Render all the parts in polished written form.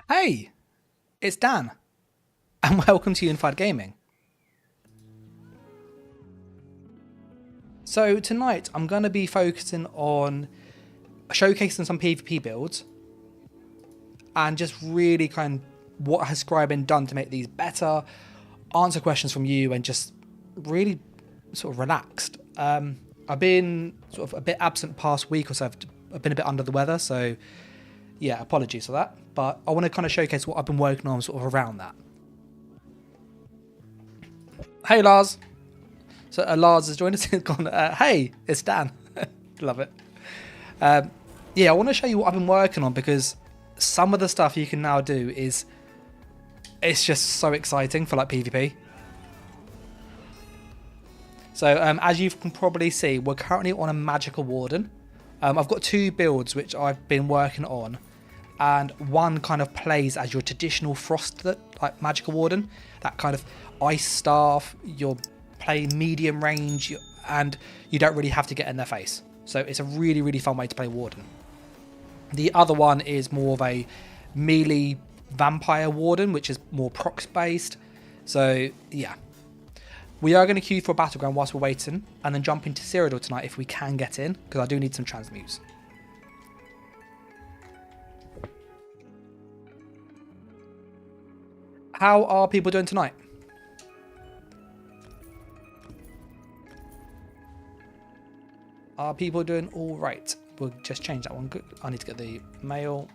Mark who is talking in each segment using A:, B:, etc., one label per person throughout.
A: Hey, it's Dan, and welcome to Unified Gaming. So tonight I'm going to be focusing on showcasing some PvP builds and just really kind of what has Scribing done to make these better, answer questions from you, and just really sort of relaxed. I've been sort of a bit absent past week or so. I've been a bit under the weather, so yeah, apologies for that. But I want to kind of showcase what I've been working on sort of around that. Hey Lars. So Lars has joined us and gone, hey, it's Dan. Love it. Yeah, I want to show you what I've been working on because some of the stuff you can now do it's just so exciting for like PvP. So as you can probably see, we're currently on a Magical Warden. I've got two builds which I've been working on, and one kind of plays as your traditional Frost like Magical Warden, that kind of ice staff. You're playing medium range, and you don't really have to get in their face. So it's a really, really fun way to play Warden. The other one is more of a melee Vampire Warden, which is more procs based. So yeah. We are going to queue for a battleground whilst we're waiting, and then jump into Cyrdodiil tonight if we can get in, because I do need some transmutes. How are people doing tonight? Are people doing all right? We'll just change that one. I need to get the mail.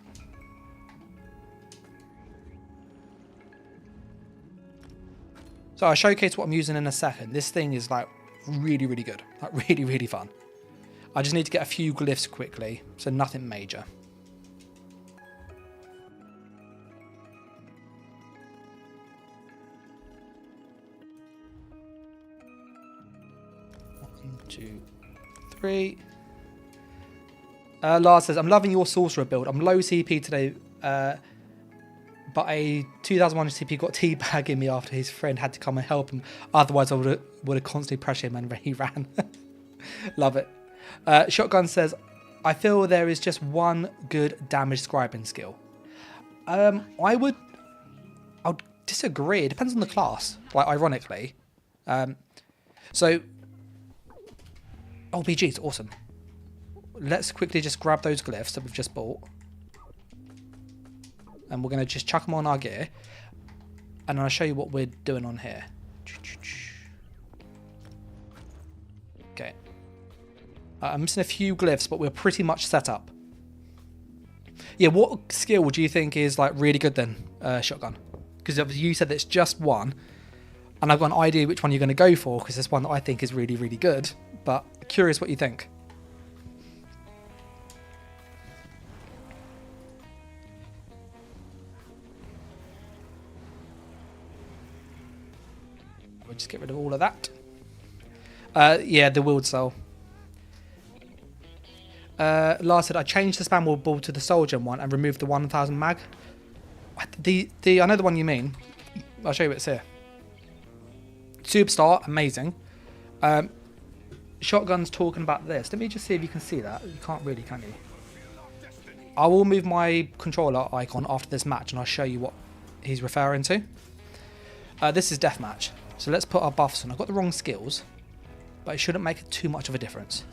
A: So I'll showcase what I'm using in a second. This thing is like really, really good. Like really, really fun. I just need to get a few glyphs quickly, so nothing major. One, two, three. Lars says, I'm loving your sorcerer build. I'm low CP today, but a 2001 CP got teabagging me after his friend had to come and help him. Otherwise, I would have constantly pressured him and he ran. Love it. Shotgun says, I feel there is just one good damage scribing skill. I would disagree. It depends on the class, like ironically. So, BG's awesome. Let's quickly just grab those glyphs that we've just bought. And we're going to just chuck them on our gear. And I'll show you what we're doing on here. Okay. I'm missing a few glyphs, but we're pretty much set up. Yeah, what skill do you think is like really good then, Shotgun? Because you said it's just one. And I've got an idea which one you're going to go for, because there's one that I think is really, really good. But curious what you think. We'll just get rid of all of that. Yeah, the willed soul. Lars said, I changed the spam ball to the soldier one and removed the 1000 mag. I know the one you mean. I'll show you what's here. Superstar, amazing. Shotgun's talking about this. Let me just see if you can see that. You can't really, can you? I will move my controller icon after this match and I'll show you what he's referring to. This is deathmatch. So let's put our buffs on. I've got the wrong skills, but it shouldn't make too much of a difference.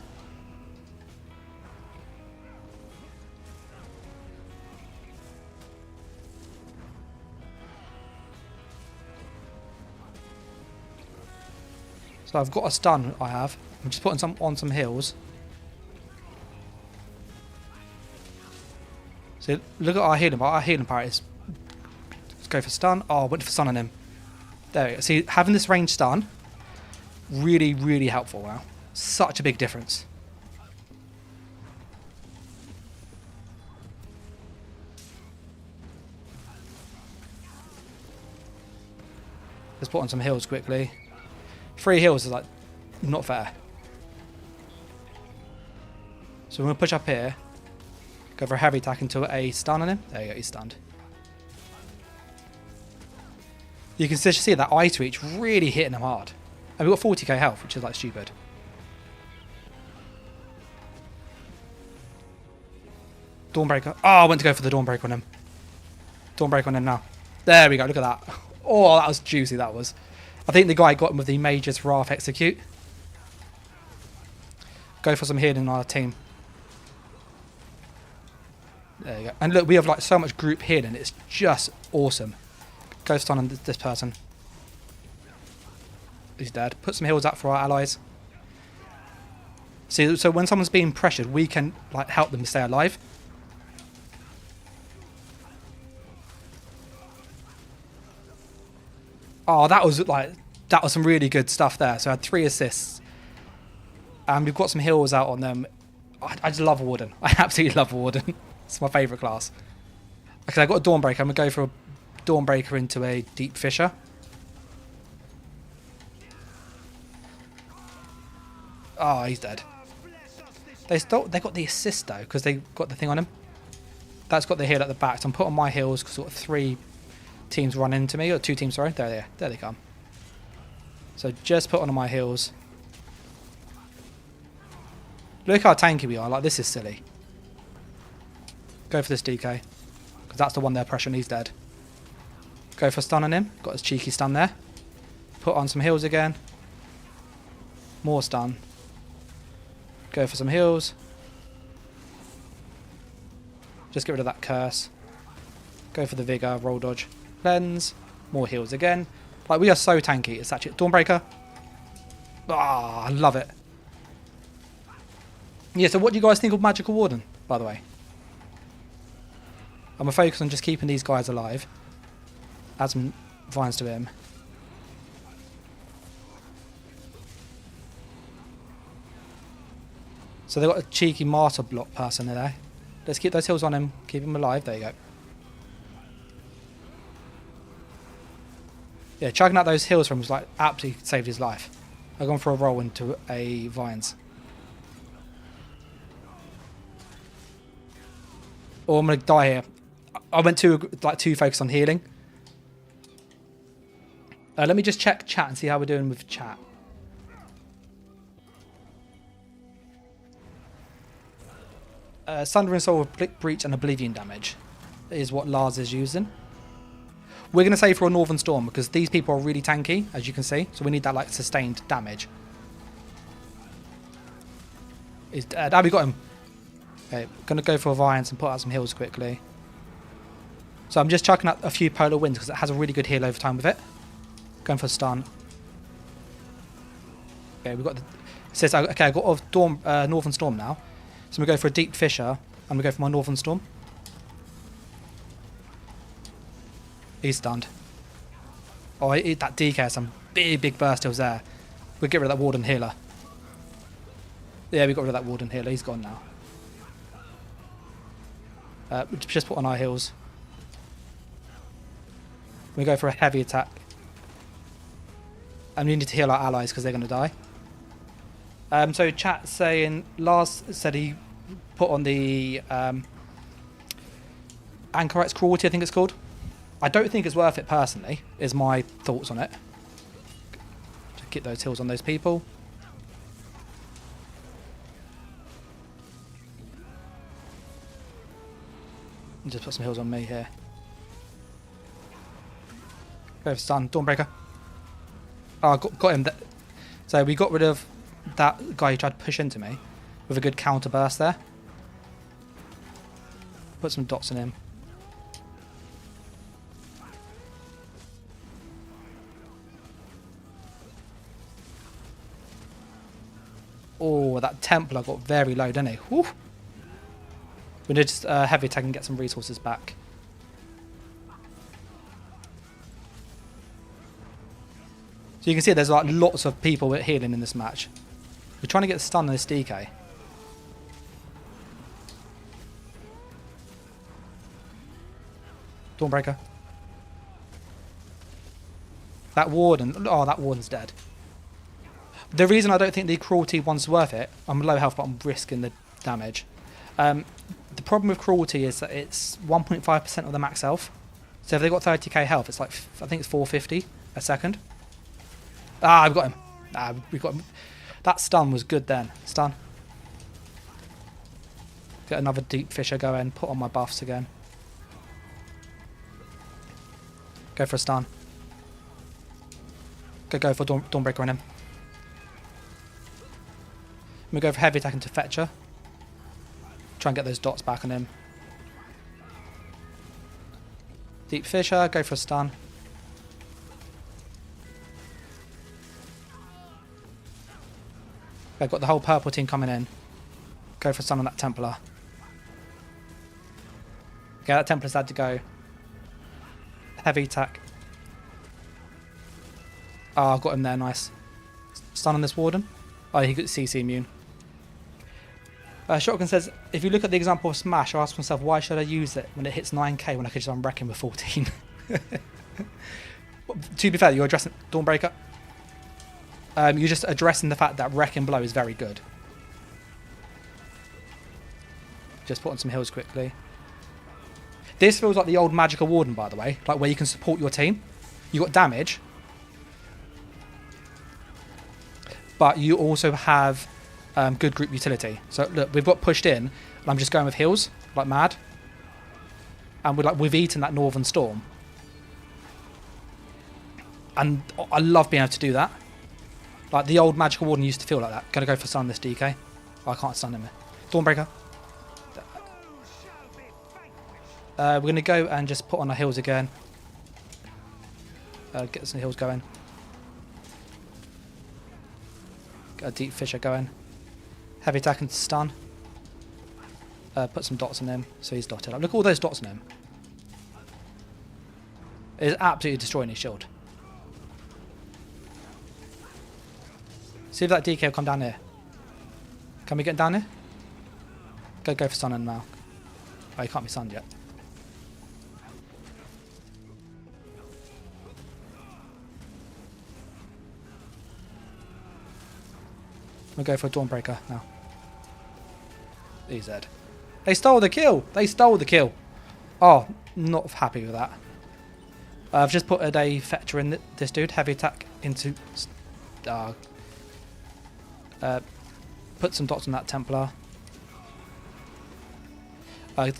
A: So I've got a stun, I'm just putting some on some heals. So look at our healing power. Our healing power is... Let's go for stun. Oh, I went for stun on him. There we go. See, having this range stun, really, really helpful now. Such a big difference. Let's put on some heals quickly. 3 heals is like not fair. So we're going to push up here. Go for a heavy attack into a stun on him. There you go, he's stunned. You can just see that ice reach really hitting him hard. And we've got 40k health, which is like stupid. Dawnbreaker. Oh, I went to go for the Dawnbreaker on him. Dawnbreaker on him now. There we go, look at that. Oh, that was juicy, that was. I think the guy got him with the Mage's Wrath Execute. Go for some healing on our team. There you go. And look, we have like so much group healing. It's just awesome. Go stun on this person. He's dead. Put some heals up for our allies. See, so when someone's being pressured, we can like help them stay alive. Oh, that was some really good stuff there. So I had 3 assists. And we've got some heals out on them. I just love Warden. I absolutely love Warden. It's my favourite class. Okay, I got a Dawnbreaker. I'm going to go for a Dawnbreaker into a Deep Fissure. Oh, he's dead. They got the assist though, because they got the thing on him. That's got the heal at the back. So I'm putting my heals because sort of 3 teams run into me, or 2 teams, sorry. There they come. So just put on my heals. Look how tanky we are. Like, this is silly. Go for this DK. Because that's the one they're pressuring. He's dead. Go for stun on him. Got his cheeky stun there. Put on some heals again. More stun. Go for some heals. Just get rid of that curse. Go for the vigor. Roll dodge. Cleanse. More heals again. Like, we are so tanky. It's actually Dawnbreaker. Ah, I love it. Yeah, so what do you guys think of Magical Warden, by the way? I'm going to focus on just keeping these guys alive. Add some vines to him. So they've got a cheeky martyr block person there. Let's keep those heals on him. Keep him alive. There you go. Yeah, chugging out those heals from him was like absolutely saved his life. I've gone for a roll into a vines. Or I'm going to die here. I went too focused on healing. Let me just check chat and see how we're doing with chat. Sunder and Soul with Breach and Oblivion damage is what Lars is using. We're going to say for a Northern Storm because these people are really tanky, as you can see. So we need that like sustained damage. We got him. Okay, going to go for Vines and put out some heals quickly. So I'm just chucking out a few Polar Winds because it has a really good heal over time with it. Going for stun. Okay, we've got the... It says, okay, I've got Northern Storm now. So I'm going to go for a Deep Fissure. I'm going to go for my Northern Storm. He's stunned. Oh, that DK has some big burst heals there. We'll get rid of that Warden healer. Yeah, we got rid of that Warden healer. He's gone now. We just put on our heals. We go for a heavy attack. And we need to heal our allies because they're going to die. So chat saying Lars said he put on the Anchorite's Cruelty, I think it's called. I don't think it's worth it personally, is my thoughts on it. To get those heals on those people. And just put some heals on me here. Go for stun, Dawnbreaker. Oh, I got him. So we got rid of that guy who tried to push into me with a good counter burst there. Put some dots in him. Oh, that Templar got very low, didn't he? Whew. We need just heavy attack and get some resources back. So you can see there's like lots of people with healing in this match. We're trying to get the stun on this DK. Dawnbreaker. That Warden. Oh, that Warden's dead. The reason I don't think the Cruelty one's worth it, I'm low health but I'm risking the damage. The problem with Cruelty is that it's 1.5% of the max health. So if they've got 30k health, it's like, I think it's 450 a second. Ah, I've got him. Ah, we got him. That stun was good then. Stun. Get another Deep Fissure going. Put on my buffs again. Go for a stun. Go for Dawnbreaker on him. I'm going to go for heavy attack into Fetcher. Try and get those dots back on him. Deep Fissure, go for a stun. I've got the whole purple team coming in. Go for a stun on that Templar. Okay, that Templar's had to go. Heavy attack. Oh, I've got him there, nice. Stun on this Warden. Oh, he got CC immune. Shotgun says, if you look at the example of Smash, I ask myself, why should I use it when it hits 9k when I could just unwreck him with 14? To be fair, you're addressing Dawnbreaker. You're just addressing the fact that Wrecking Blow is very good. Just put on some heals quickly. This feels like the old Magical Warden, by the way, like where you can support your team. You got damage, but you also have good group utility. So look, we've got pushed in, and I'm just going with heals like mad, and we've eaten that Northern Storm, and I love being able to do that. Like the old Magical Warden used to feel like that. Gonna go for stun this DK. Oh, I can't stun him. Dawnbreaker. We're gonna go and just put on our heals again. Get some heals going. Get a Deep Fissure going. Heavy attack and stun. Put some dots on him so he's dotted up. Look at all those dots on him. It is absolutely destroying his shield. See if that DK will come down here. Can we get down here? Go for stun on him now. Oh, he can't be stunned yet. We'll go for a Dawnbreaker now. He's dead. They stole the kill! They stole the kill! Oh, not happy with that. I've just put a Fetcher in this dude. Heavy attack into... put some dots on that Templar.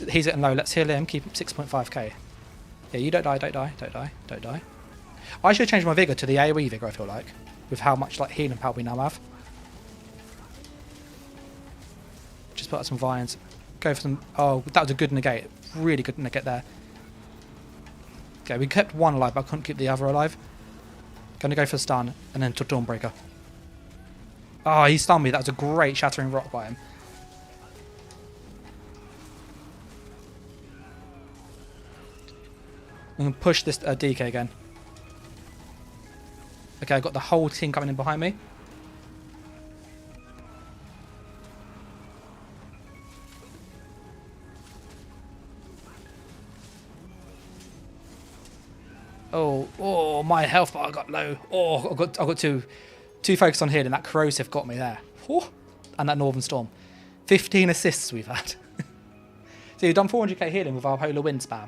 A: He's getting low. Let's heal him. Keep him 6.5k. Yeah, you don't die, don't die, don't die, don't die. I should change my Vigor to the AoE Vigor, I feel like. With how much like healing power we now have. Just put out some vines. Go for some... Oh, that was a good negate. Really good negate there. Okay, we kept one alive, but I couldn't keep the other alive. Gonna go for the stun, and then to Dawnbreaker. Oh, he stunned me. That was a great Shattering Rock by him. I'm going to push this DK again. Okay, I've got the whole team coming in behind me. Oh, my health bar got low. Oh, I got too focused on healing. That corrosive got me there. Oh, and that Northern Storm. 15 assists we've had. So you've done 400k healing with our Polar Wind spam.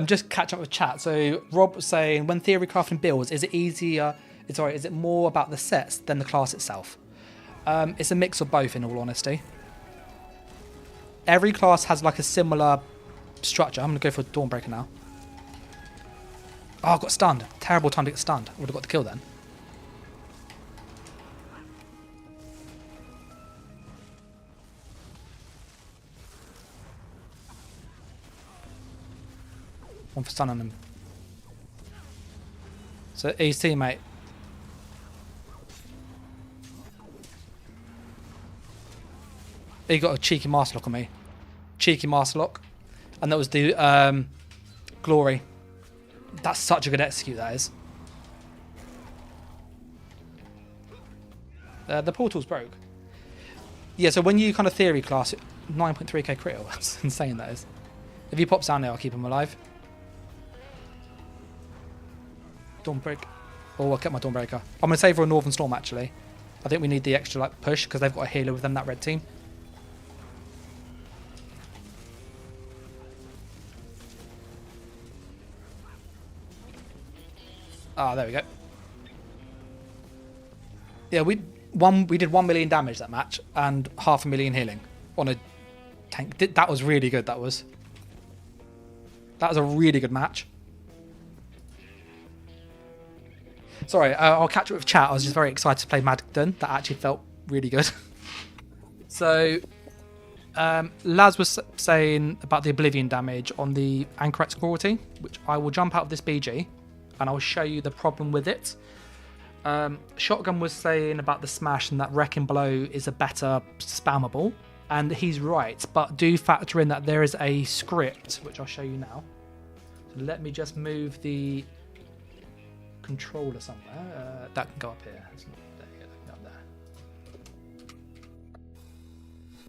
A: Just catch up with chat. So Rob was saying, when theory crafting builds, is it easier? Is it more about the sets than the class itself? It's a mix of both, in all honesty. Every class has like a similar structure. I'm going to go for Dawnbreaker now. Oh, I got stunned. Terrible time to get stunned. I would have got the kill then. One for stun on him. So his teammate. He got a cheeky master lock on me. Cheeky master lock. And that was the glory. That's such a good execute, that is. The portal's broke. Yeah, so when you kind of theory class, 9.3k critical. That's insane, that is. If he pops down there, I'll keep him alive. Dawnbreaker. Oh, I'll get my Dawnbreaker. I'm going to save for a Northern Storm, actually. I think we need the extra like push, because they've got a healer with them, that red team. Ah, there we go. Yeah, we did 1 million damage that match and 500,000 healing on a tank. That was really good. That was a really good match. Sorry, I'll catch up with chat. I was just very excited to play Madden. That actually felt really good. So, Laz was saying about the Oblivion damage on the Anchorite's Cruelty, which I will jump out of this BG and I'll show you the problem with it. Shotgun was saying about the Smash and that Wrecking Blow is a better spammable, and he's right, but do factor in that there is a script, which I'll show you now. So let me just move the controller somewhere. That can go up here.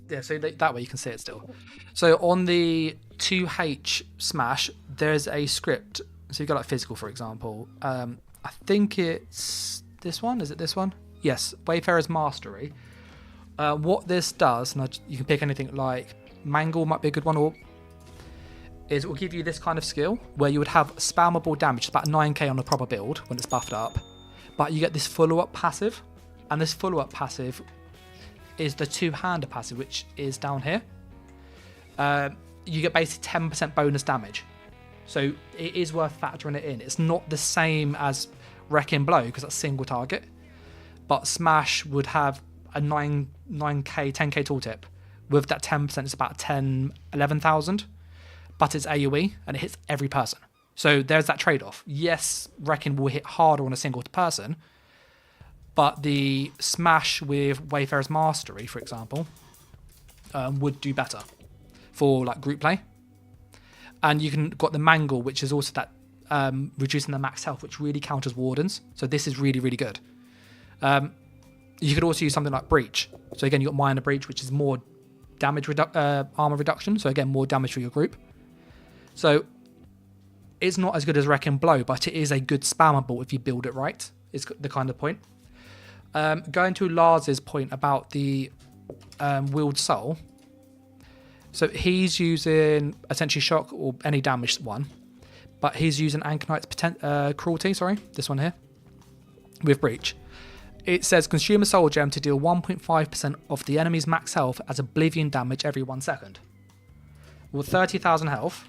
A: Yeah, so that way you can see it still. So on the 2H Smash, there's a script. So you've got like physical, for example. I think it's this one. Is it this one? Yes, Wayfarer's Mastery. What this does, and you can pick anything like Mangle might be a good one, or is it will give you this kind of skill where you would have spammable damage, about 9k on a proper build when it's buffed up, but you get this follow-up passive, and this follow-up passive is the two-hander passive, which is down here. You get basically 10% bonus damage. So it is worth factoring it in. It's not the same as Wrecking Blow because that's single target, but Smash would have a 9k, 10k tooltip. With that 10%, it's about 11,000, but it's AoE and it hits every person. So there's that trade-off. Yes, Wrecking will hit harder on a single person, but the Smash with Wayfarer's Mastery, for example, would do better for like group play. And you can got the Mangle, which is also that reducing the max health, which really counters Wardens. So this is really, really good. You could also use something like Breach. So again, you've got Minor Breach, which is more damage armor reduction. So again, more damage for your group. So it's not as good as Wrecking Blow, but it is a good spammable if you build it right. Is the kind of point. Going to Lars's point about the Willed Soul. So he's using essentially shock or any damaged one, but he's using Anchorite's Cruelty, this one here, with Breach. It says consume a soul gem to deal 1.5% of the enemy's max health as Oblivion damage every 1 second. With 30,000 health,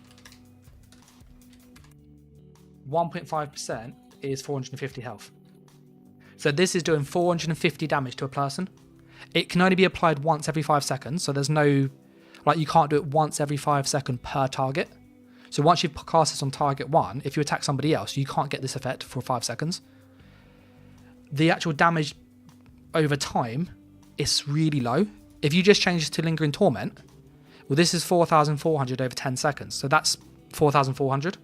A: 1.5% is 450 health. So this is doing 450 damage to a person. It can only be applied once every 5 seconds, so there's no, like you can't do it once every 5 seconds per target. So once you've cast this on target 1, if you attack somebody else, you can't get this effect for 5 seconds. The actual damage over time is really low. If you just change this to Lingering Torment, well, this is 4,400 over 10 seconds. So that's 4,400.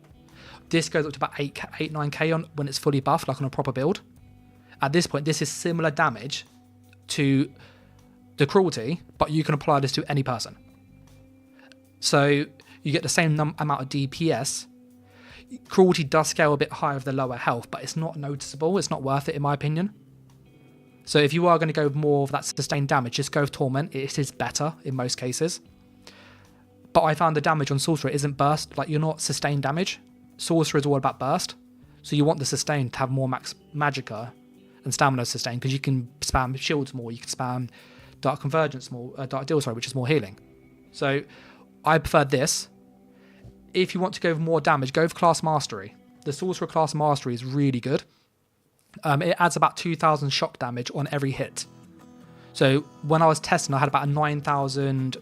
A: This goes up to about 9k on when it's fully buffed, like on a proper build. At this point, this is similar damage to the Cruelty, but you can apply this to any person. So you get the same amount of DPS. Cruelty does scale a bit higher with the lower health, but it's not noticeable. It's not worth it, in my opinion. So if you are going to go with more of that sustained damage, just go with Torment. It is better in most cases. But I found the damage on Sorcerer isn't burst. Like, you're not sustained damage. Sorcerer is all about burst. So you want the sustained to have more max Magicka and Stamina sustained, because you can spam shields more. You can spam Dark Convergence more, Dark Deal, which is more healing. So I prefer this. If you want to go with more damage, go with Class Mastery. The Sorcerer Class Mastery is really good. It adds about 2,000 shock damage on every hit. So when I was testing, I had about a 9,000...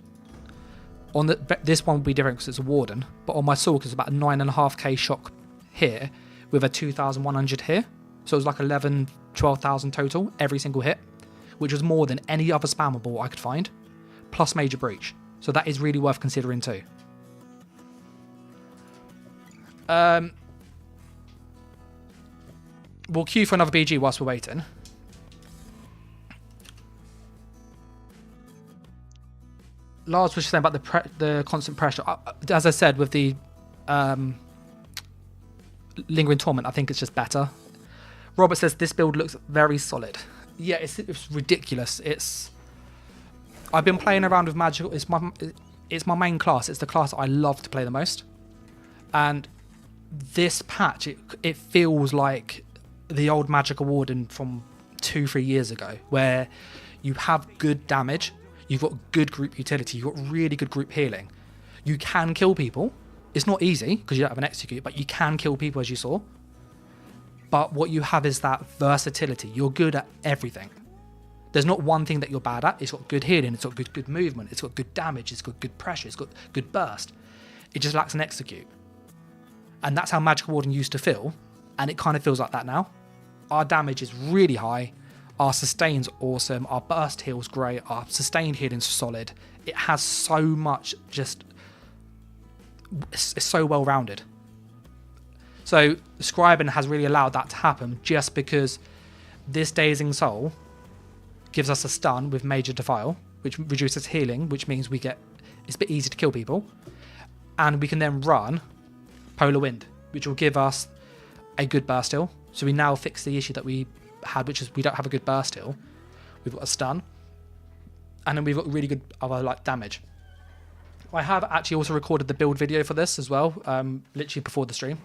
A: On this one will be different because it's a Warden, but on my Sork it's about a 9.5k shock here with a 2,100 here. So it was like 11, 12,000 total every single hit, which was more than any other spammable I could find, plus Major Breach. So that is really worth considering too. We'll queue for another BG whilst we're waiting. Lars was saying about the constant pressure. As I said, with the Lingering Torment, I think it's just better. Robert says this build looks very solid. Yeah, it's ridiculous. I've been playing around with Magical. It's my main class. It's the class I love to play the most. And this patch, it feels like the old Magical Warden from 2-3 years ago, where you have good damage. You've got good group utility. You've got really good group healing. You can kill people. It's not easy because you don't have an execute, but you can kill people, as you saw. But what you have is that versatility. You're good at everything. There's not one thing that you're bad at. It's got good healing. It's got good movement. It's got good damage. It's got good pressure. It's got good burst. It just lacks an execute. And that's how Magical Warden used to feel. And it kind of feels like that now. Our damage is really high. Our sustain's awesome. Our burst heal's great. Our sustained healing's solid. It has so much just... It's so well rounded. So Scribing has really allowed that to happen just because this Dazing Soul gives us a stun with Major Defile, which reduces healing, which means it's a bit easier to kill people. And we can then run Polar Wind, which will give us a good burst heal. So we now fix the issue that we had, which is we don't have a good burst heal. We've got a stun. And then we've got really good other damage. I have actually also recorded the build video for this as well, literally before the stream.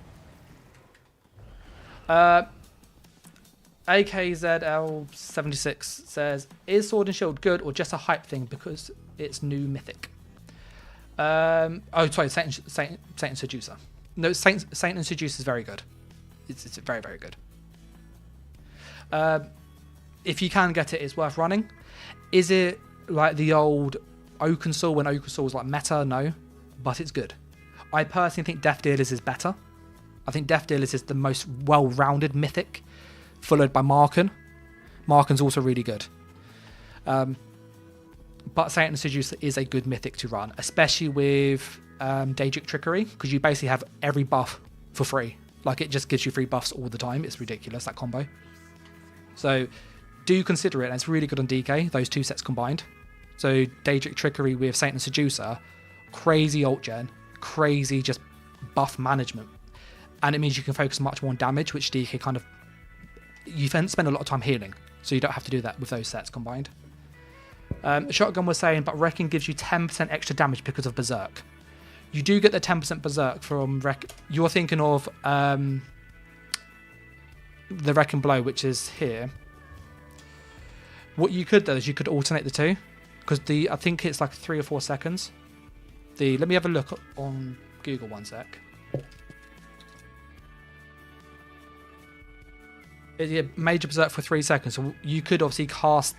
A: AKZL76 says, is Sword and Shield good or just a hype thing because it's new mythic? Sorry, Saint and Seducer. No, Saint and Seducer is very good. It's very, very good. If you can get it, it's worth running. Is it like the old Oakensoul when Oakensoul was like meta? No, but it's good. I personally think Death Dealers is better. I think Death Dealers is the most well-rounded mythic, followed by Marken. Marken's also really good. But Saint and Seducer is a good mythic to run, especially with Daedric Trickery, because you basically have every buff for free. Like, it just gives you free buffs all the time. It's ridiculous, that combo. So do consider it, and it's really good on DK, those two sets combined. So Daedric Trickery with Saint and Seducer, crazy ult gen, crazy just buff management. And it means you can focus much more on damage, which DK kind of... You spend a lot of time healing, so you don't have to do that with those sets combined. Shotgun was saying, but Reckon gives you 10% extra damage because of Berserk. You do get the 10% Berserk from You're thinking of the Reckon Blow, which is here. What you could do is you could alternate the two, because I think it's like 3 or 4 seconds. Let me have a look on Google 1 sec. Yeah, Major Berserk for 3 seconds. So you could obviously cast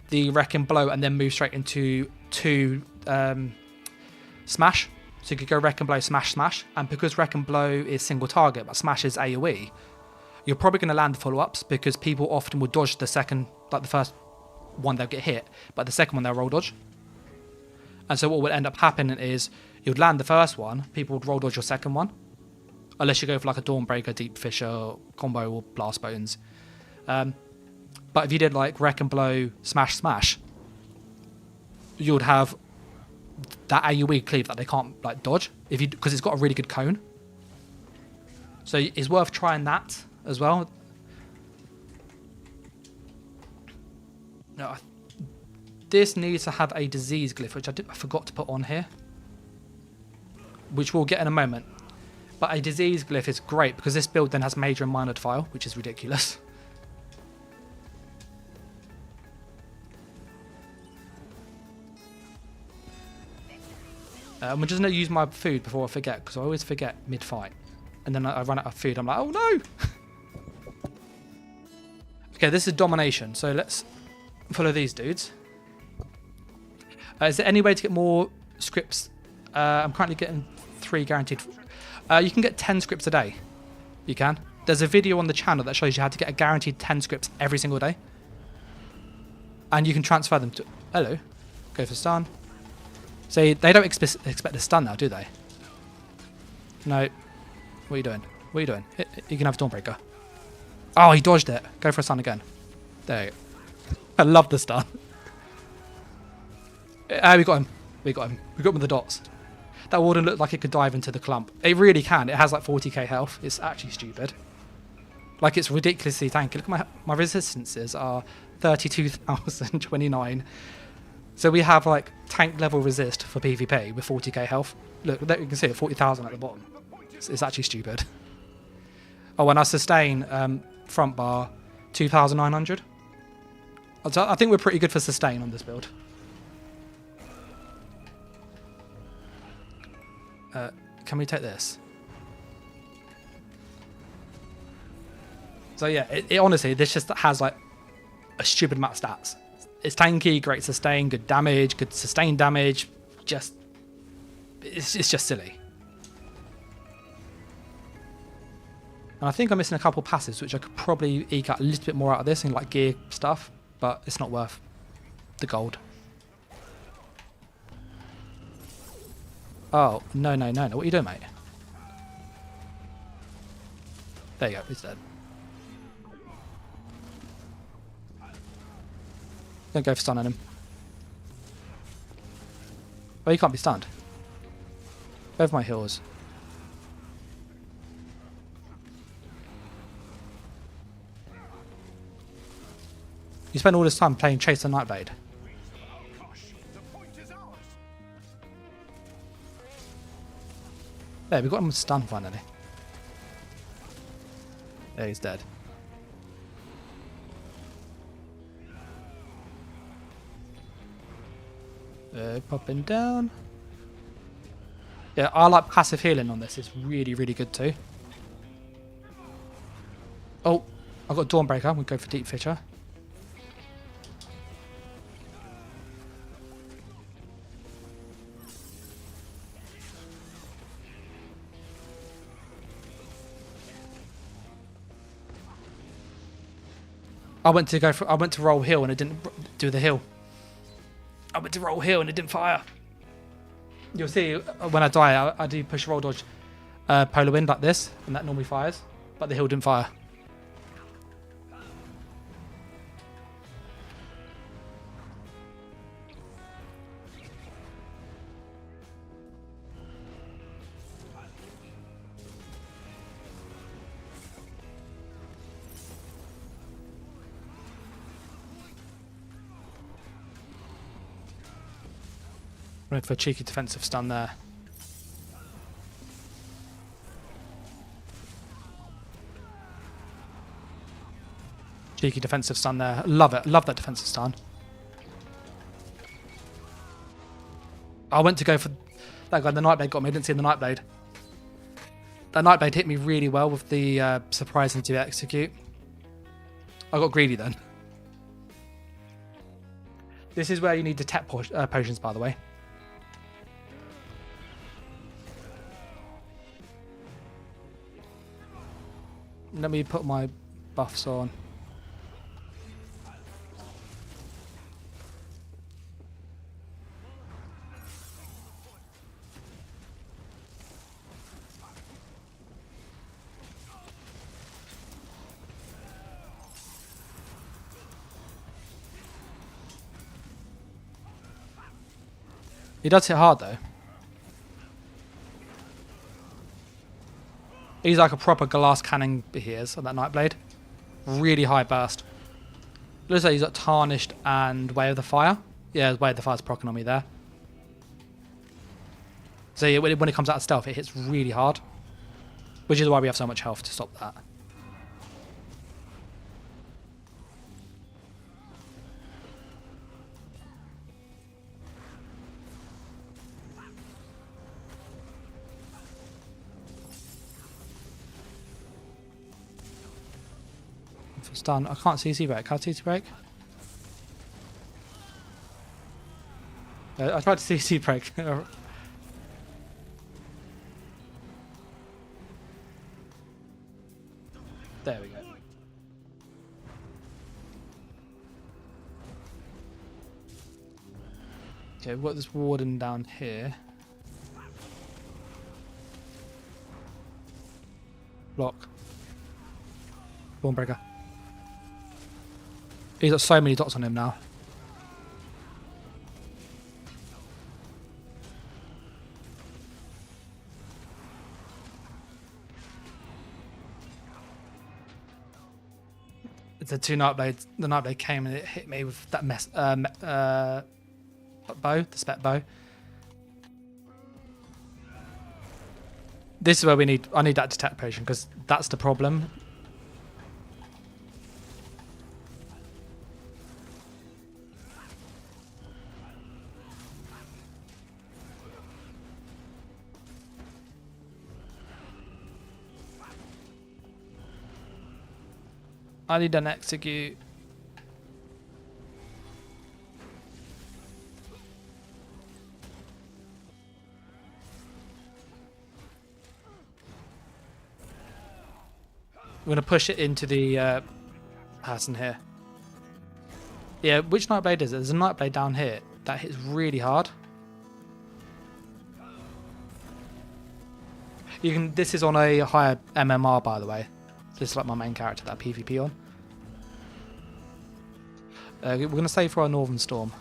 A: the Reckon Blow and then move straight into 2 Smash. So you could go Reckon Blow, Smash, Smash. And because Reckon Blow is single target, but Smash is AoE, you're probably going to land the follow-ups because people often will dodge the second, like the first one they'll get hit, but the second one they'll roll dodge. And so what would end up happening is you'd land the first one, people would roll dodge your second one. Unless you go for like a Dawnbreaker, Deep Fissure combo or Blast Bones. But if you did like Reckon Blow, Smash, Smash, you would have that AoE cleave that they can't like dodge because it's got a really good cone. So it's worth trying that as well. No, this needs to have a disease glyph, which I forgot to put on here, which we'll get in a moment. But a disease glyph is great because this build then has major and minor defile, which is ridiculous. I'm just going to use my food before I forget, because I always forget mid-fight. And then I run out of food. I'm like, oh no! Okay, this is domination, so let's follow these dudes. Is there any way to get more scripts? I'm currently getting 3 guaranteed. You can get 10 scripts a day. You can. There's a video on the channel that shows you how to get a guaranteed 10 scripts every single day. And you can transfer them to... Hello. Go for stun. See, they don't expect a stun now, do they? No. What are you doing? What are you doing? You can have Dawnbreaker. Oh, he dodged it. Go for a stun again. There you go. I love the stun. We got him. We got him. We got him with the dots. That Warden looked like it could dive into the clump. It really can. It has like 40k health. It's actually stupid. Like, it's ridiculously tanky. Look at my resistances are 32,029. So we have like tank level resist for PvP with 40k health. Look, there you can see it, 40,000 at the bottom. It's actually stupid. Oh, and our sustain front bar 2,900. I think we're pretty good for sustain on this build. Can we take this? So yeah, it honestly, this just has like a stupid amount of stats. It's tanky, great sustain, good damage, good sustained damage. Just, it's just silly. And I think I'm missing a couple passes, which I could probably eke out a little bit more out of this in like gear stuff, but it's not worth the gold. Oh, no. What are you doing, mate? There you go, he's dead. Don't go for stunning him. Oh, you can't be stunned. Over my heels. You spend all this time playing Chase the Nightblade. There, we got him stunned finally. There, he's dead. Popping down. Yeah, I like passive healing on this. It's really, really good too. Oh, I've got Dawnbreaker. I'm going to go for Deep Fissure. I went to roll heal and it didn't do the heal. I went to roll heal and it didn't fire. You'll see when I die, I do push roll dodge polar wind like this, and that normally fires, but the heal didn't fire. Went for a cheeky defensive stun there. Cheeky defensive stun there. Love it. Love that defensive stun. I went to go for that guy. The Nightblade got me. I didn't see the Nightblade. That Nightblade hit me really well with the surprise into execute. I got greedy then. This is where you need detect potions, by the way. Let me put my buffs on. He does hit hard though. He's like a proper glass cannon, he is, on that Nightblade. Really high burst. Looks like he's got Tarnished and Way of the Fire. Yeah, Way of the Fire's proccing on me there. So yeah, when it comes out of stealth, it hits really hard. Which is why we have so much health to stop that. Stun. I can't CC break. Can't CC break. I tried to CC break. There we go. Okay, we've got this warden down here. Block. Dawnbreaker. He's got so many dots on him now. The two Nightblades. The Nightblade came and it hit me with that bow, the spec bow. This is where I need that detect potion because that's the problem. I need an execute. We're going to push it into the person here. Yeah, which Nightblade is it? There's a Nightblade down here that hits really hard. You can. This is on a higher MMR, by the way. This is like my main character that I PvP on. We're going to save for our Northern Storm.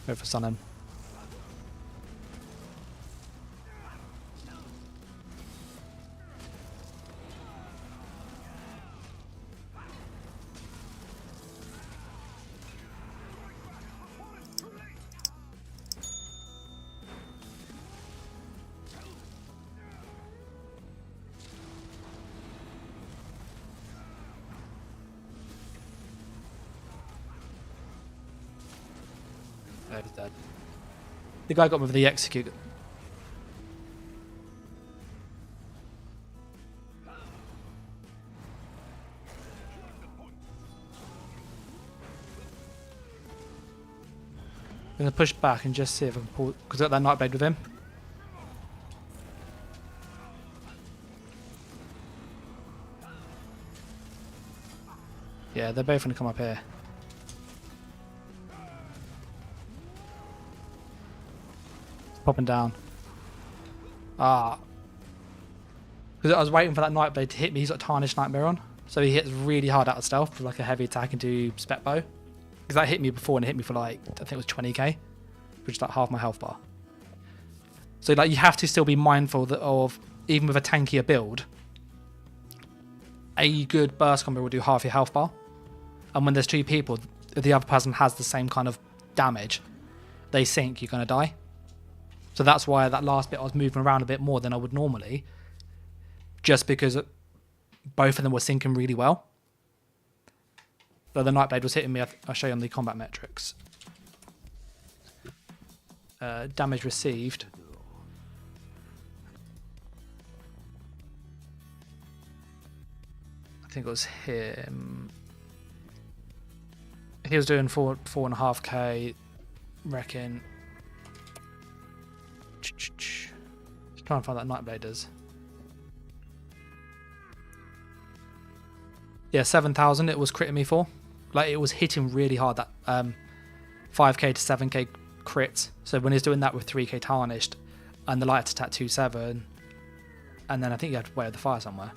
A: Go for Sun. He's dead. The guy got me with the execute. I'm going to push back and just see if I can pull, because I got that Nightblade with him. Yeah, they're both going to come up here. Popping down. Ah. Because I was waiting for that Nightblade to hit me. He's got Tarnished Nightmare on. So he hits really hard out of stealth with like a heavy attack into Spec Bow. Because that hit me before and it hit me for like, I think it was 20k. Which is like half my health bar. So like you have to still be mindful that of, even with a tankier build, a good burst combo will do half your health bar. And when there's two people, if the other person has the same kind of damage, they sink, you're going to die. So that's why that last bit I was moving around a bit more than I would normally, just because both of them were sinking really well. Though the Nightblade was hitting me, I'll show you on the combat metrics. Damage received. I think it was him. He was doing 4.5k, reckon. Just trying to find that Nightblade does. Yeah, 7,000 it was critting me for. Like it was hitting really hard, that 5k to 7k crit. So when he's doing that with 3k tarnished and the light attack 2.7, and then I think he had Way of the Fire somewhere.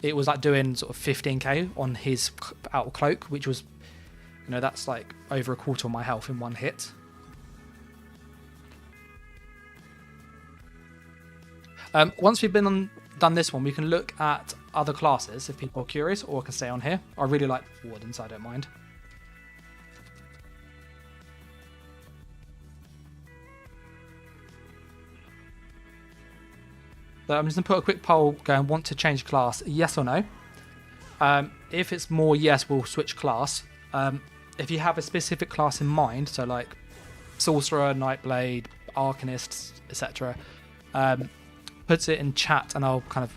A: It was like doing sort of 15k on his outer cloak, which was, you know, that's like over a quarter of my health in one hit. Once we've done this one, we can look at other classes if people are curious, or I can stay on here. I really like Warden, so I don't mind. So I'm just going to put a quick poll going, want to change class, yes or no? If it's more yes, we'll switch class. If you have a specific class in mind, so like Sorcerer, Nightblade, Arcanist, etc., puts it in chat and I'll kind of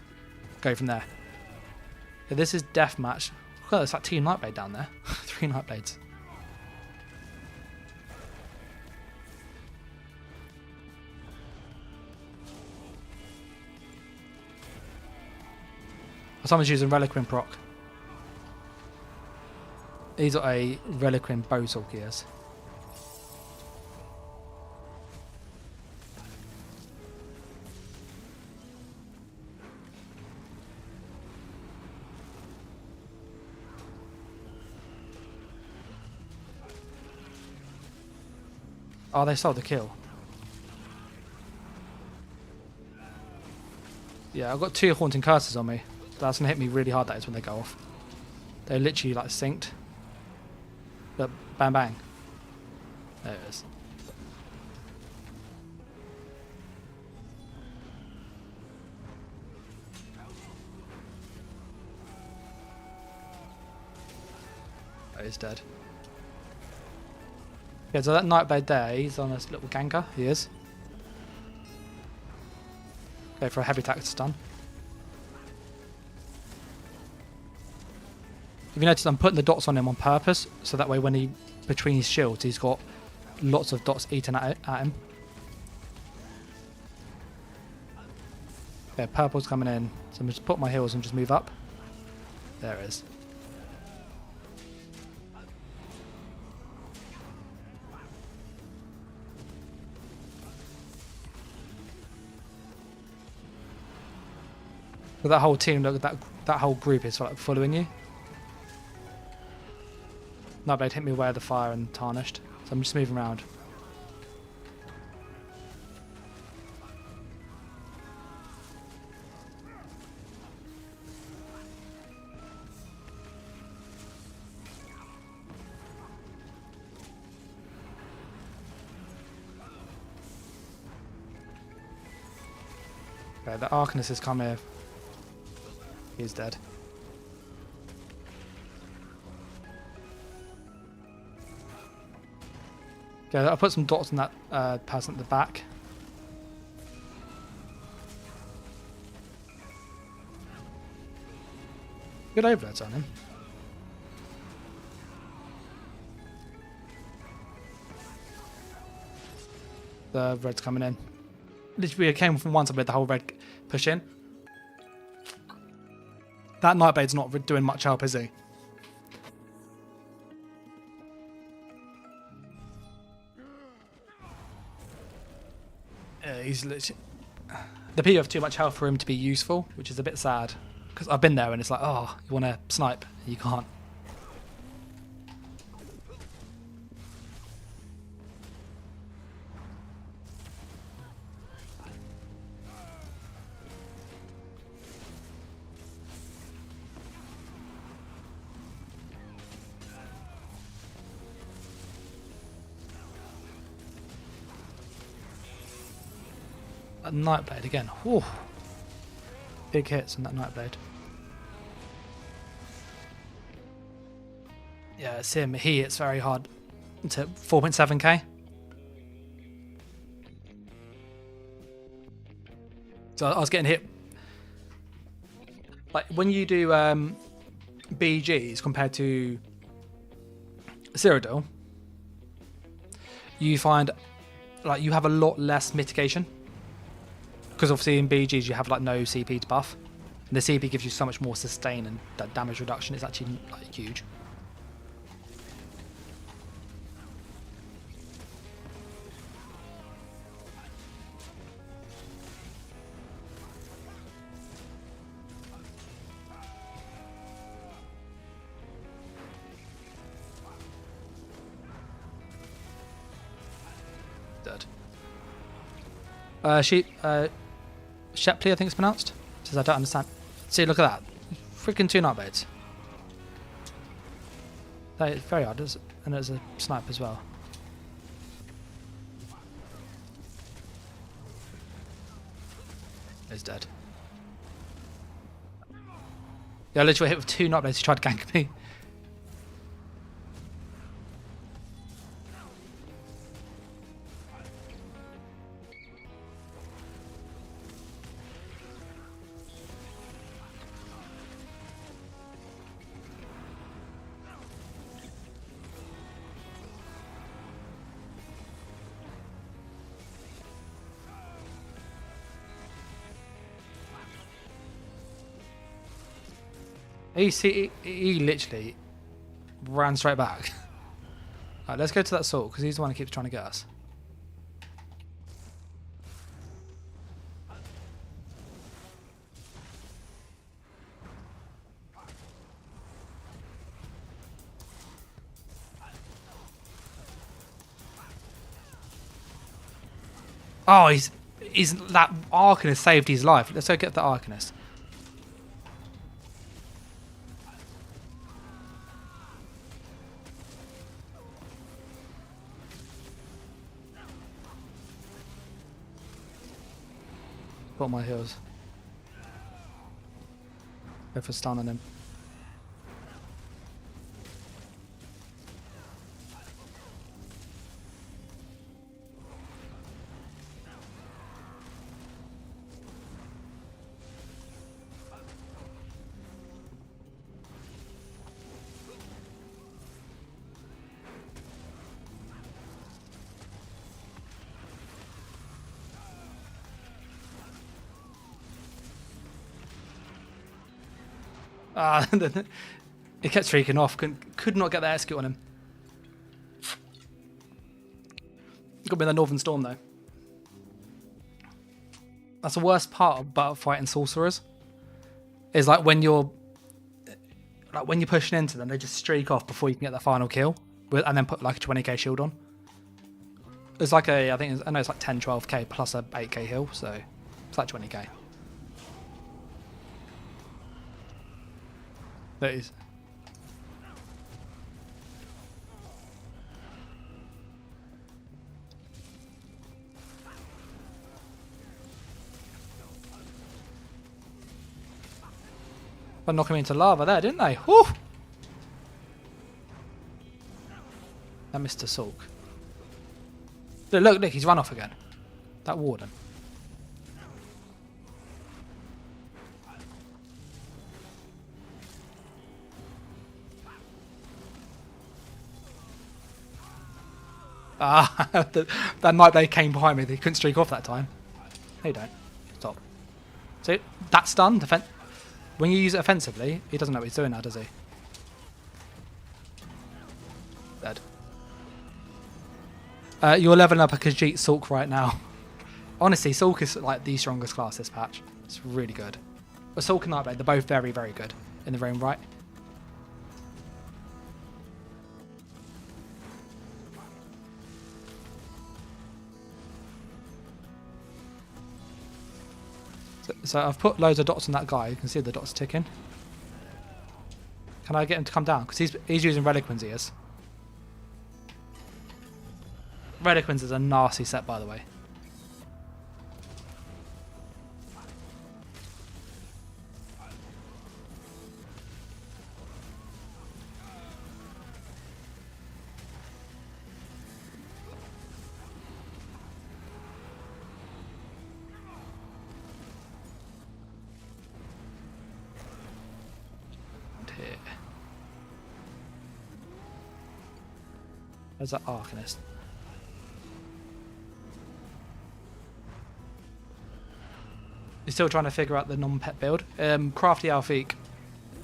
A: go from there. So this is Deathmatch. Well, it's like Team Nightblade down there. 3 Nightblades. Someone's using Reliquin proc. He's got a Reliquin Bowtalk, he is. Oh, they sold the kill. Yeah, I've got 2 Haunting Curses on me. That's going to hit me really hard, that is, when they go off. They're literally like synced. But bang bang. There it is. Oh, he's dead. Yeah, so that Nightblade there, he's on this little ganker. He is. Go for a heavy attack stun. If you notice, I'm putting the dots on him on purpose, so that way when he, between his shields, he's got lots of dots eaten at him. Okay, purple's coming in, so I'm just put my heals and just move up. There it is. But that whole team, look, that whole group is like following you. Nightblade hit me away with the fire and tarnished, so I'm just moving around. Okay, the Arcanist has come here. He's dead. Okay, I'll put some dots on that person at the back. Good overloads on him. The red's coming in. Literally, it came from one side with the whole red push in. That Nightblade's not doing much help, is he? He's literally... The people have too much health for him to be useful, which is a bit sad. Because I've been there and it's like, oh, you want to snipe? You can't. That Nightblade again. Whew. Big hits on that Nightblade. Yeah, it's him. He hits very hard. To 4.7k. So I was getting hit. Like when you do BGs compared to Cyrdodiil, you find like you have a lot less mitigation. Because obviously in BGs you have like no CP to buff. And the CP gives you so much more sustain, and that damage reduction is actually like huge. Dead. Shepley, I think it's pronounced. Says I don't understand. See, look at that. Freaking 2 Nightblades. That is very odd, and there's a snipe as well. He's dead. Yeah, I literally hit with 2 Nightblades. He tried to gank me. He literally ran straight back. Alright, let's go to that sword, because he's the one who keeps trying to get us. Oh, he's that Arcanist saved his life. Let's go get the Arcanist. Put on my heels. Go for stun on him. It kept streaking off. Could not get the execute on him. Got me the Northern Storm though. That's the worst part about fighting sorcerers. Is like when you're pushing into them, they just streak off before you can get the final kill, and then put like a 20k shield on. It's like I know it's like 10, 12k plus a 8k heal, so it's like 20k. That is. But knock him into lava there, didn't they? Whew! That Mr. Sulk. Look, he's run off again. That warden. Ah, that night they came behind me. They couldn't streak off that time. No, you don't. Stop. So that's done. When you use it offensively, he doesn't know what he's doing now, does he? Dead. You're leveling up a Khajiit Sulk right now. Honestly, Sulk is like the strongest class this patch. It's really good. But Sulk and Nightblade, they're both very, very good in their own right. So I've put loads of dots on that guy. You can see the dots ticking. Can I get him to come down? Because he's using Reliquins, he is. Reliquins is a nasty set, by the way. There's that Arcanist. You're still trying to figure out the non-pet build. Crafty Alfiq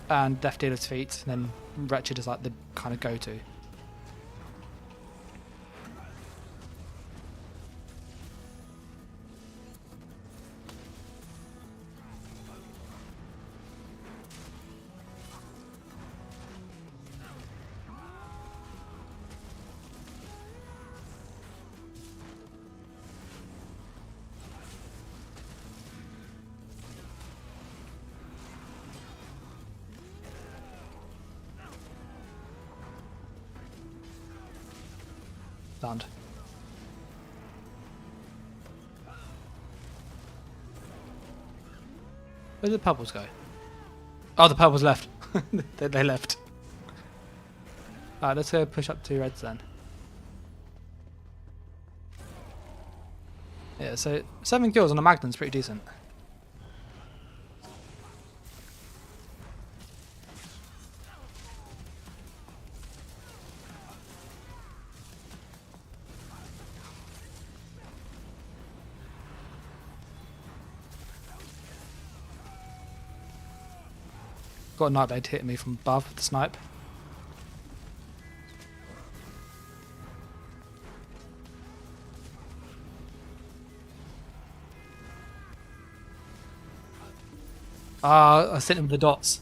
A: and Death Dealer's Feet, and then Wretched is like the kind of go-to. Stunned. Where did the purples go? Oh, the purples left. they left. Alright, let's go push up 2 reds then. Yeah, so 7 kills on a Magnum's pretty decent. Got a Nightblade hitting me from above with the snipe. I sent him with the dots.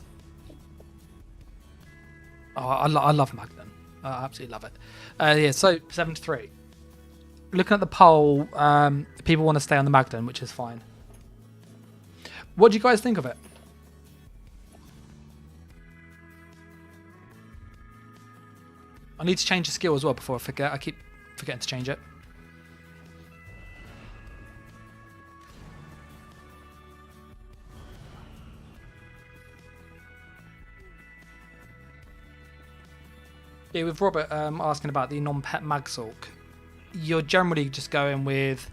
A: Oh, I love Magnum. I absolutely love it. Yeah, so 7-3. Looking at the poll, people want to stay on the Magnum, which is fine. What do you guys think of it? I need to change the skill as well before I forget. I keep forgetting to change it. Yeah, with Robert asking about the non-pet Magsulk, you're generally just going with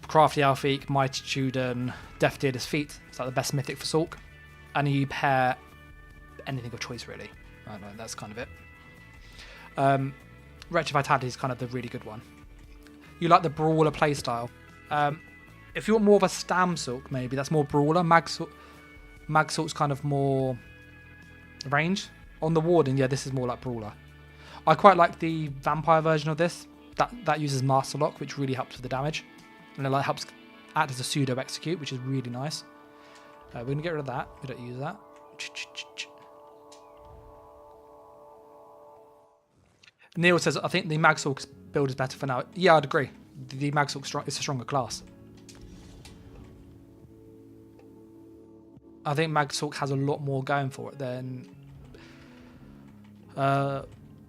A: Crafty Alfiq, Mighty and Death Dealer's Feet. It's like the best mythic for Sulk. And you pair anything of choice, really. I don't know, that's kind of it. Wretched Vitality is kind of the really good one. You like the Brawler playstyle. If you want more of a Stam Sulk, maybe, that's more Brawler. Mag Mag Assault's kind of more range. On the Warden, yeah, this is more like Brawler. I quite like the Vampire version of this. That uses Master Lock, which really helps with the damage. And it like helps act as a pseudo execute, which is really nice. We're going to get rid of that. We don't use that. Neil says, I think the Mag Assault build is better for now. Yeah, I'd agree. The Mag Assault is a stronger class. I think Mag Assault has a lot more going for it than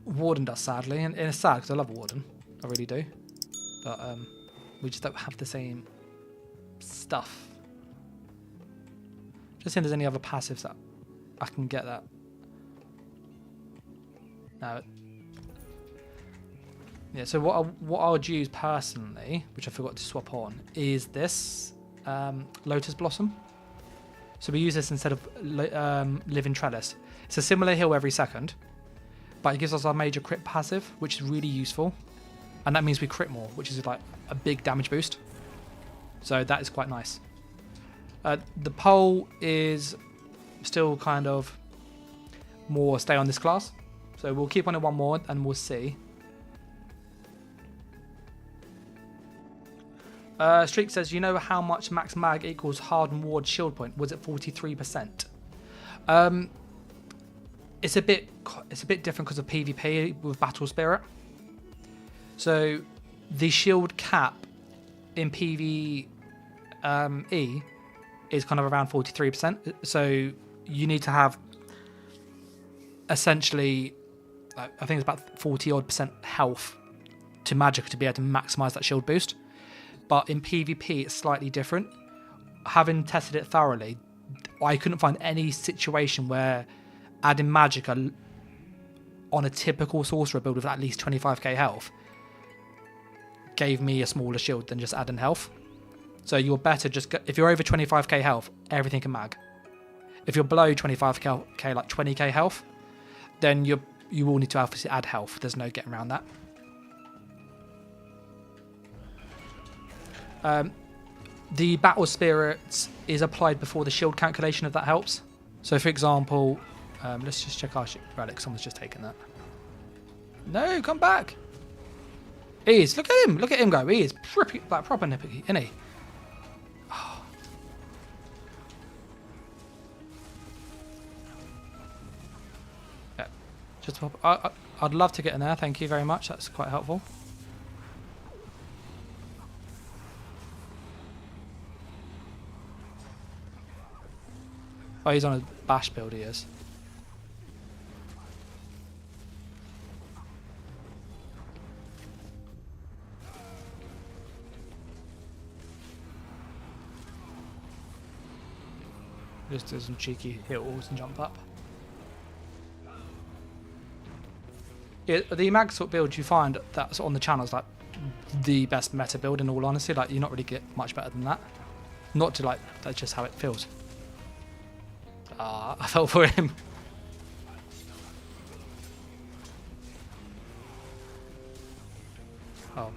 A: Warden does, sadly. And it's sad because I love Warden. I really do. But we just don't have the same stuff. Just seeing if there's any other passives that I can get that. No. Yeah, so what I would use personally, which I forgot to swap on, is this Lotus Blossom. So we use this instead of Living Trellis. It's a similar heal every second, but it gives us our major crit passive, which is really useful. And that means we crit more, which is like a big damage boost. So that is quite nice. The pole is still kind of more stay on this class. So we'll keep on it one more and we'll see. Streak says, you know how much max mag equals Harden Ward shield point? Was it 43%? It's a bit different because of PvP with Battle Spirit. So the shield cap in PvE is kind of around 43%. So you need to have essentially, I think it's about 40% health to Magicka to be able to maximize that shield boost. But in PvP, it's slightly different. Having tested it thoroughly, I couldn't find any situation where adding Magicka on a typical sorcerer build with at least 25k health gave me a smaller shield than just adding health. So you're better just if you're over 25k health, everything can mag. If you're below 25k, like 20k health, then you will need to obviously add health. There's no getting around that. The Battle Spirit is applied before the shield calculation, if that helps. So for example, let's just check our relic. Someone's just taken that. No, come back. He is. Look at him. Look at him go. He is like proper nitpicky, isn't he? Oh. Yeah. Just I'd love to get in there. Thank you very much. That's quite helpful. Oh, he's on a bash build, he is. Just do some cheeky hills and jump up. Yeah, the Mag Assault build you find that's on the channel is like the best meta build in all honesty. Like, you're not really get much better than that. Not to like, that's just how it feels. I fell for him. Oh.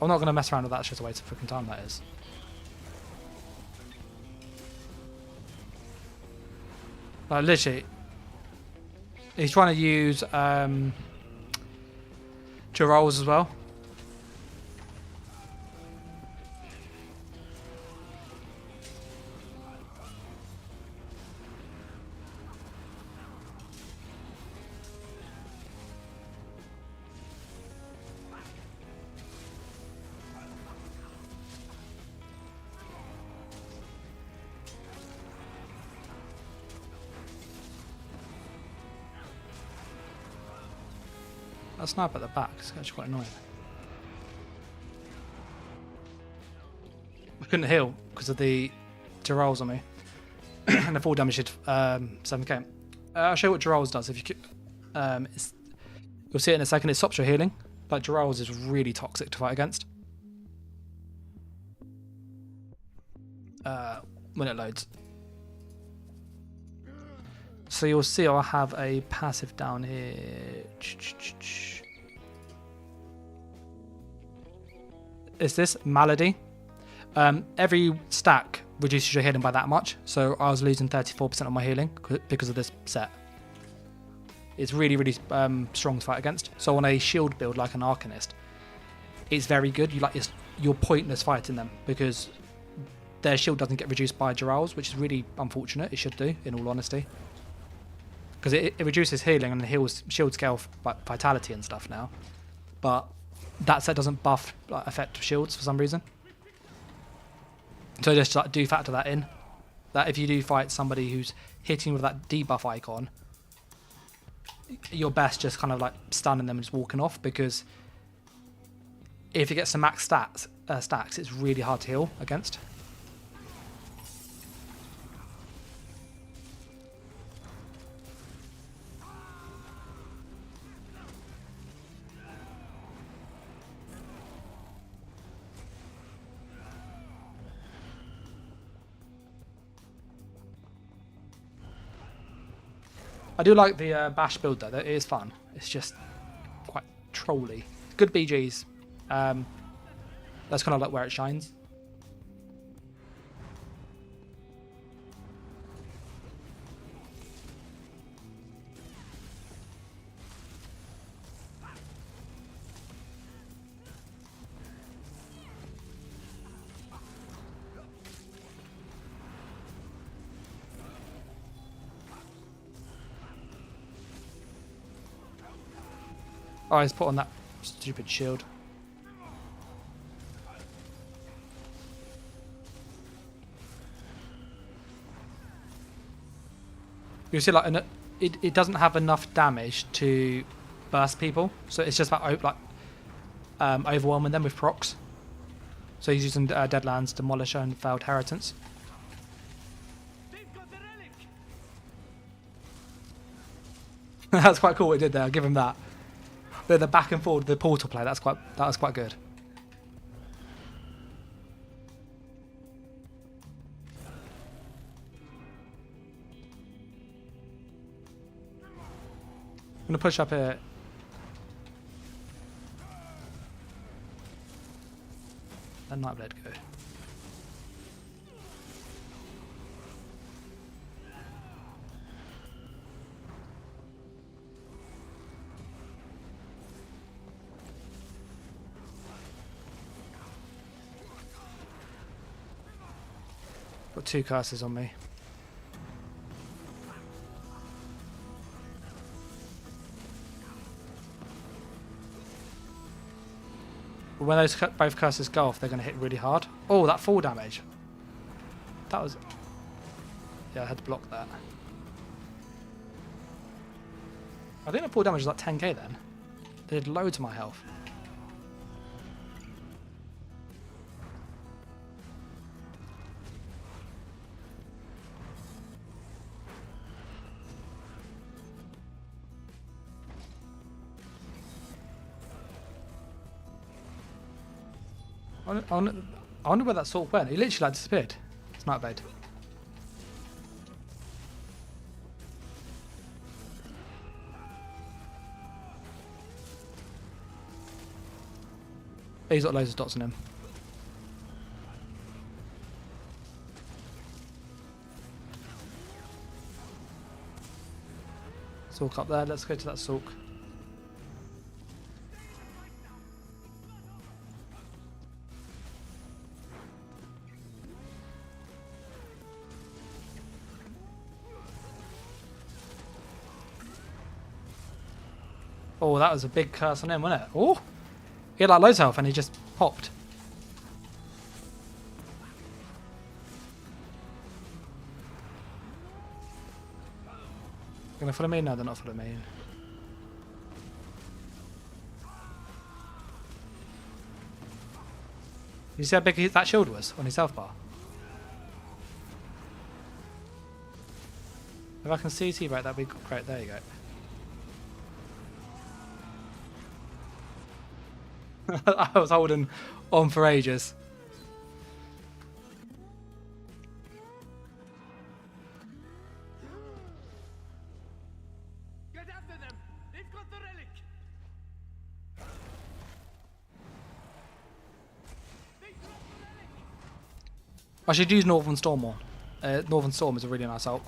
A: I'm not going to mess around with that. It's just a waste of freaking time, that is. Like, literally. He's trying to use Gerolls as well. That snipe at the back is actually quite annoying. I couldn't heal because of the Gerolls on me. And the full damage did 7k. I'll show you what Gerolls does. If you you'll see it in a second. It stops your healing. But Gerolls is really toxic to fight against. When it loads. So you'll see I'll have a passive down here. Is this Malady? Every stack reduces your healing by that much. So I was losing 34% of my healing because of this set. It's really, really strong to fight against. So on a shield build like an Arcanist, it's very good. You're pointless fighting them because their shield doesn't get reduced by Dural's, which is really unfortunate. It should do, in all honesty, because it reduces healing and heals shield scale vitality and stuff now. But that set doesn't buff effect of shields for some reason. So just do factor that in. That if you do fight somebody who's hitting with that debuff icon, you're best just kind of like stunning them and just walking off, because if you get some max stacks, it's really hard to heal against. I do like the bash build though. It is fun. It's just quite trolly. Good BGs. That's kind of like where it shines. Oh, he's put on that stupid shield. You see, like, it doesn't have enough damage to burst people, so it's just about overwhelming them with procs. So he's using Deadlands, Demolisher, and Failed Inheritance. That's quite cool what he did there. I'll give him that. The back and forward, the portal play, that was quite good. I'm gonna push up here. Let Nightblade go. Got 2 curses on me. But when those both curses go off, they're going to hit really hard. Oh, that fall damage. That was... Yeah, I had to block that. I think the fall damage was like 10k then. They did loads of my health. I wonder where that sword went. He literally like disappeared. It's not bad. He's got loads of dots on him. Sulk up there. Let's go to that Sulk. Oh, that was a big curse on him, wasn't it? Oh! He had like loads of health and he just popped. They're gonna follow me? No, they're not following me. You see how big that shield was on his health bar? If I can CC right, that'd be great. There you go. I was holding on for ages.
B: Get after them! They've got the relic! They dropped the relic!
A: I should use Northern Storm more. Northern Storm is a really nice ult.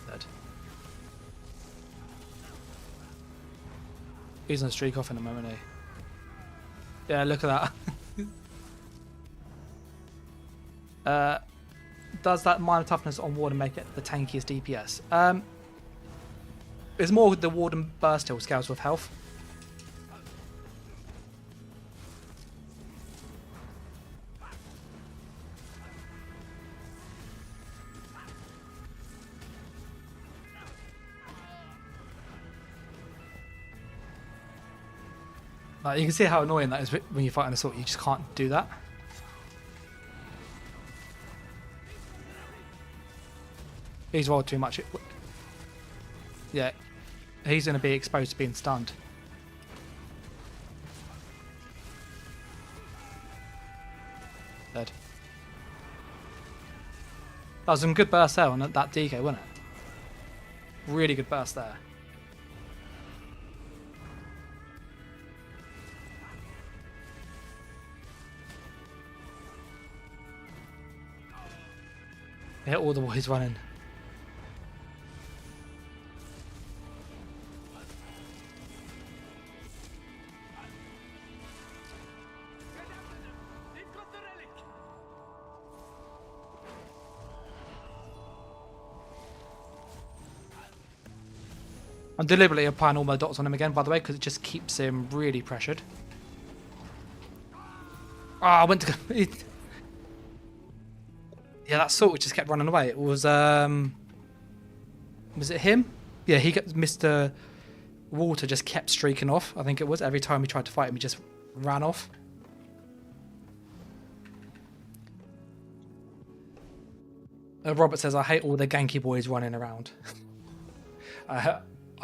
A: Dead. He's gonna streak off in a moment, eh? Yeah, look at that. Does that minor toughness on Warden make it the tankiest DPS? It's more the Warden burst heal scales with health. Like, you can see how annoying that is when you fight an assault. You just can't do that. He's rolled too much. Yeah, he's going to be exposed to being stunned. Dead. That was some good burst there on that DK, wasn't it? Really good burst there. Hit all the boys running.
B: They've got the relic.
A: I'm deliberately applying all my dots on him again, by the way, because it just keeps him really pressured. Ah, I went to go. Yeah, that sword just kept running away. It was it him? Yeah, he got Mr. Walter just kept streaking off. I think it was every time he tried to fight him, he just ran off. Robert says, "I hate all the ganky boys running around." I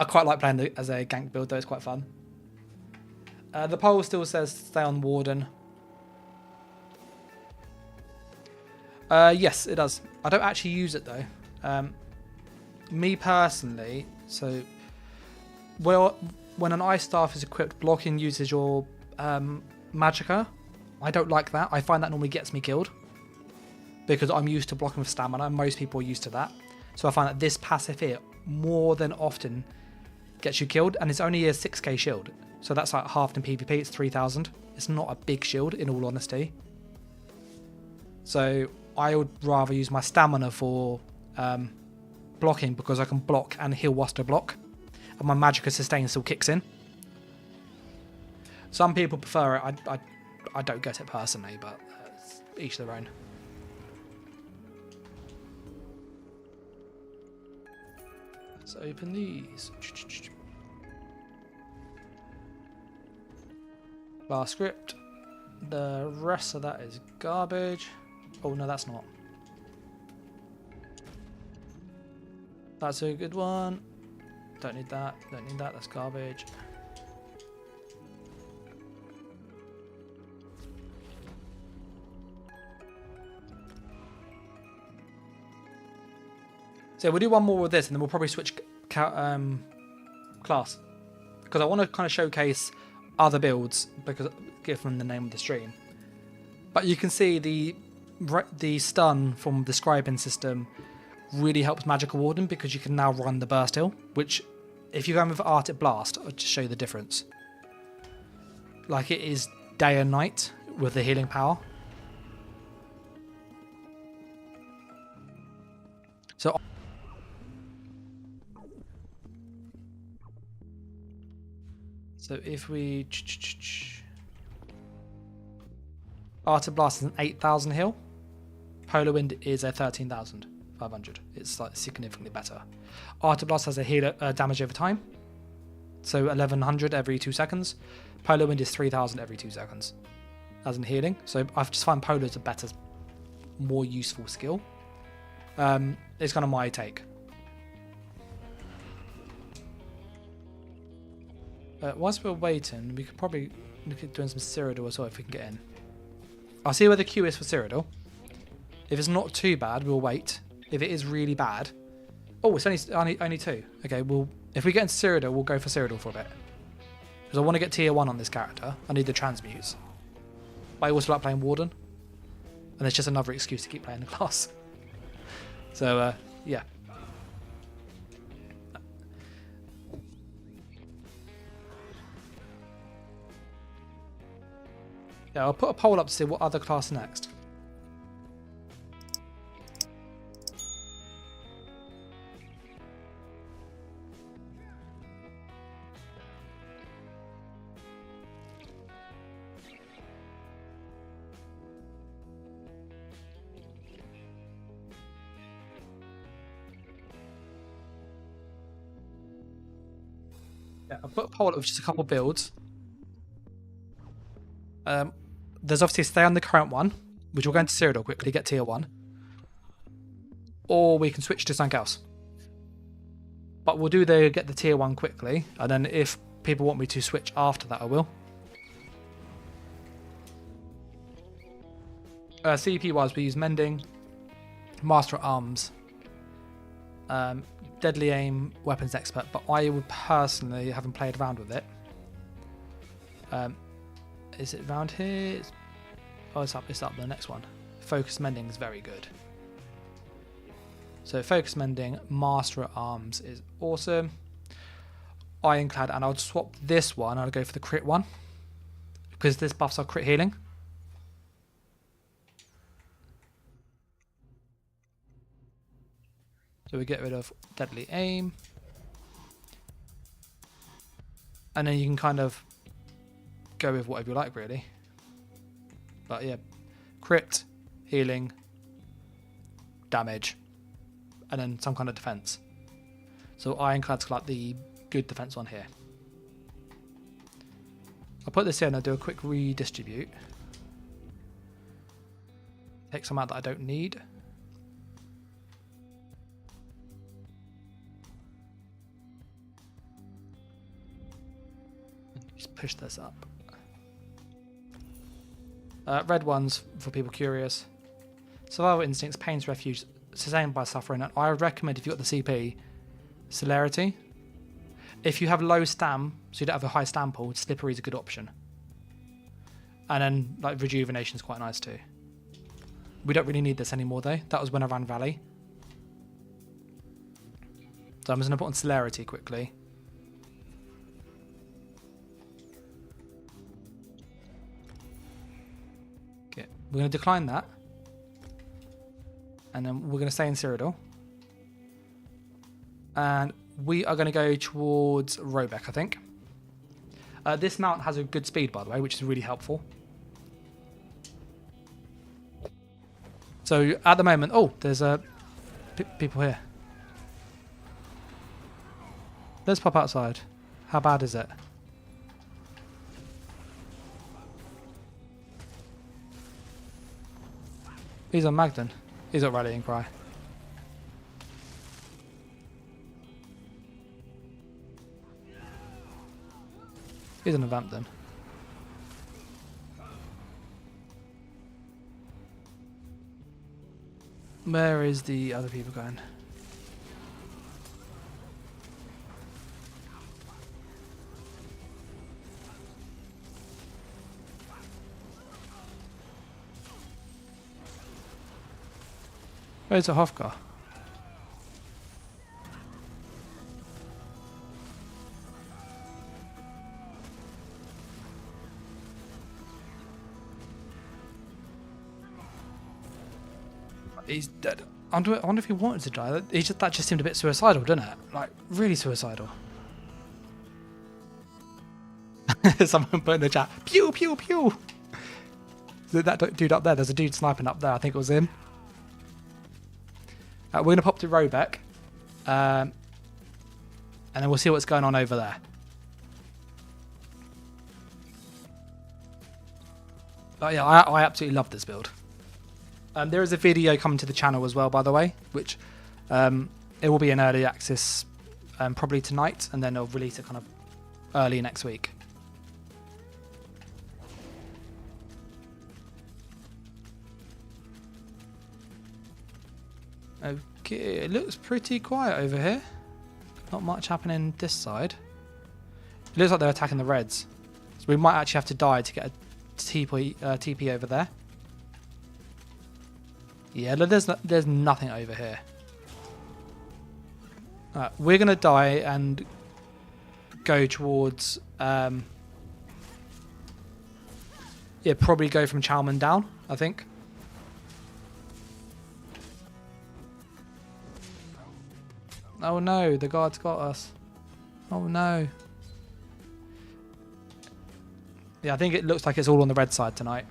A: quite like playing as a gank build though; it's quite fun. The poll still says stay on Warden. Yes, it does. I don't actually use it though. Me personally, so well, when an ice staff is equipped, blocking uses your magicka. I don't like that. I find that normally gets me killed because I'm used to blocking with stamina. Most people are used to that, so I find that this passive here more than often gets you killed, and it's only a 6k shield, so that's like halved in PvP. It's 3,000. It's not a big shield, in all honesty. So I would rather use my stamina for blocking because I can block and heal whilst I block, and my magicka sustain still kicks in. Some people prefer it. I don't get it personally, but each their own. Let's open these. Last script. The rest of that is garbage. Oh no, that's not. That's a good one. Don't need that. Don't need that. That's garbage. So we'll do one more with this, and then we'll probably switch class, because I want to kind of showcase other builds because give them the name of the stream. But you can see the stun from the Scribing system really helps Magical Warden because you can now run the burst heal, which if you're going with Arctic Blast, I'll just show you the difference. Like, it is day and night with the healing power. So if we Arctic Blast is an 8,000 heal, Polar Wind is a 13,500. It's like significantly better. Arctic Blast has a heal damage over time, so 1,100 every 2 seconds. Polar Wind is 3,000 every 2 seconds as in healing. So I just find Polar is a better, more useful skill. It's kind of my take. Whilst we're waiting, we could probably look at doing some Cyrdodiil as well if we can get in. I'll see where the queue is for Cyrdodiil. If it's not too bad, we'll wait. If it is really bad... Oh, it's only 2. Okay, well, if we get into Cyrdodiil, we'll go for Cyrdodiil for a bit. Because I want to get tier 1 on this character. I need the transmutes. But I also like playing Warden. And it's just another excuse to keep playing the class. So, yeah. Yeah, I'll put a poll up to see what other class next. Yeah, I'll put a poll up with just a couple builds. There's obviously stay on the current one, which we'll go into Cyrdodiil quickly, get tier 1. Or we can switch to something else. But we'll get the tier 1 quickly, and then if people want me to switch after that, I will. CP wise, we use Mending, Master at Arms, Deadly Aim, Weapons Expert, but I would personally, haven't played around with it. Is it around here? Oh, it's up the next one. Focus Mending is very good. So Focus Mending, Master at Arms is awesome. Ironclad, and I'll swap this one, I'll go for the crit one. Because this buffs our crit healing. So we get rid of Deadly Aim. And then you can kind of go with whatever you like, really. But yeah, crit, healing, damage, and then some kind of defense. So Ironclad's like the good defense one here. I'll put this in and I'll do a quick redistribute. Take some out that I don't need. Just push this up. Red ones for people curious. Survival Instincts, Pain's Refuge, Sustained by Suffering. And I would recommend, if you've got the CP, Celerity. If you have low stam, so you don't have a high stam pool, Slippery is a good option. And then like Rejuvenation is quite nice too. We don't really need this anymore though. That was when I ran Valley. So I'm just going to put on Celerity quickly. Okay, we're going to decline that. And then we're going to stay in Cyrdodiil. And we are going to go towards Robeck, I think. This mount has a good speed, by the way, which is really helpful. So at the moment, oh, there's people here. Let's pop outside. How bad is it? He's on Magden. He's at Rallying Cry. He's in a vamp then. Where is the other people going? Where's a Hofgar? He's dead. I wonder if he wanted to die. That just seemed a bit suicidal, didn't it? Like, really suicidal. Someone put in the chat, pew, pew, pew. That dude up there, there's a dude sniping up there. I think it was him. We're going to pop to Robeck. And then we'll see what's going on over there. But yeah, I absolutely love this build. There is a video coming to the channel as well, by the way, which it will be in early access probably tonight, and then they'll release it kind of early next week. Okay, it looks pretty quiet over here. Not much happening this side. It looks like they're attacking the reds. So we might actually have to die to get a TP over there. Yeah, there's nothing over here. Alright, we're going to die and go towards... yeah, probably go from Chalman down, I think. Oh no, the guards got us. Oh no. Yeah, I think it looks like it's all on the red side tonight.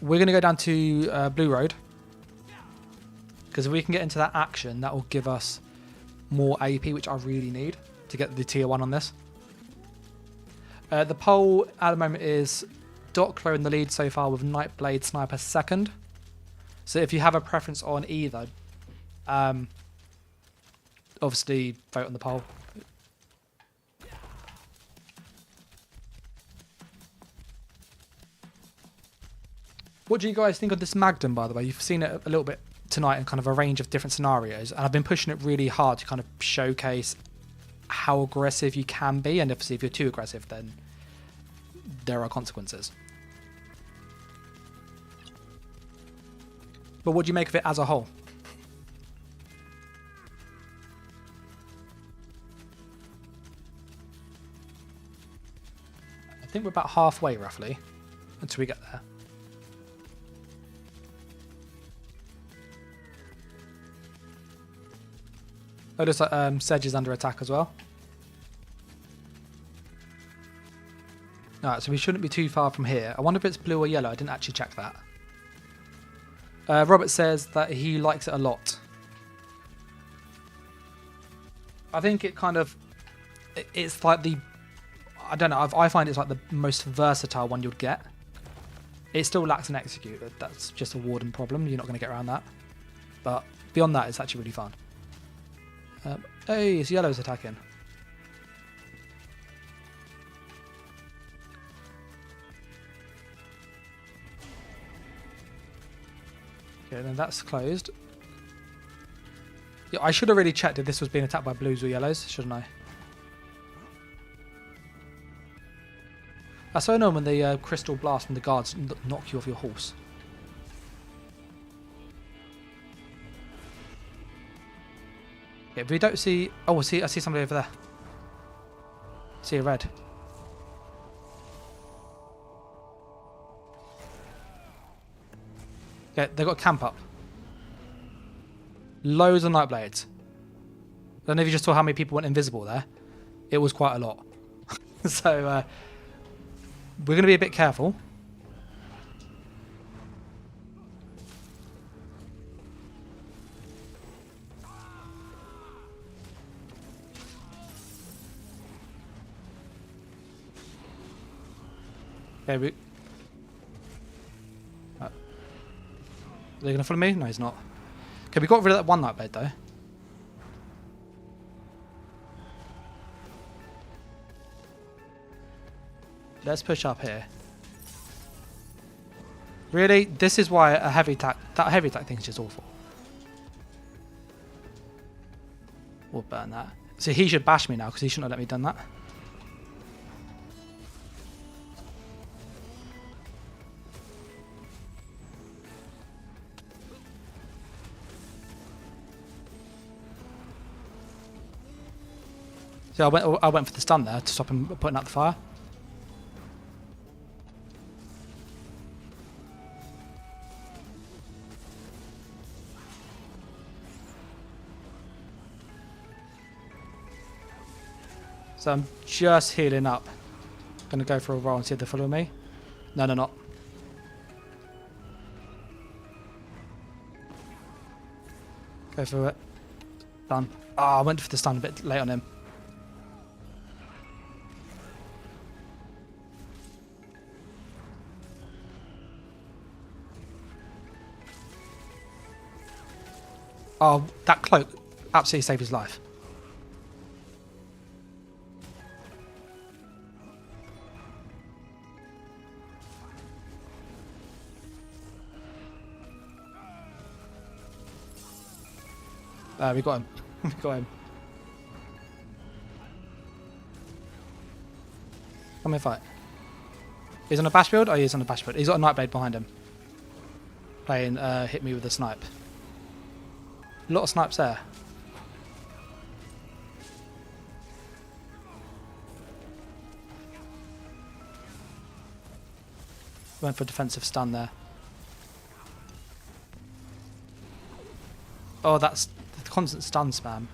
A: We're going to go down to Blue Road. Because if we can get into that action, that will give us more AP, which I really need to get the tier 1 on this. The poll at the moment is Dockler in the lead so far with Nightblade Sniper second. So if you have a preference on either, obviously vote on the poll. What do you guys think of this Magdon, by the way? You've seen it a little bit tonight in kind of a range of different scenarios, and I've been pushing it really hard to kind of showcase how aggressive you can be, and obviously if you're too aggressive then there are consequences. But what do you make of it as a whole? I think we're about halfway roughly until we get there. Oh, looks like Sedge is under attack as well. Alright, so we shouldn't be too far from here. I wonder if it's blue or yellow. I didn't actually check that. Robert says that he likes it a lot. I think it kind of... It's like the... I don't know. I find it's like the most versatile one you'd get. It still lacks an execute. That's just a warden problem. You're not going to get around that. But beyond that, it's actually really fun. Hey, it's yellow's attacking. Okay, then that's closed. Yeah, I should have really checked if this was being attacked by blues or yellows, shouldn't I? That's so annoying when the crystal blast from the guards knock you off your horse. Yeah, if we don't see... Oh, I see somebody over there. See a red. Yeah, they've got camp up. Loads of Nightblades. I don't know if you just saw how many people went invisible there. It was quite a lot. So, we're going to be a bit careful. Okay, are they going to follow me? No, he's not. Okay, we got rid of that one Nightblade though. Let's push up here. Really? This is why a heavy attack... That heavy attack thing is just awful. We'll burn that. So he should bash me now because he shouldn't have let me done that. So I went for the stun there to stop him putting out the fire. So I'm just healing up. Gonna go for a roll and see if they follow me. No, they're not. Go for it. Done. Oh, I went for the stun a bit late on him. Oh, that cloak absolutely saved his life. We got him. We got him. Come here, fight. He's on a bash build? Oh, he's on a bash build. He's got a Nightblade behind him. Playing hit me with a snipe. A lot of snipes there. Went for defensive stun there. Oh, that's the constant stun spam.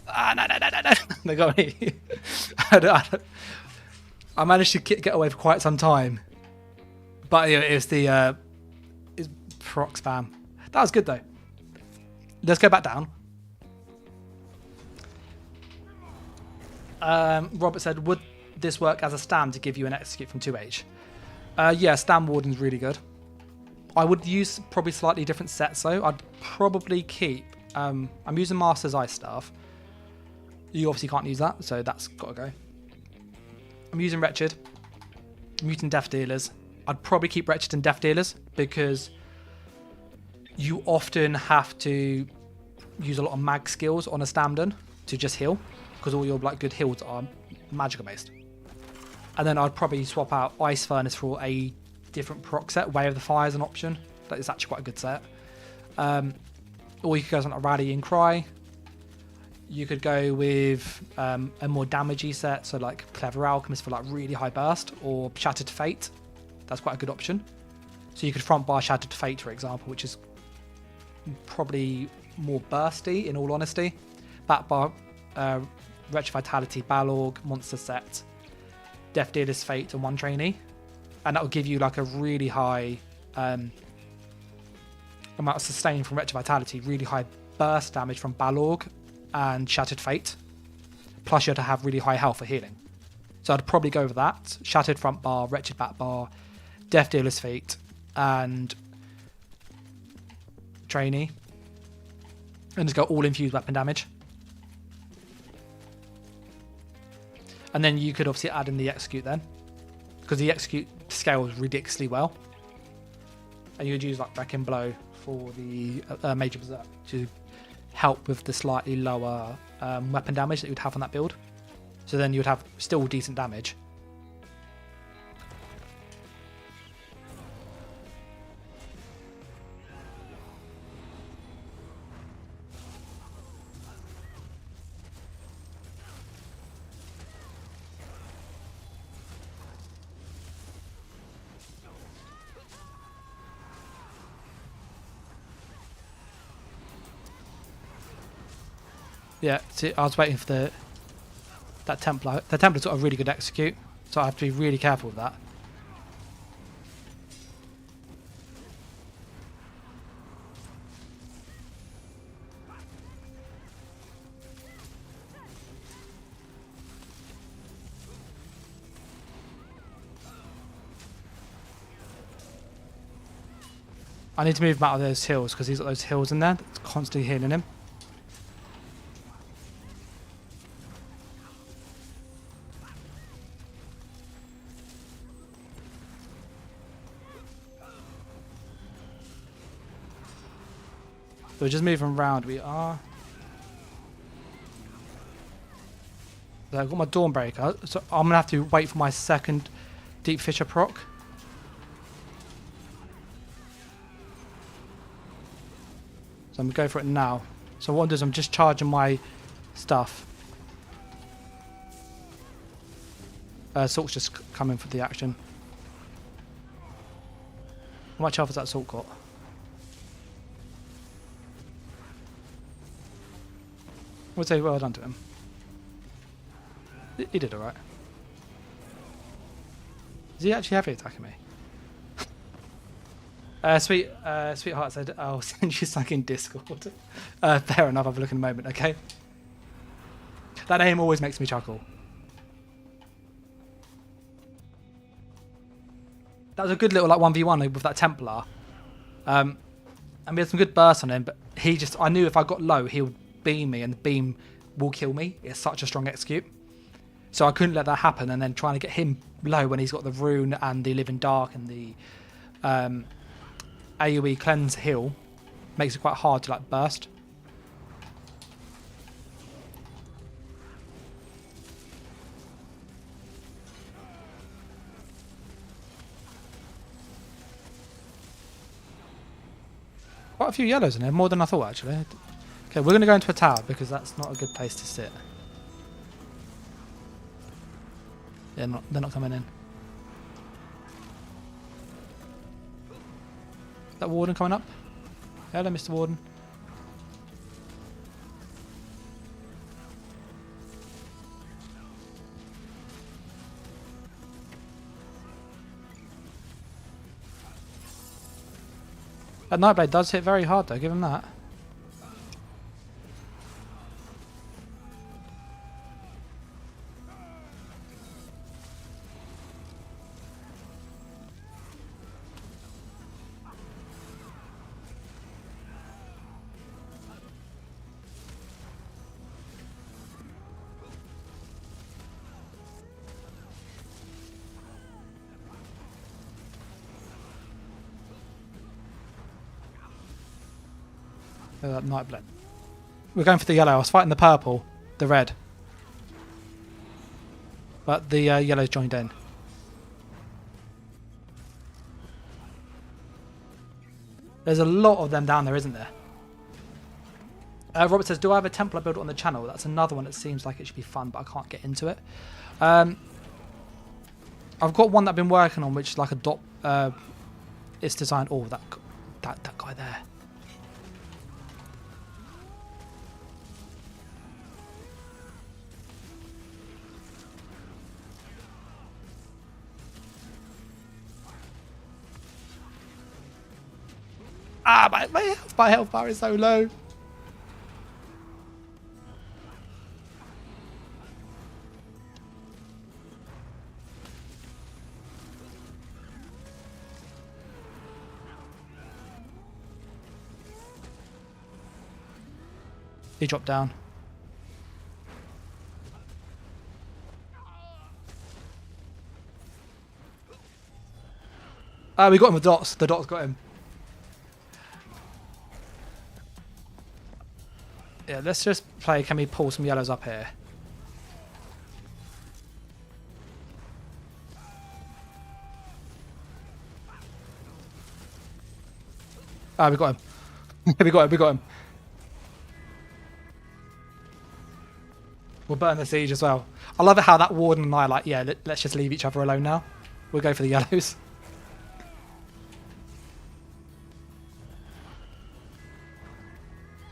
A: Ah, no. They got me. I managed to get away for quite some time. But it was the proc spam. That was good though. Let's go back down. Robert said, would this work as a stand to give you an execute from 2H? Yeah, stand warden's really good. I would use probably slightly different sets though. I'd probably keep, I'm using Master's Ice Staff. You obviously can't use that, so that's got to go. I'm using Wretched. I'm using Death Dealers. I'd probably keep Wretched and Death Dealers because you often have to use a lot of mag skills on a Stamden to just heal because all your like good heals are magical based. And then I'd probably swap out Ice Furnace for a different proc set. Way of the Fire is an option. That is actually quite a good set. Or you could go on a Rallying Cry. You could go with a more damagey set, so like Clever Alchemist for like really high burst, or Shattered Fate. That's quite a good option. So you could front bar Shattered Fate, for example, which is probably more bursty, in all honesty. Back bar Wretched Vitality, Balorg, Monster Set, Death Dealer's Fate, and one trainee. And that will give you like a really high amount of sustain from Wretched Vitality, really high burst damage from Balorg and Shattered Fate. Plus you have to have really high health for healing. So I'd probably go with that. Shattered front bar, Wretched back bar, Death Dealer's Fate, and trainee. And just go all infused weapon damage. And then you could obviously add in the execute then, because the execute scales ridiculously well. And you would use like Wrecking Blow for the Major Berserk to help with the slightly lower weapon damage that you would have on that build. So then you would have still decent damage. Yeah, see, I was waiting for that Templar. The Templar's got a really good execute, so I have to be really careful with that. I need to move him out of those hills because he's got those hills in there that's constantly healing him. So we're just moving around. We are. So I've got my Dawnbreaker, so I'm gonna have to wait for my second Deep Fissure proc. So I'm gonna go for it now. So what I'm doing is I'm just charging my stuff. Salt's just coming for the action. How much health has that Salt got? I would say well done to him. He did alright. Is he actually heavy attacking me? Sweetheart said, I'll send you something in Discord. Fair enough, I'll have a look in a moment, okay? That name always makes me chuckle. That was a good little like 1v1 with that Templar. And we had some good bursts on him, but he just, I knew if I got low, he would beam me, and the beam will kill me. It's such a strong execute. So I couldn't let that happen, and then trying to get him low when he's got the rune and the living dark and the AoE cleanse heal makes it quite hard to like burst. Quite a few yellows in there, more than I thought actually. Okay, we're going to go into a tower because that's not a good place to sit. They're not coming in. Is that Warden coming up? Hello, Mr. Warden. That Nightblade does hit very hard though, give him that. That Nightblade. We're going for the yellow. I was fighting the purple, the red. But the yellow's joined in. There's a lot of them down there, isn't there? Robert says, do I have a Templar build on the channel? That's another one that seems like it should be fun, but I can't get into it. I've got one that I've been working on, which is like a dot. It's designed. Oh, that guy there. Ah, my health bar is so low. He dropped down. We got him with dots. The dots got him. Yeah, let's just play. Can we pull some yellows up here? Ah, we got him. we got him. We'll burn the siege as well. I love it how that Warden and I are like, yeah, let's just leave each other alone now. We'll go for the yellows.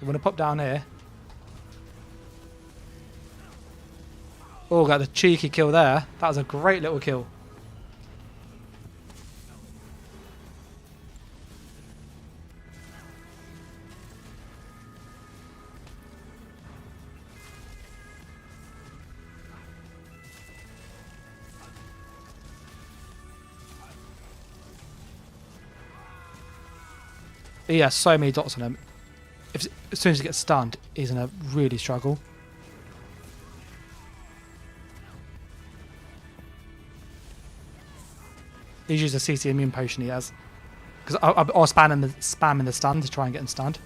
A: We want to pop down here. Oh, got the cheeky kill there. That was a great little kill. He has so many dots on him. As soon as he gets stunned, he's going to really struggle. He's used a CC immune potion he has. Because I was spamming the stun to try and get him stunned.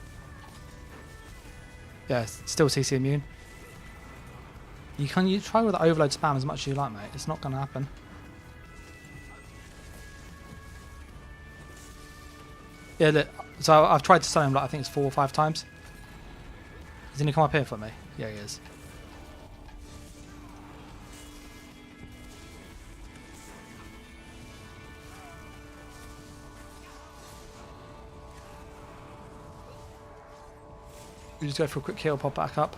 A: Yeah, still CC immune. You try with the overload spam as much as you like, mate. It's not going to happen. Yeah, look, so I've tried to stun him like I think it's 4 or 5 times. Is he going to come up here for me? Yeah, he is. We just go for a quick kill, pop back up.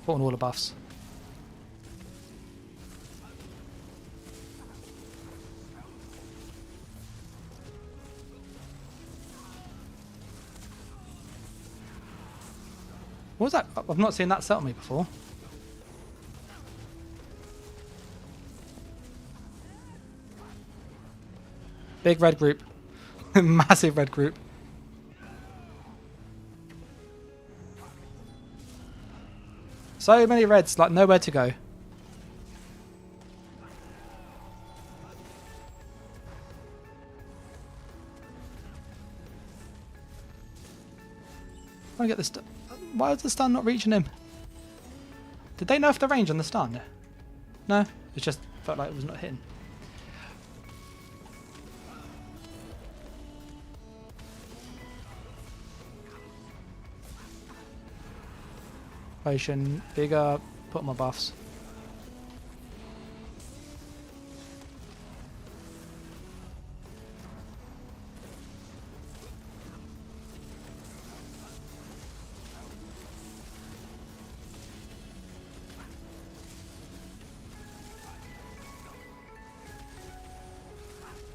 A: Put on all the buffs. What was that? I've not seen that set on me before. Big red group. Massive red group. So many reds, like nowhere to go. get the stun. Why is the stun not reaching him? Did they nerf the range on the stun? No, it just felt like it was not hitting. Potion, bigger, put my buffs.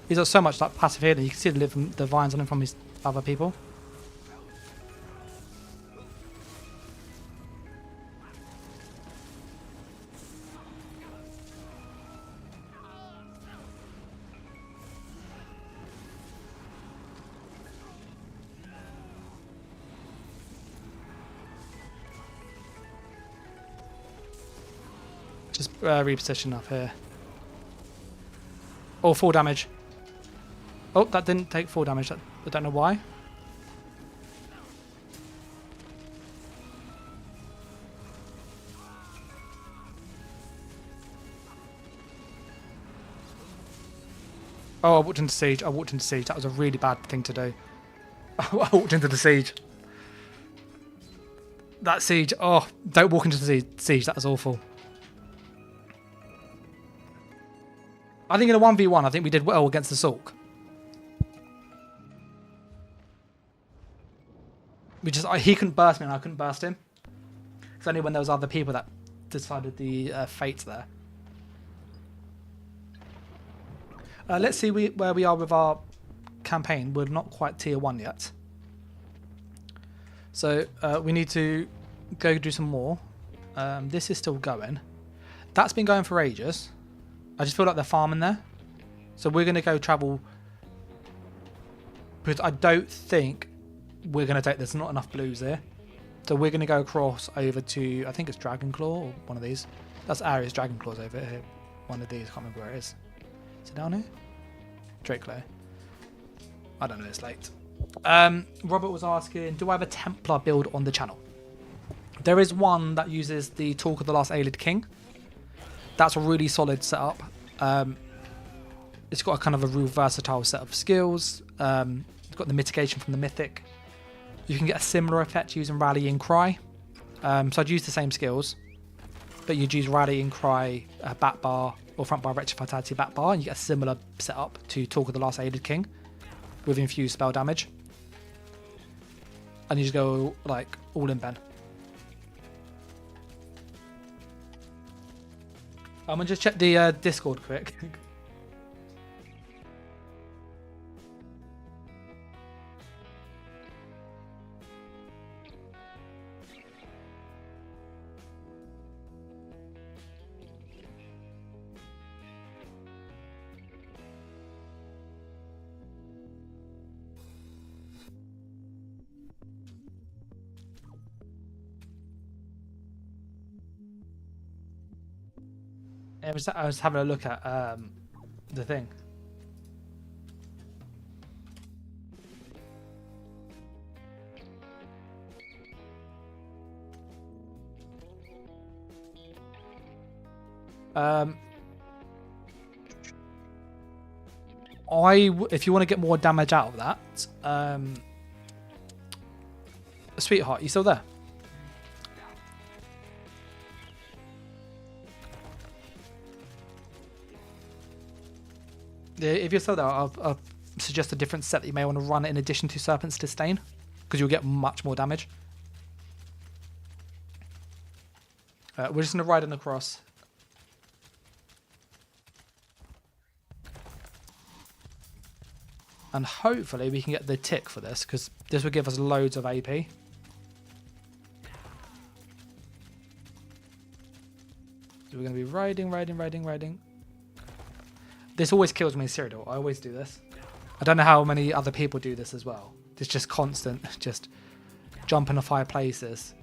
A: He's got so much like passive healing. You can see the vines on him from his other people. Just reposition up here. Oh, full damage. Oh, that didn't take full damage. I don't know why. Oh, I walked into siege. I walked into siege. That was a really bad thing to do. I walked into the siege. That siege. Oh, don't walk into the siege. That was awful. I think in a 1v1, I think we did well against the Sulk. He couldn't burst me and I couldn't burst him. It's only when there was other people that decided the fates there. Let's see where we are with our campaign. We're not quite tier 1 yet. So we need to go do some more. This is still going. That's been going for ages. I just feel like they're farming there. So we're going to go travel. Because I don't think we're going to take... There's not enough blues here. So we're going to go across over to... I think it's Dragonclaw or one of these. That's Aria's Dragonclaw's over here. One of these. I can't remember where it is. Is it down here? Drakelow. I don't know. It's late. Robert was asking, do I have a Templar build on the channel? There is one that uses the Talk of the Last Aelid King. That's a really solid setup. It's got a kind of a real versatile set of skills. It's got the mitigation from the Mythic. You can get a similar effect using Rallying Cry. So I'd use the same skills, but you'd use Rallying Cry, Bat Bar, or Front Bar Rectified Vitality Bat Bar, and you get a similar setup to Talk of the Last Aelid King with infused spell damage. And you just go like all in Ben. I'm gonna just check the Discord quick. I was having a look at the thing. If you want to get more damage out of that, Sweetheart, you still there? If you're still there, I'll suggest a different set that you may want to run in addition to Serpent's Disdain, because you'll get much more damage. We're just going to ride in across. And hopefully we can get the tick for this, because this will give us loads of AP. So we're going to be riding. This always kills me in Cyrdodiil. I always do this. I don't know how many other people do this as well. It's just constant, just jumping off high places.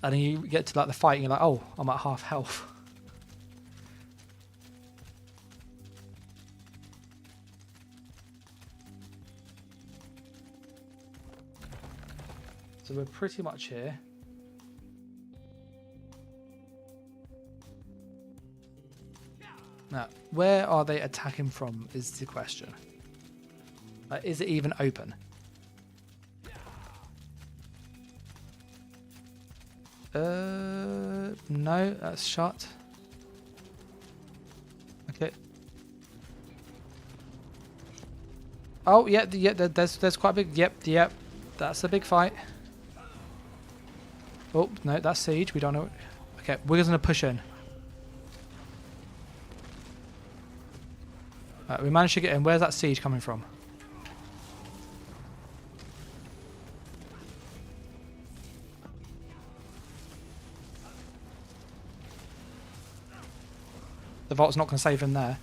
A: And then you get to like the fight and you're like, oh, I'm at half health. So we're pretty much here. Now, where are they attacking from is the question. Is it even open? No, that's shut. Okay. Oh, yeah, there's quite a big, yep, that's a big fight. Oh, no, that's siege, we don't know. Okay, we're just going to push in. We managed to get in. Where's that siege coming from? The vault's not going to save him there.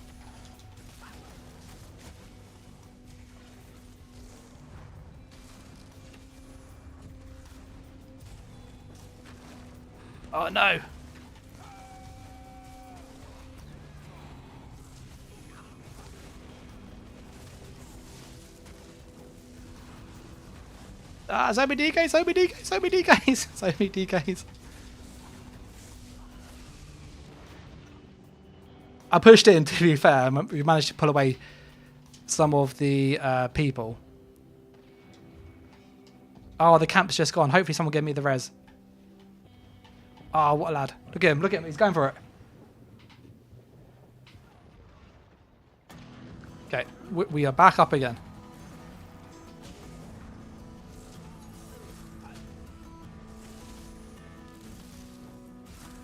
A: Oh no! Ah, so many DKs, so many DKs, so many DKs, so many DKs. I pushed in, to be fair. We managed to pull away some of the people. Oh, the camp's just gone. Hopefully someone will give me the res. Oh, what a lad. Look at him, he's going for it. Okay, we are back up again.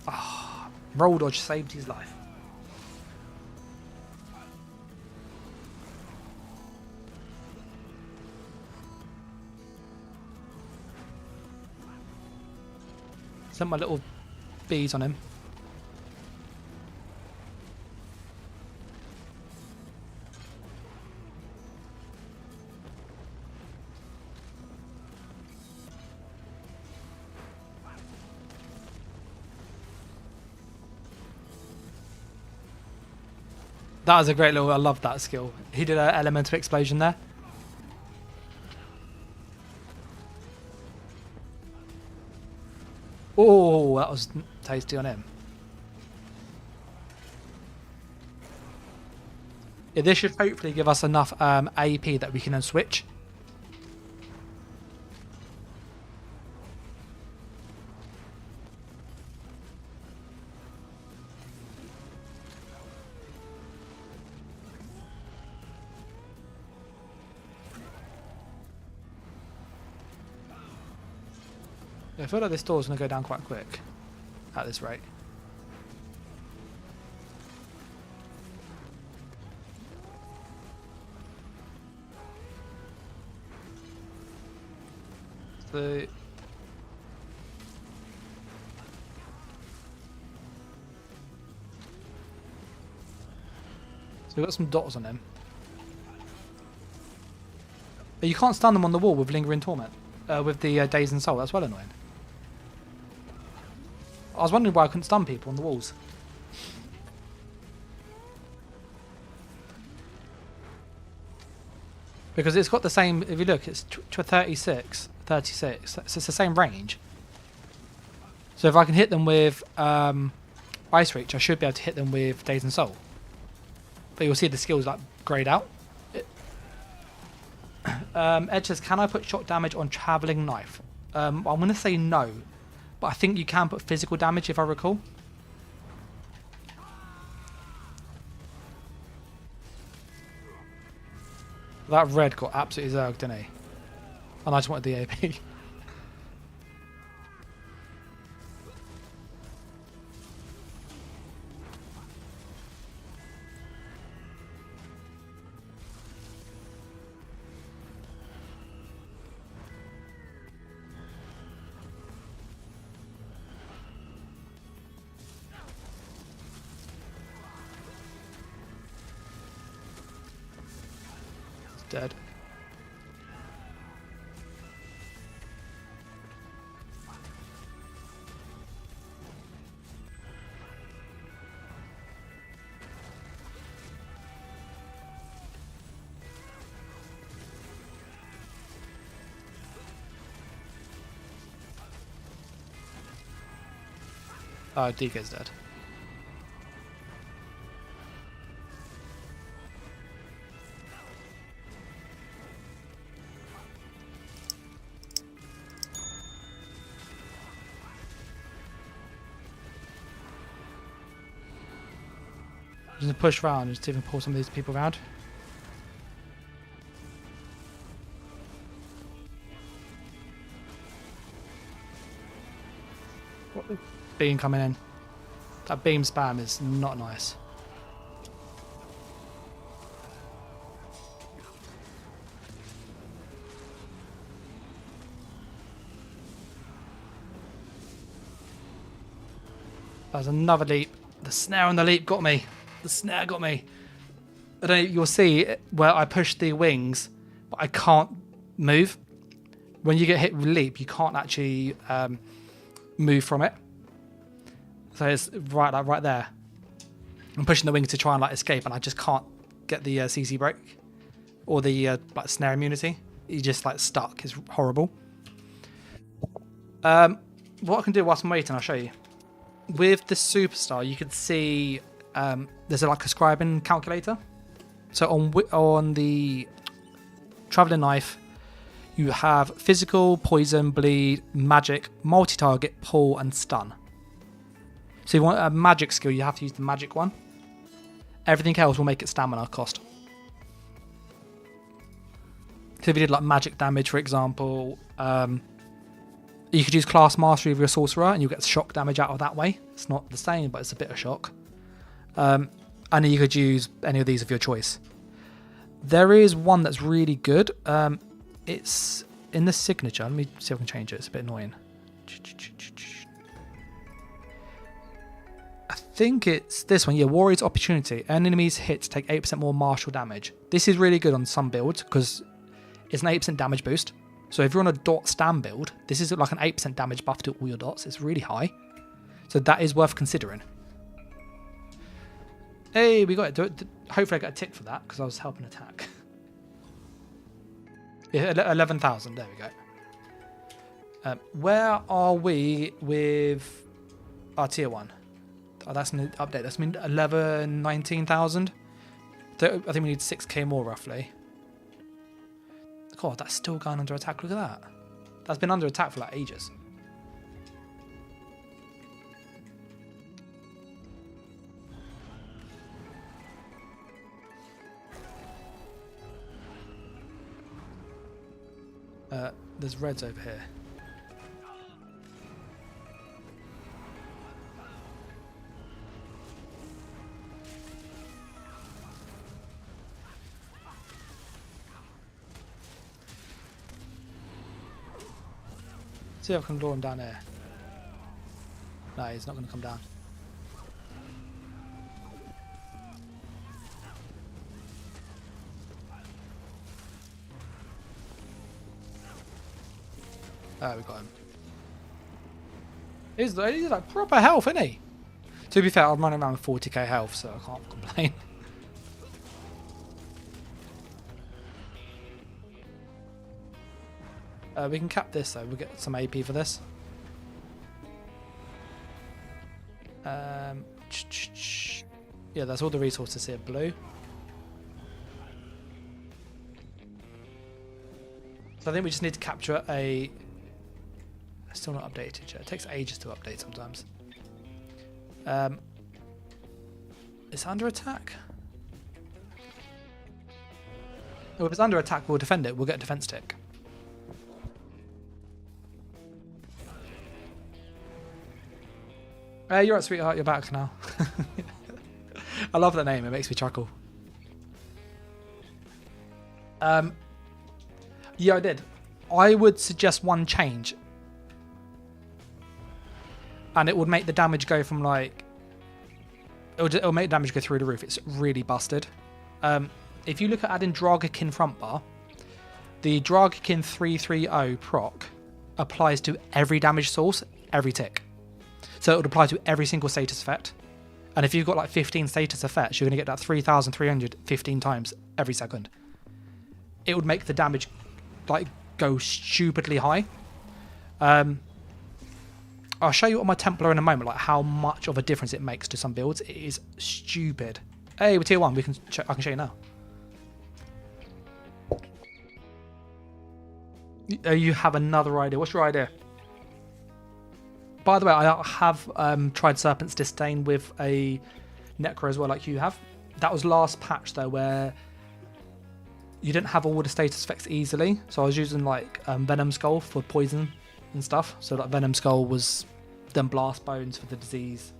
A: Ah, roll dodge saved his life. Sent my little bees on him. That was a great little, I love that skill. He did an elemental explosion there. Oh, that was tasty on him. Yeah, this should hopefully give us enough AP that we can then switch. I feel like this door's going to go down quite quick at this rate. So we've got some dots on him. But you can't stun them on the wall with Lingering Torment. With the Daze and Soul. That's well annoying. I was wondering why I couldn't stun people on the walls. Because it's got the same, if you look, it's 36, so it's the same range. So if I can hit them with Ice Reach, I should be able to hit them with Daze and Soul. But you'll see the skills like grayed out. Ed says, can I put shock damage on Travelling Knife? I'm going to say no. But I think you can put physical damage if I recall. That red got absolutely zerged, didn't he? And I just wanted the AP. Dead. Oh, DK's dead. Just push around and just even pull some of these people around. Beam coming in. That beam spam is not nice. There's another leap. The snare on the leap got me. The snare got me. I don't know, you'll see where I push the wings, but I can't move. When you get hit with leap, you can't actually move from it. So it's right there. I'm pushing the wings to try and like escape, and I just can't get the CC break or the like snare immunity. You're just like stuck. It's horrible. What I can do whilst I'm waiting, I'll show you. With the superstar, you can see there's like a scribing calculator. So on the traveling knife, you have physical, poison, bleed, magic, multi-target, pull, and stun. So you want a magic skill, you have to use the magic one. Everything else will make it stamina cost. So if you did like magic damage, for example, you could use class mastery of your sorcerer and you'll get shock damage out of that way. It's not the same, but it's a bit of shock. And then you could use any of these of your choice. There is one that's really good. It's in the signature. Let me see if I can change it. It's a bit annoying. I think it's this one. Yeah, Warrior's Opportunity. Enemies hit take 8% more martial damage. This is really good on some builds because it's an 8% damage boost. So if you're on a dot stand build, this is like an 8% damage buff to all your dots. It's really high. So that is worth considering. Hey, we got it. Hopefully I get a tick for that because I was helping attack. Yeah, 11,000. There we go. Where are we with our tier 1? Oh, that's an update. That's 11, 19,000. I think we need 6k more roughly. God, that's still going under attack. Look at that. That's been under attack for like ages. There's reds over here. See if I can lure him down here. No, he's not going to come down. Oh, we got him. He's like proper health, isn't he? To be fair, I'm running around with 40k health, so I can't complain. We can cap this though, we'll get some AP for this. Yeah, that's all the resources here, blue. So I think we just need to capture a... It's still not updated yet. It takes ages to update sometimes. It's under attack? Oh, if it's under attack, we'll defend it. We'll get a defense tick. You're right, sweetheart. You're back now. I love that name. It makes me chuckle. Yeah, I did. I would suggest one change. And it would make the damage go from like... It'll make the damage go through the roof. It's really busted. If you look at adding Dragakin front bar, the Dragakin 330 proc applies to every damage source, every tick. So it would apply to every single status effect. And if you've got like 15 status effects, you're going to get that 3,300 15 times every second. It would make the damage like go stupidly high. I'll show you on my Templar in a moment, like how much of a difference it makes to some builds. It is stupid. Hey, we're tier 1. I can show you now. You have another idea. What's your idea? By the way, I have tried Serpent's Disdain with a Necro as well, like you have. That was last patch though, where you didn't have all the status effects easily. So I was using like Venom Skull for poison and stuff. So like Venom Skull was then Blast Bones for the disease,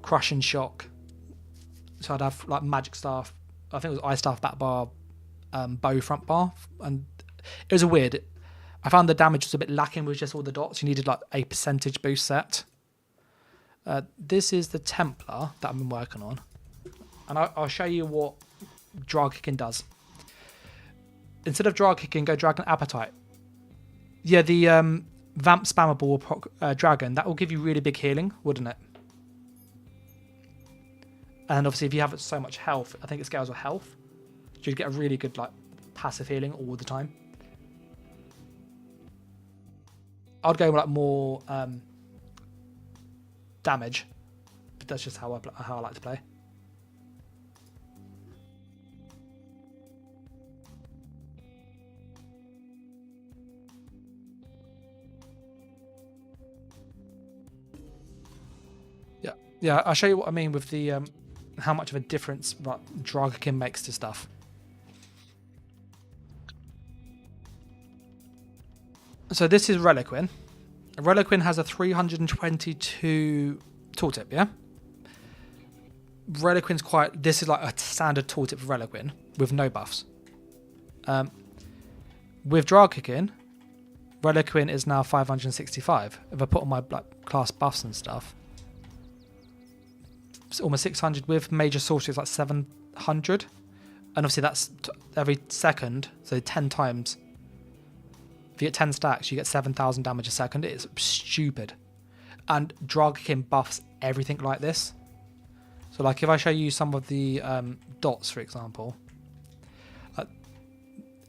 A: Crush and Shock. So I'd have like Magic Staff. I think it was Ice Staff back bar, Bow front bar, and it was a weird. I found the damage was a bit lacking with just all the dots. You needed like a percentage boost set. This is the Templar that I've been working on. And I'll show you what Drag Kicking does. Instead of Drag Kicking, go Dragon Appetite. Yeah, the Vamp Spammable Dragon, that will give you really big healing, wouldn't it? And obviously if you have so much health, I think it scales with health. So you'd get a really good like passive healing all the time. I'd go with like more damage, but that's just how I like to play. Yeah, I'll show you what I mean with the how much of a difference like Dragakin makes to stuff. So this is Reliquin. Reliquin has a 322 tooltip, yeah? Reliquin's quite... This is like a standard tooltip for Reliquin with no buffs. With Dragkicking, Reliquin is now 565. If I put on my class buffs and stuff, it's almost 600. With Major Sorcery, it's like 700. And obviously that's every second, so 10 times. If you get 10 stacks, you get 7,000 damage a second. It's stupid. And Dragkin buffs everything like this. So like if I show you some of the dots, for example,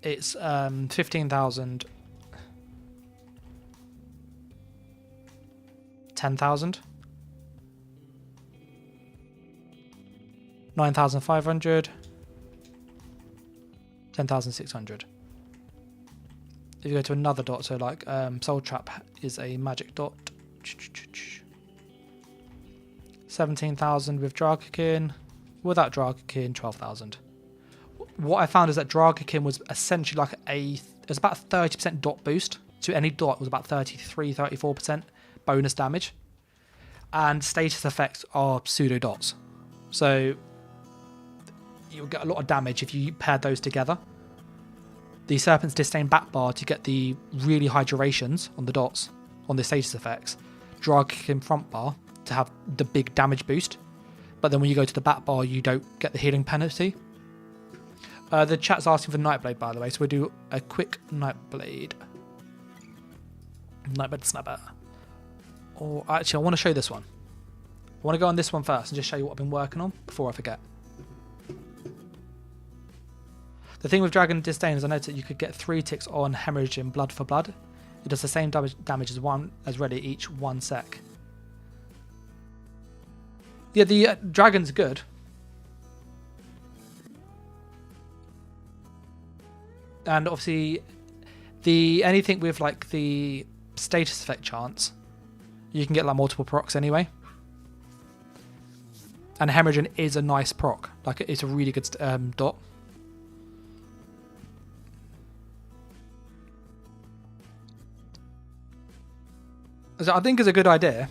A: it's 15,000, 10,000, 9,500, 10,600. If you go to another dot, so like Soul Trap is a magic dot. 17,000 with Dragakin. Without Dragakin, 12,000. What I found is that Dragakin was essentially like it was about a 30% dot boost. So any dot was about 33, 34% bonus damage. And status effects are pseudo dots. So you'll get a lot of damage if you pair those together. The Serpent's Disdain back bar to get the really high durations on the dots, on the status effects. Dragkin front bar to have the big damage boost. But then when you go to the back bar, you don't get the healing penalty. The chat's asking for Nightblade, by the way, so we'll do a quick Nightblade. Nightblade Snapper. Or actually, I want to show you this one. I want to go on this one first and just show you what I've been working on before I forget. The thing with Dragon Disdain is I noticed that you could get 3 ticks on Hemorrhage and Blood for Blood. It does the same damage as Ready each 1 sec. Yeah, the Dragon's good. And obviously, anything with like the status effect chance, you can get like multiple procs anyway. And Hemorrhage is a nice proc. Like it's a really good dot. So I think it's a good idea.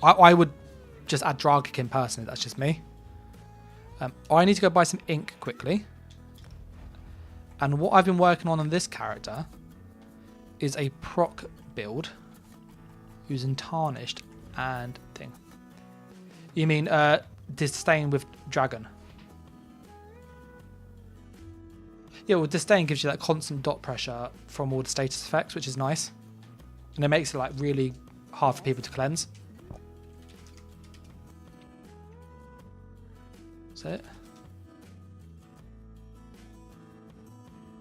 A: I would just add Dragakin personally, that's just me. I need to go buy some ink quickly. And what I've been working on this character is a proc build using Tarnished and thing. You mean Disdain with Dragon? Yeah, well Disdain gives you that constant dot pressure from all the status effects, which is nice. And it makes it like really hard for people to cleanse. That's it.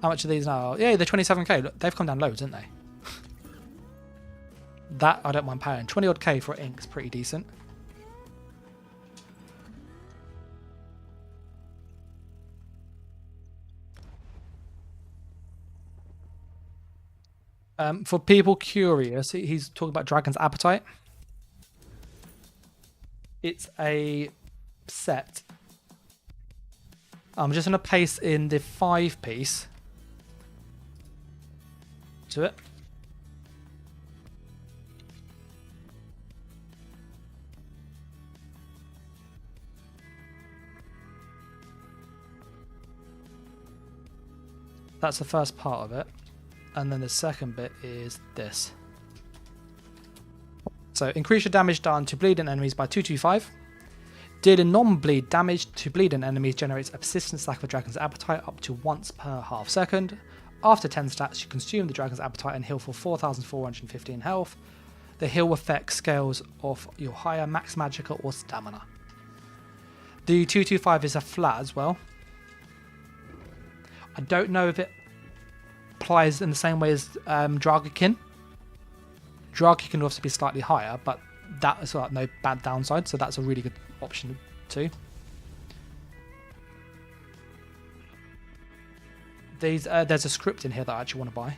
A: How much are these now? Yeah, they're 27k. Look, they've come down loads, haven't they? That I don't mind paying. 20 odd K for ink is pretty decent. For people curious, he's talking about Dragon's Appetite. It's a set. I'm just going to paste in the 5-piece to it. That's the first part of it. And then the second bit is this. So increase your damage done to bleeding enemies by 225. Dealing non-bleed damage to bleeding enemies generates a persistent stack of Dragon's Appetite up to once per half second. After 10 stats, you consume the Dragon's Appetite and heal for 4,415 health. The heal effect scales off your higher max magicka or stamina. The 225 is a flat as well. I don't know if it applies in the same way as Dragokin. Dragokin can also be slightly higher, but that is like no bad downside, so that's a really good option too. There's a script in here that I actually want to buy.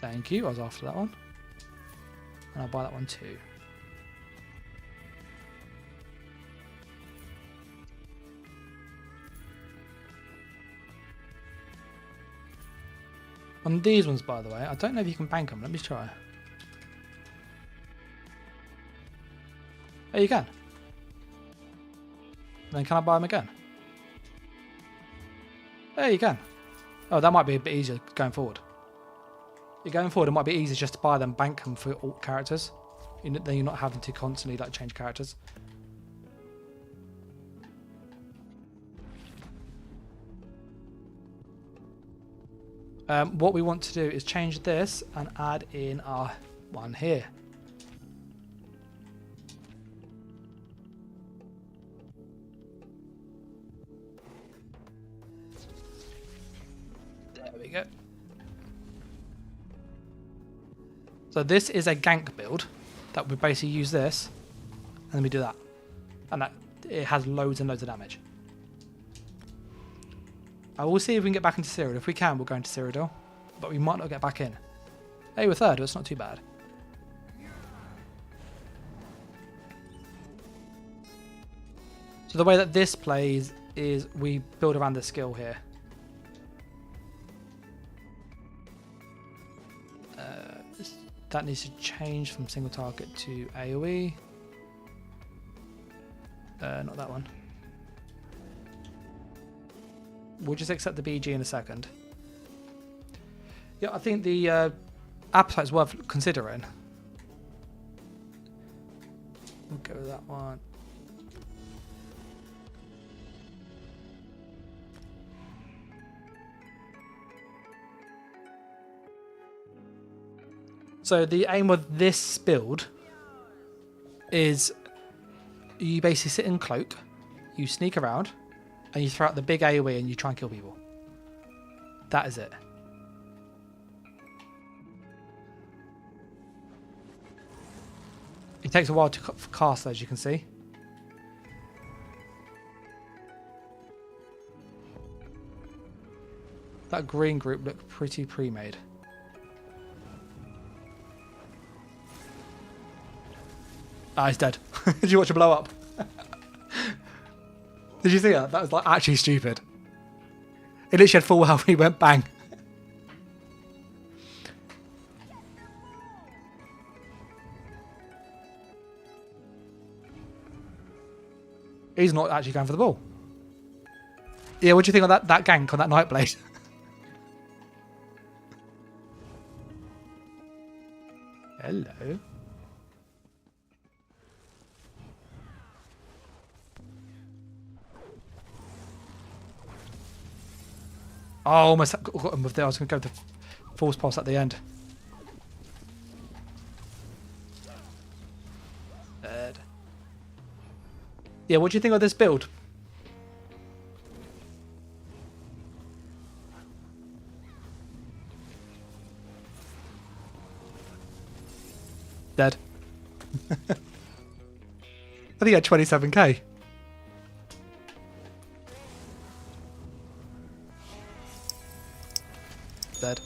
A: Thank you, I was after that one. And I'll buy that one too. On these ones, by the way, I don't know if you can bank them. Let me try. Oh, you can. Then can I buy them again? Oh, you can. Oh, that might be a bit easier going forward. You're going forward, it might be easier just to buy them, bank them for all characters. Then you're not having to constantly like change characters. What we want to do is change this and add in our one here. There we go. So this is a gank build that we basically use this and then we do that. And that it has loads and loads of damage. I will see if we can get back into Cyrdodiil. If we can, we'll go into Cyrdodiil. But we might not get back in. Hey, we're third. It's not too bad. So the way that this plays is we build around the skill here. That needs to change from single target to AoE. Not that one. We'll just accept the BG in a second. Yeah, I think the appetite is worth considering. We'll go with that one. So the aim of this build is you basically sit in cloak, you sneak around, and you throw out the big AoE and you try and kill people. That is it. It takes a while to cast, as you can see. That green group looked pretty pre-made. Ah, he's dead. Did you watch him blow up? Did you see that? That was like actually stupid. It literally had full health and he went bang. He's not actually going for the ball. Yeah, what do you think of that gank on that Nightblade? Hello. Oh, almost got him with there. I was going to go with the force pulse at the end. Third. Yeah, what do you think of this build? Dead. I think he had 27k. Dead.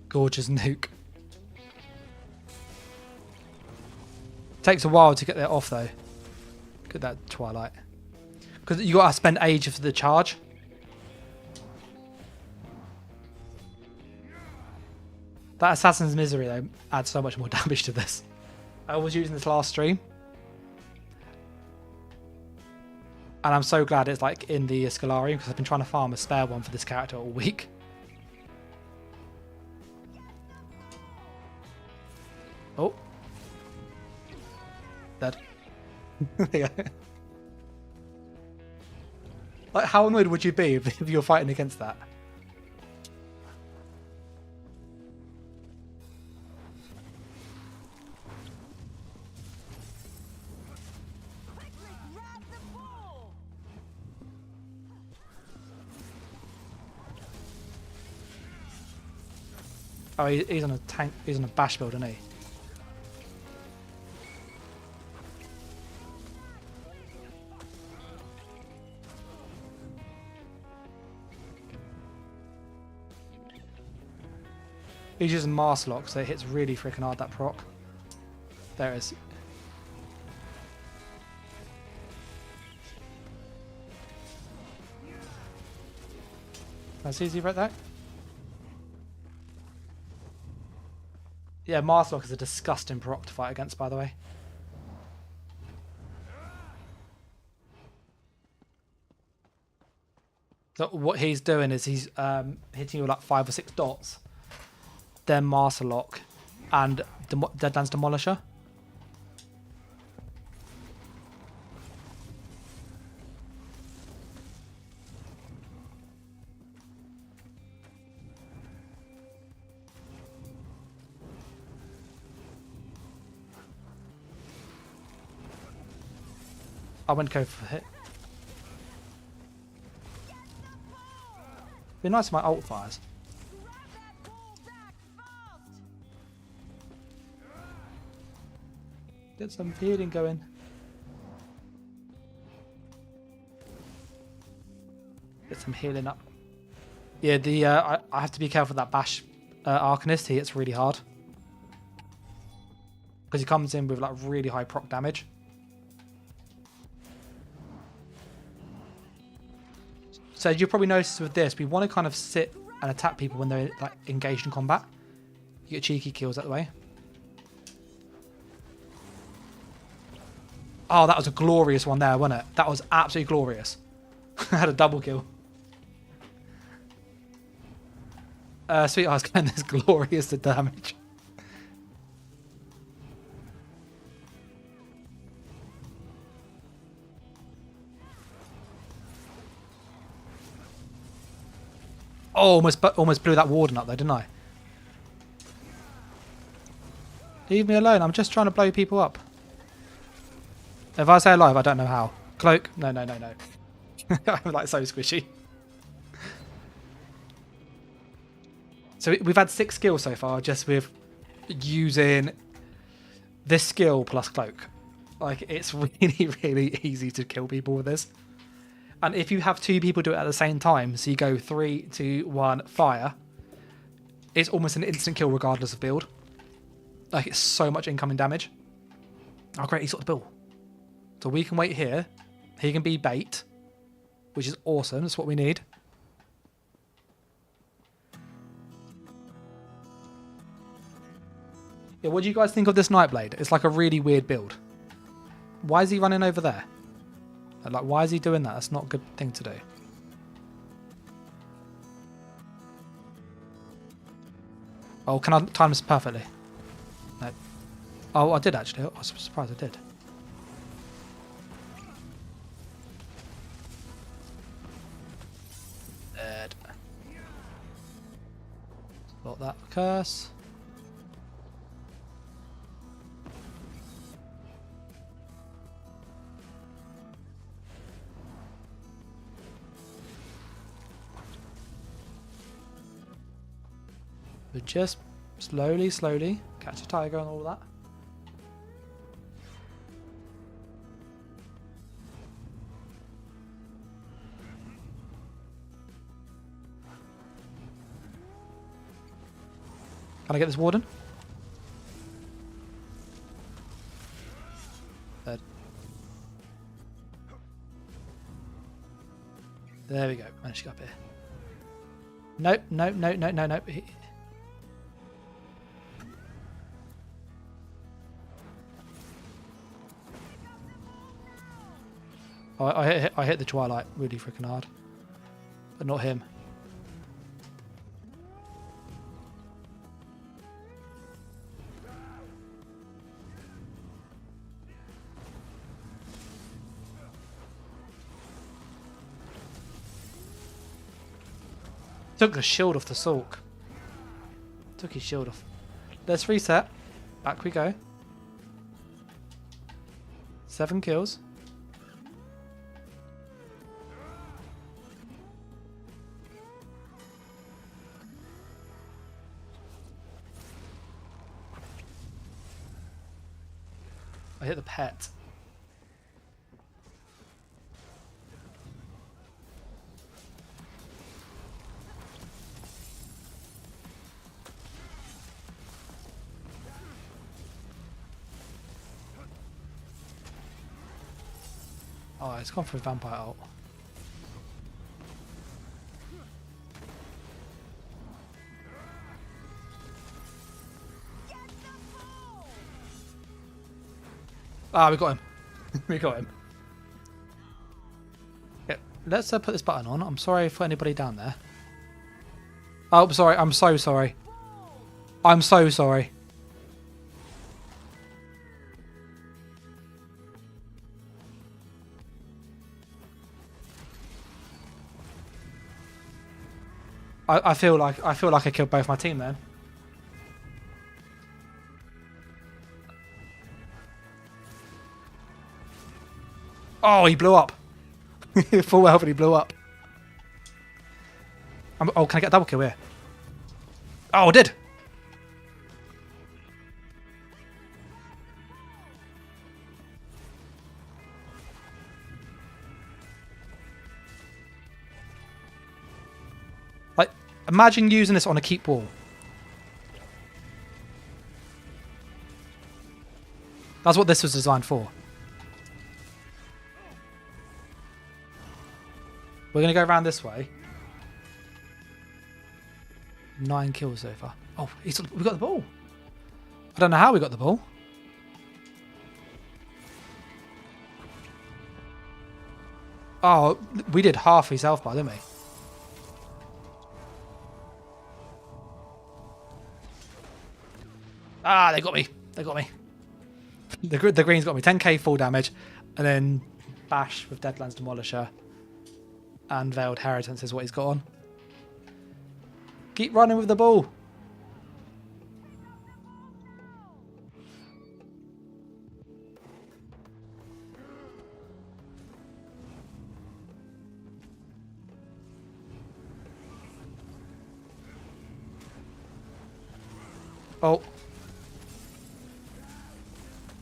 A: Gorgeous nuke. Takes a while to get that off though. Get that twilight. Because you gotta spend ages for the charge. That Assassin's Misery though adds so much more damage to this. I was using this last stream. And I'm so glad it's like in the Scalarium because I've been trying to farm a spare one for this character all week. Oh. Dead. Yeah. Like, how annoyed would you be if you're fighting against that? Oh, he's on a tank. He's on a bash build, isn't he? He's using Master Lock, so it hits really freaking hard, that proc. There it is. That's easy right there. Yeah, Master Lock is a disgusting proc to fight against, by the way. So what he's doing is he's hitting you with like 5 or 6 dots. Then Master Lock and Deadlands Demolisher. I went to go for a hit. Be nice if my ult fires. Get some healing going. Get some healing up. Yeah, the I have to be careful with that bash Arcanist. He hits really hard because he comes in with like really high proc damage. So you'll probably notice with this, we want to kind of sit and attack people when they're like engaged in combat. You get cheeky kills that way. Oh, that was a glorious one there, wasn't it? That was absolutely glorious. I had a double kill. Sweetheart's getting this glorious damage. Oh, almost blew that warden up there, didn't I? Leave me alone. I'm just trying to blow people up. If I say alive, I don't know how. Cloak. No. I'm like so squishy. So we've had 6 skills so far just with using this skill plus cloak. Like, it's really, really easy to kill people with this. And if you have 2 people do it at the same time, so you go 3, 2, 1, fire, it's almost an instant kill regardless of build. Like, it's so much incoming damage. Oh, great, he's got the bill. So we can wait here. He can be bait, which is awesome. That's what we need. Yeah, what do you guys think of this Nightblade? It's like a really weird build. Why is he running over there? Like, why is he doing that? That's not a good thing to do. Oh, can I time this perfectly? No. Oh, I did actually. I was surprised I did. Dead. Got that curse. We're just slowly catch a tiger and all that. Can I get this warden? There we go. Managed to get up here. Nope, nope, nope, nope, nope, nope. Oh, I hit the Twilight really freaking hard. But not him. Took the shield off the Sulk. Took his shield off. Let's reset. Back we go. 7 kills. I hit the pet. Oh, it's gone for a vampire ult. Ah, we got him. We got him. Okay, let's put this button on. I'm sorry for anybody down there. Oh, sorry. I'm so sorry. I'm so sorry. I feel like I killed both my team then. Oh, he blew up. Full health and he blew up. Oh, can I get a double kill here? Oh, I did. Like, imagine using this on a keep wall. That's what this was designed for. We're going to go around this way. 9 kills so far. Oh, we got the ball. I don't know how we got the ball. Oh, we did half his health bar, didn't we? Ah, they got me. They got me. The green's got me. 10k full damage. And then Bash with Deadlands Demolisher. And Veiled Inheritance is what he's got on. Keep running with the ball. Oh.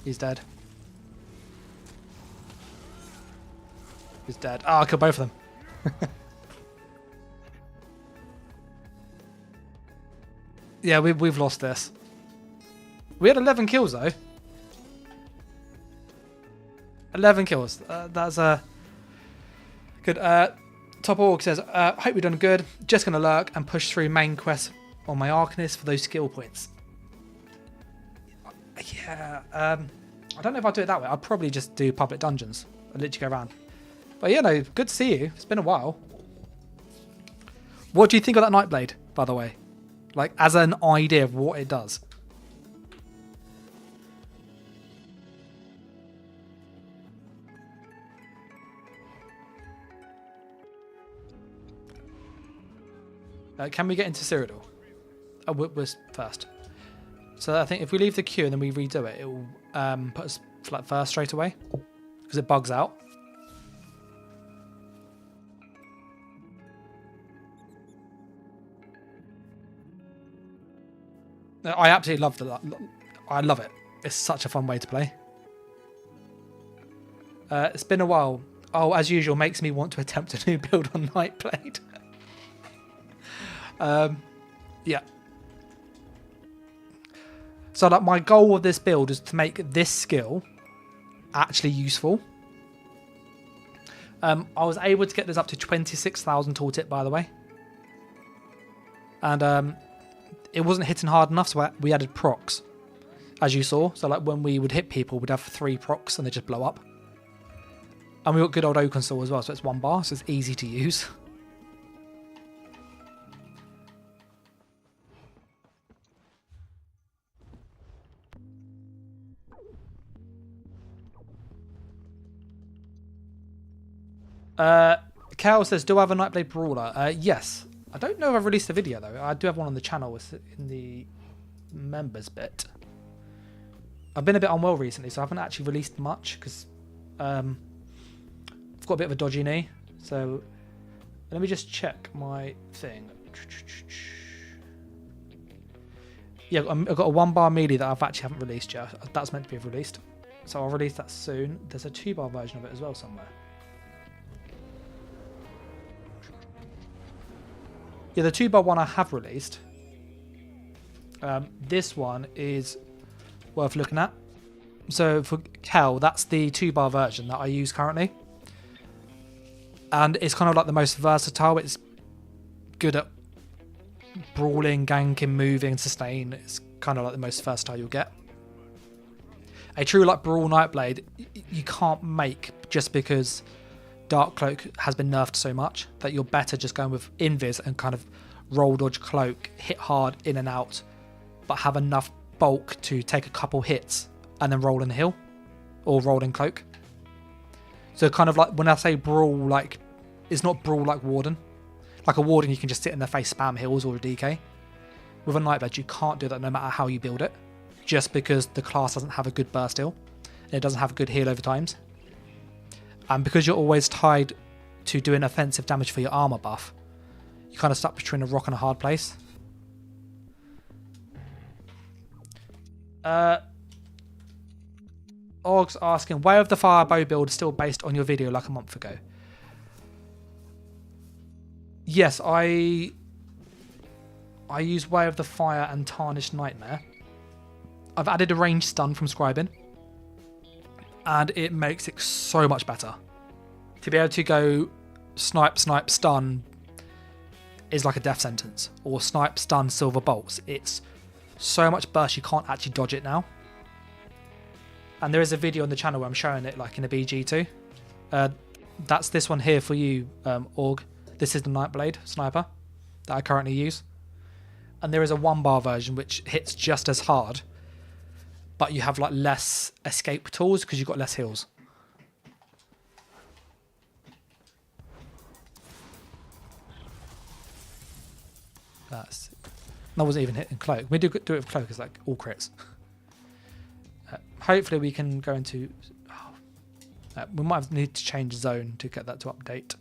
A: He's dead. He's dead. Oh, I killed both of them. Yeah, we've lost this. We had 11 kills though. 11 kills. That's good. Top Org says, hope you're done good. Just gonna lurk and push through main quests on my Arcanist for those skill points. Yeah, I don't know if I'll do it that way. I'll probably just do public dungeons. I'll literally go around. But yeah, no, good to see you. It's been a while. What do you think of that Nightblade, by the way? Like, as an idea of what it does. Can we get into Cyrdodiil? Oh, we're first. So I think if we leave the queue and then we redo it, it will put us like first straight away. Because it bugs out. I absolutely love that. I love it. It's such a fun way to play. It's been a while. Oh, as usual, makes me want to attempt a new build on Nightblade. Yeah. So like my goal with this build is to make this skill actually useful. I was able to get this up to 26,000 tooltip, by the way. And it wasn't hitting hard enough, so we added procs, as you saw. So like when we would hit people, we'd have 3 procs and they just blow up. And we got good old Oaken Saw as well, so it's 1 bar, so it's easy to use. Cal says, do I have a Nightblade Brawler? Yes. I don't know if I've released a video though. I do have one on the channel in the members bit. I've been a bit unwell recently, so I haven't actually released much because I've got a bit of a dodgy knee. So let me just check my thing. Yeah, I've got a 1 bar melee that I've actually haven't released yet. That's meant to be released. So I'll release that soon. There's a 2 bar version of it as well somewhere. Yeah, the 2 bar one I have released. This one is worth looking at. So for Kel, that's the 2 bar version that I use currently. And it's kind of like the most versatile. It's good at brawling, ganking, moving, sustain. It's kind of like the most versatile you'll get. A true like brawl Nightblade, you can't make just because Dark Cloak has been nerfed so much that you're better just going with Invis and kind of roll, dodge, cloak, hit hard in and out, but have enough bulk to take a couple hits and then roll in the hill or roll in cloak. So kind of like when I say brawl, like it's not brawl like Warden. Like a Warden, you can just sit in their face, spam heals or a DK. With a Nightblade, you can't do that no matter how you build it, just because the class doesn't have a good burst heal and it doesn't have a good heal over times. And because you're always tied to doing offensive damage for your armor buff, you're kind of stuck between a rock and a hard place. Org's asking, Way of the Fire bow build is still based on your video like a month ago? Yes, I use Way of the Fire and Tarnished Nightmare. I've added a range stun from Scribing, and it makes it so much better. To be able to go snipe, snipe, stun is like a death sentence. Or snipe, stun, silver bolts. It's so much burst you can't actually dodge it now. And there is a video on the channel where I'm showing it like in a BG too. That's this one here for you, Org. This is the Nightblade Sniper that I currently use. And there is a 1 bar version which hits just as hard, but you have like less escape tools because you've got less heals. That wasn't even hitting cloak. We do it with cloak, it's like all crits. Hopefully we can go into... we might need to change zone to get that to update.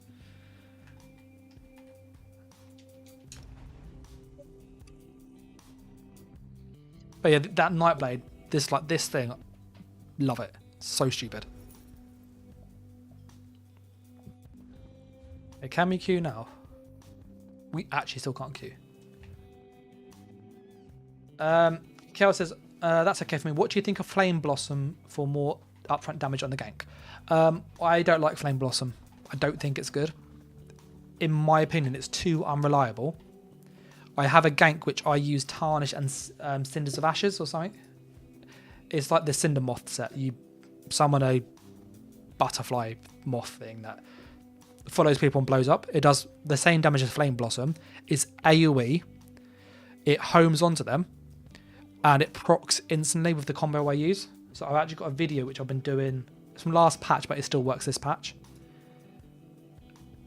A: But yeah, that Nightblade, this thing, love it. So stupid. Okay, can we queue now? We actually still can't queue. Kel says, that's okay for me. What do you think of Flame Blossom for more upfront damage on the gank? I don't like Flame Blossom. I don't think it's good. In my opinion, it's too unreliable. I have a gank which I use Tarnish and Cinders of Ashes or something. It's like the Cinder Moth set. You summon a butterfly moth thing that follows people and blows up. It does the same damage as Flame Blossom. It's AoE. It homes onto them. And it procs instantly with the combo I use. So I've actually got a video which I've been doing. It's from last patch, but it still works this patch.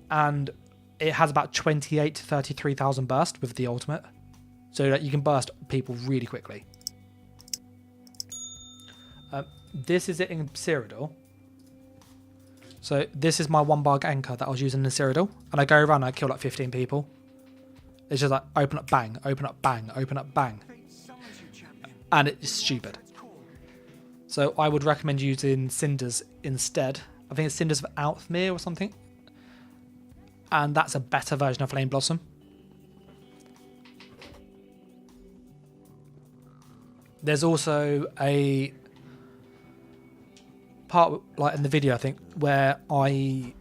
A: And it has about 28 to 33,000 burst with the ultimate. So that you can burst people really quickly. This is it in Cyrdodiil. So this is my 1 bar ganker that I was using in Cyrdodiil. And I go around and I kill like 15 people. It's just like open up, bang, open up, bang, open up, bang. and it's stupid. So I would recommend using Cinders instead. I think it's Cinders of Outmere or something. And that's a better version of Flame Blossom. There's also a part like in the video, I think, where I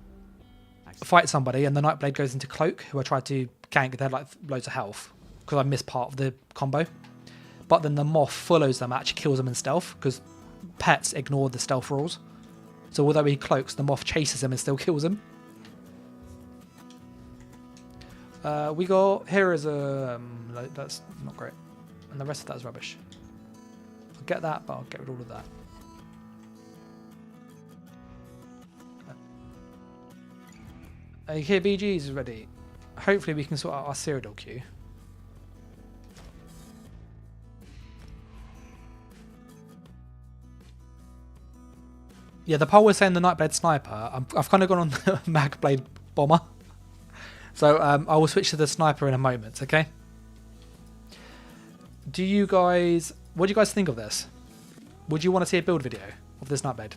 A: fight somebody and the Nightblade goes into Cloak, who I tried to gank. They had like loads of health because I missed part of the combo. But then the Moth follows them, actually kills them in stealth because pets ignore the stealth rules. So although he cloaks, the Moth chases him and still kills him. We got here is a that's not great, and the rest of that is rubbish. I'll get that, but I'll get rid of all of that. Okay, BG is ready. Hopefully we can sort out our Cyrdodiil queue. Yeah, the poll was saying the Nightblade Sniper. I've kind of gone on the Magblade Bomber. So I will switch to the Sniper in a moment, okay? What do you guys think of this? Would you want to see a build video of this Nightblade?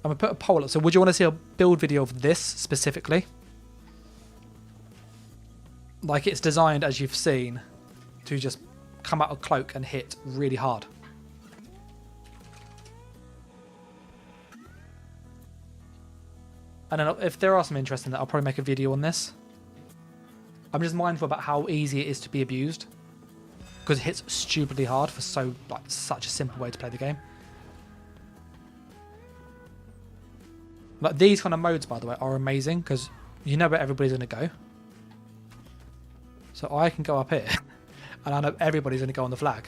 A: I'm going to put a poll up. So would you want to see a build video of this specifically? Like it's designed, as you've seen, to just come out of Cloak and hit really hard. And then if there are some interest in that, I'll probably make a video on this. I'm just mindful about how easy it is to be abused. Because it hits stupidly hard for such a simple way to play the game. Like these kind of modes, by the way, are amazing because you know where everybody's going to go. So I can go up here and I know everybody's going to go on the flag.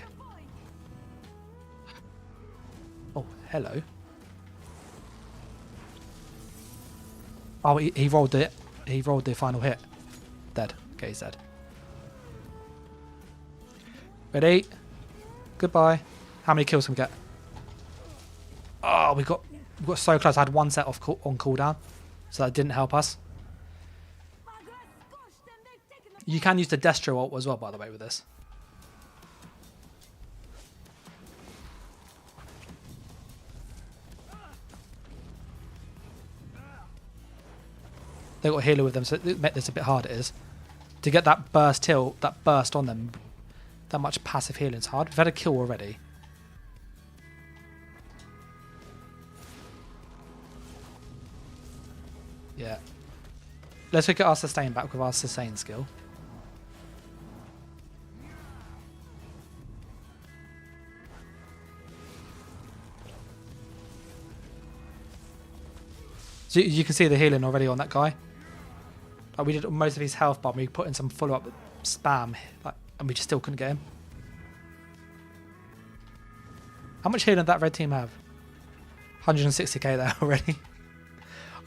A: Oh, hello. Oh, he rolled it. He rolled the final hit. Dead. Okay, he's dead. Ready? Goodbye. How many kills can we get? Oh, we got so close. I had one set off on cooldown, so that didn't help us. You can use the Destro ult as well, by the way, with this. They got a healer with them, so it made this a bit hard. It is to get that burst on them. That much passive healing is hard. We've had a kill already. Yeah. Let's look at our sustain back with our sustain skill. So you can see the healing already on that guy. Like we did most of his health bar, we put in some follow-up spam, and we just still couldn't get him. How much healing did that red team have? 160k there already.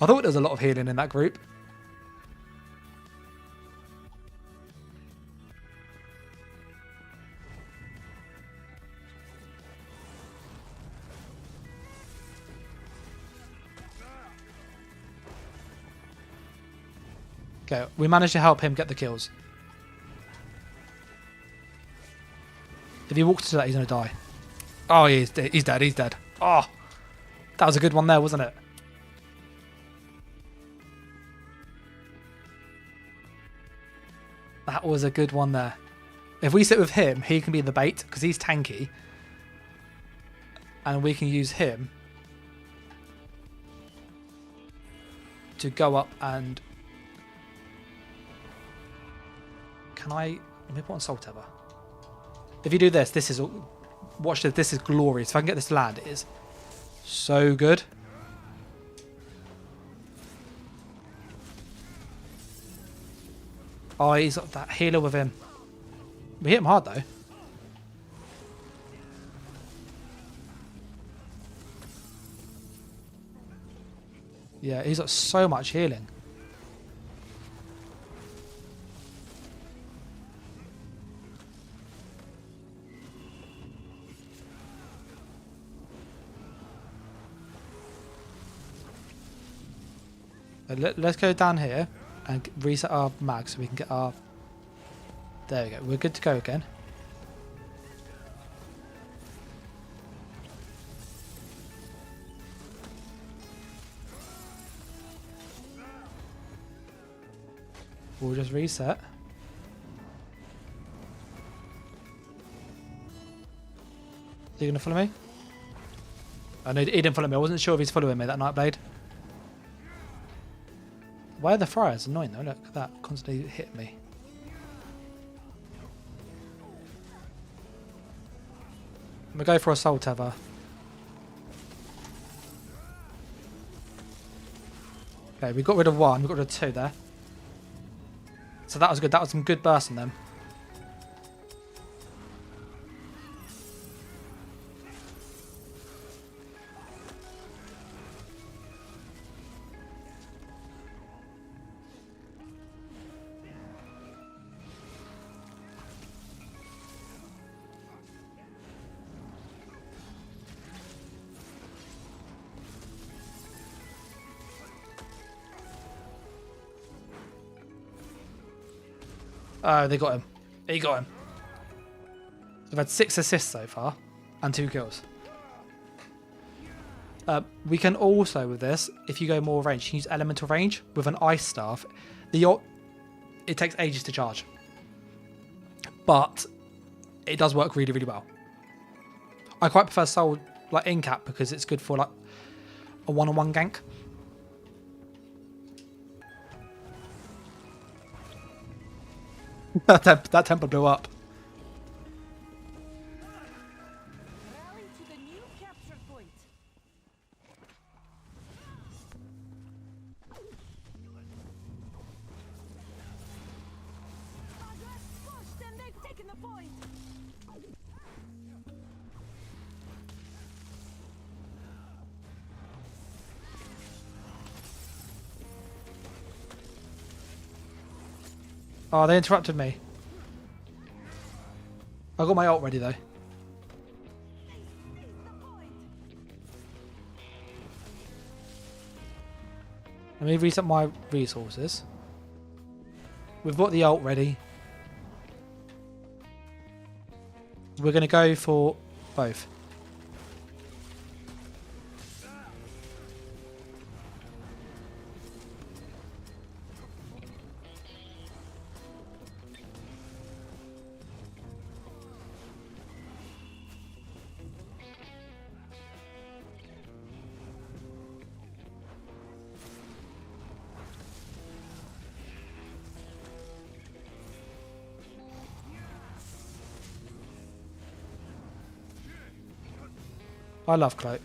A: I thought there was a lot of healing in that group. Okay, we managed to help him get the kills. If he walks into that, he's going to die. Oh, he's dead. He's dead. Oh, that was a good one there, wasn't it? That was a good one there. If we sit with him, he can be the bait because he's tanky. And we can use him to go up and... Can I... Let me put on Salt Ever. If you do this, this is... Watch this. This is glorious. If I can get this to land, it is so good. Oh, he's got that healer with him. We hit him hard, though. Yeah, he's got so much healing. Let's go down here and reset our mag so we can get our... There we go. We're good to go again. We'll just reset. Is he going to follow me? Oh no, he didn't follow me. I wasn't sure if he's following me, that Nightblade. Why are the friars annoying though? Look at that, constantly hit me. I'm going to go for a Soul Tether. Okay, we got rid of one, we got rid of two there. So that was good, that was some good burst on them. Oh, they got him. He got him. We've had 6 assists so far and 2 kills. We can also, with this, if you go more range, you can use elemental range with an ice staff. It takes ages to charge, but it does work really, really well. I quite prefer Soul like in cap because it's good for like a one-on-one gank. That temple blew up.
C: Rally to the new capture point. Push them, they've taken the point.
A: Oh, they interrupted me. I got my ult ready though. Let me reset my resources. We've got the ult ready. We're going to go for both. I love Cloak.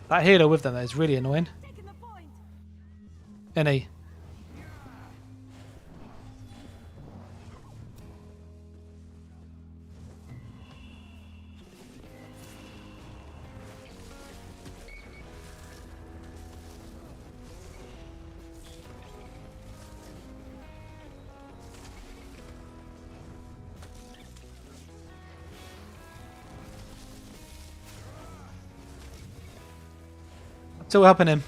A: That healer with them though is really annoying. Any. Still helping him.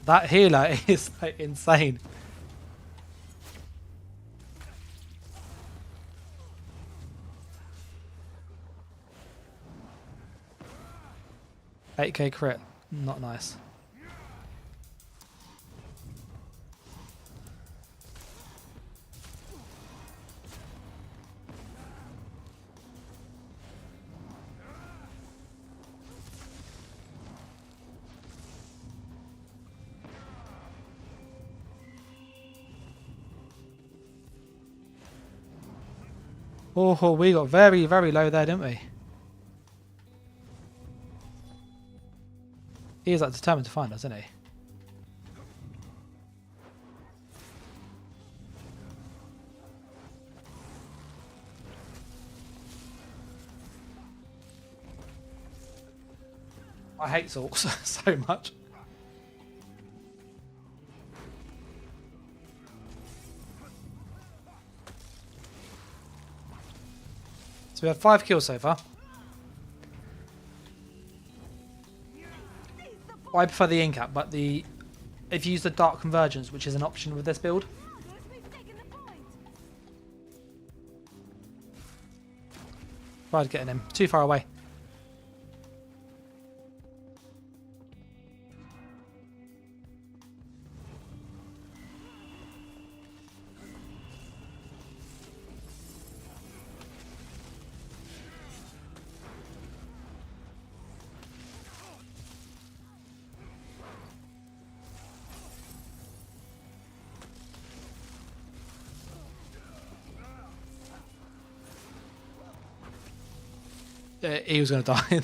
A: That healer is like insane. $8k crit, not nice. Oh, we got very, very low there, didn't we? He is like determined to find us, isn't he? I hate Zorks so much. So we have 5 kills so far. I prefer the incap, but if you use the Dark Convergence, which is an option with this build. Tried getting him. Too far away. He was going to die.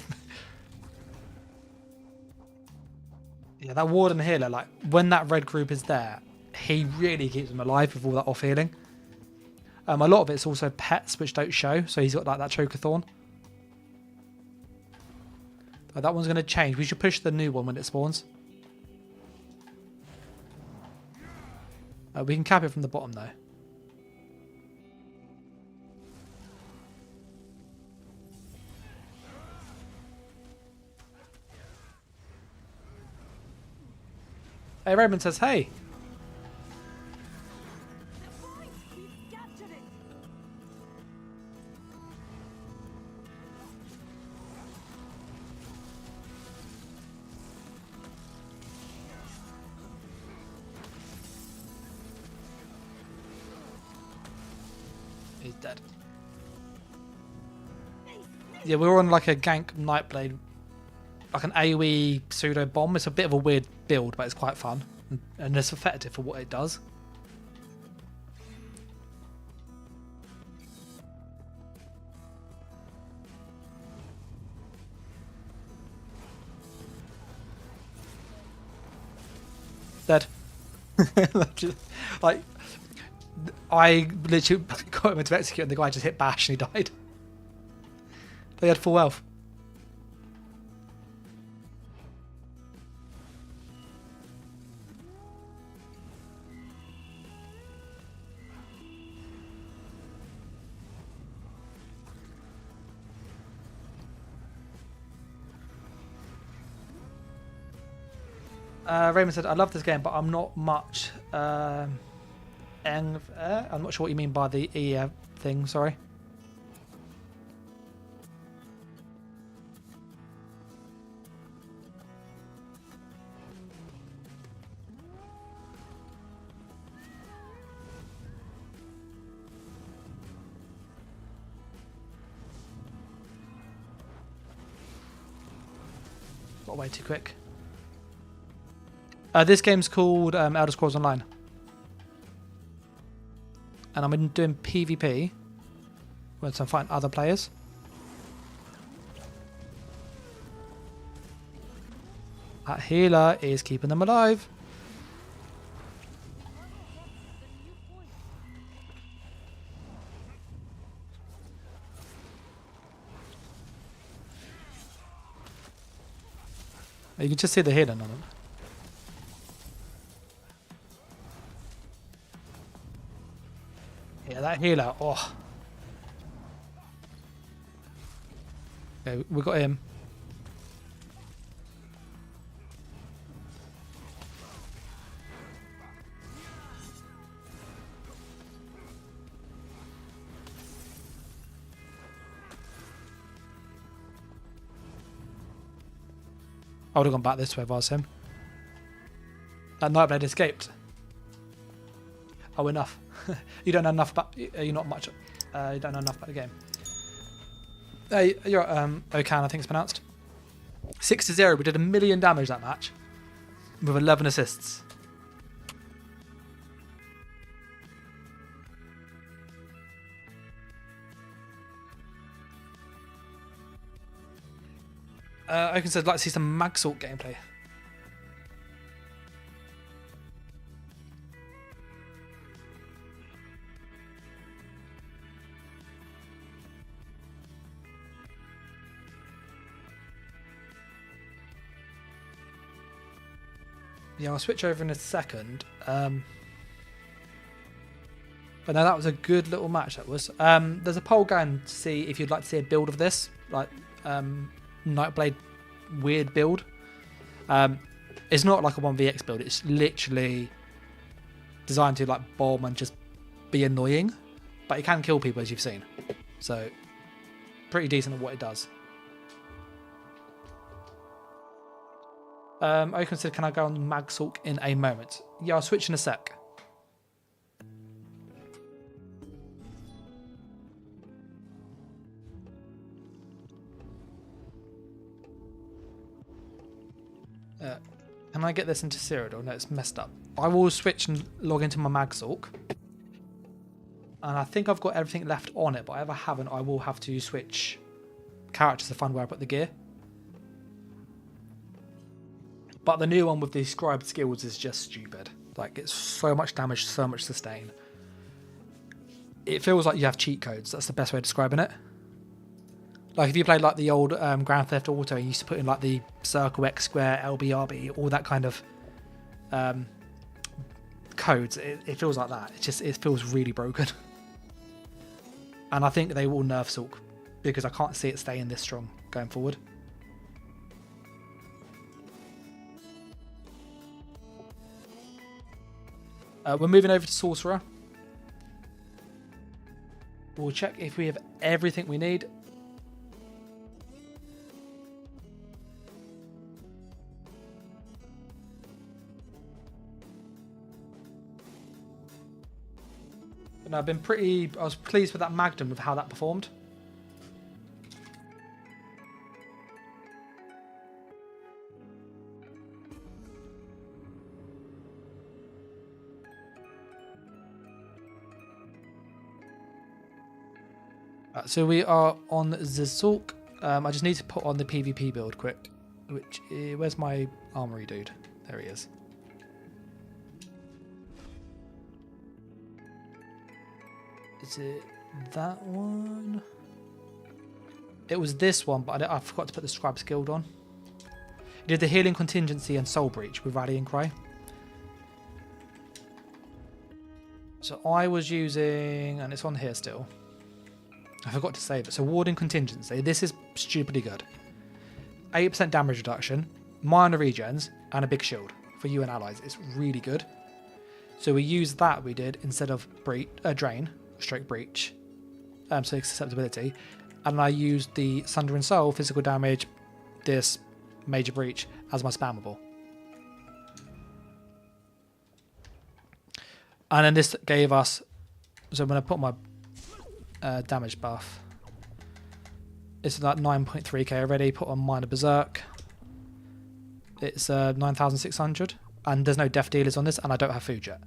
A: Yeah, that Warden healer, like, when that red group is there, he really keeps them alive with all that off healing. A lot of it's also pets which don't show, so he's got like that Choker Thorn. But that one's going to change. We should push the new one when it spawns. We can cap it from the bottom though. Hey, Raymond says, hey. He's dead. Yeah, we were on like a gank Nightblade, like an AoE pseudo bomb. It's a bit of a weird build, but it's quite fun and it's effective for what it does. Dead. Like, I literally got him to execute and the guy just hit bash and he died. They had full health. Raymond said, I love this game, but I'm not much I'm not sure what you mean by the E thing, sorry. Got way too quick. This game's called Elder Scrolls Online. And I'm doing PvP. Once I'm fighting other players. That healer is keeping them alive. You can just see the healer on them. Yeah, that healer, oh. Okay, we got him. I would have gone back this way if I was him. That Nightblade escaped. Oh, enough. You don't know enough about. You're not much. You don't know enough about the game. You're Okan, I think it's pronounced. 6-0. We did 1 million damage that match with 11 assists. Okan said, "I'd like to see some Mag Salt gameplay." Yeah, I'll switch over in a second. But no, that was a good little match. That was. There's a poll going to see if you'd like to see a build of this, like Nightblade weird build. It's not like a 1vx build. It's literally designed to like bomb and just be annoying, but it can kill people, as you've seen. So pretty decent at what it does. Oaken said, can I go on Magsalk in a moment? Yeah, I'll switch in a sec. Can I get this into Cyrdodiil? No, it's messed up. I will switch and log into my Magsalk. And I think I've got everything left on it, but if I haven't, I will have to switch characters to find where I put the gear. But the new one with the scribed skills is just stupid. Like, it's so much damage, so much sustain. It feels like you have cheat codes. That's the best way of describing it. Like, if you played like the old Grand Theft Auto, you used to put in like the circle, X square, LBRB, all that kind of codes. It feels like that. It feels really broken. And I think they will nerf Salk because I can't see it staying this strong going forward. We're moving over to Sorcerer. We'll check if we have everything we need. And I was pleased with that Magnum, with how that performed. So we are on the Salk. I just need to put on the PvP build quick. Where's my armory dude? There he is. Is it that one? It was this one, but I forgot to put the Scribe's Guild on. He did the Healing Contingency and Soul Breach with Rallying Cry. So I was using, and it's on here still. I forgot to save it. So Warding Contingency. This is stupidly good. 8% damage reduction, minor regens, and a big shield for you and allies. It's really good. So we used that, we did, instead of Drain, Stroke Breach, so susceptibility. And I used the Sunder and Soul, physical damage, this Major Breach as my spammable. And then this gave us, so I'm going to put my damage buff. It's like 9.3k already. Put on Minor Berserk. It's 9,600, and there's no death dealers on this, and I don't have food yet.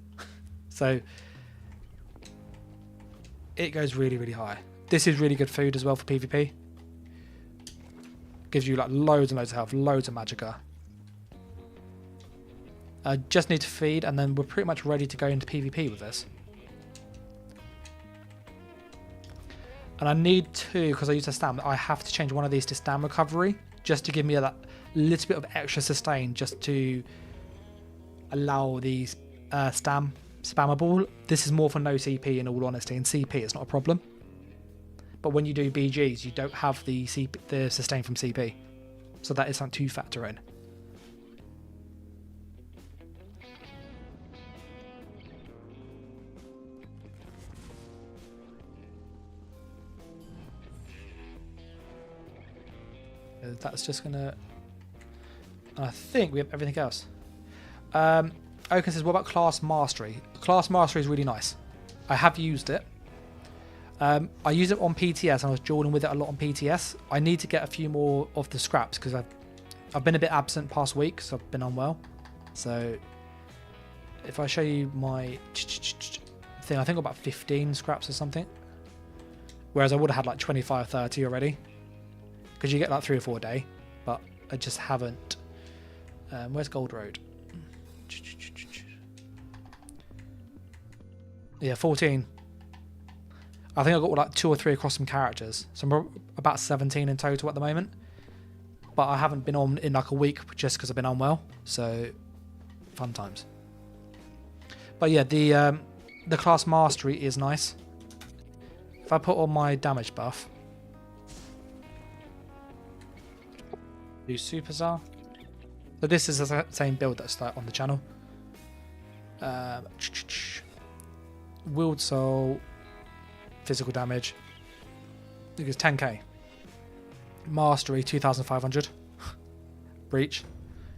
A: So it goes really, really high. This is really good food as well for PvP. Gives you like loads and loads of health, loads of magicka. I just need to feed, and then we're pretty much ready to go into PvP with this. And I need to, because I use a stam, I have to change one of these to stam recovery, just to give me that little bit of extra sustain, just to allow these spammable. This is more for no CP, in all honesty, and CP is not a problem. But when you do BGs, you don't have the sustain from CP. So that is something to factor in. That's just gonna. I think we have everything else. Oaken says, what about Class Mastery? Class Mastery is really nice. I have used it. I use it on PTS, and I was dueling with it a lot on PTS. I need to get a few more of the scraps because I've been a bit absent past week, so I've been unwell. So if I show you my thing, I think about 15 scraps or something. Whereas I would have had like 25, 30 already. Because you get like 3 or 4 a day, but I just haven't. Where's Gold Road? Yeah, 14. I think I got like 2 or 3 across some characters, so I'm about 17 in total at the moment. But I haven't been on in like a week just because I've been unwell. So fun times. But yeah, the class mastery is nice. If I put on my damage buff, do Superstar. So this is the same build that's like on the channel. Willed Soul, physical damage. I think it's 10k. Mastery 2,500. Breach.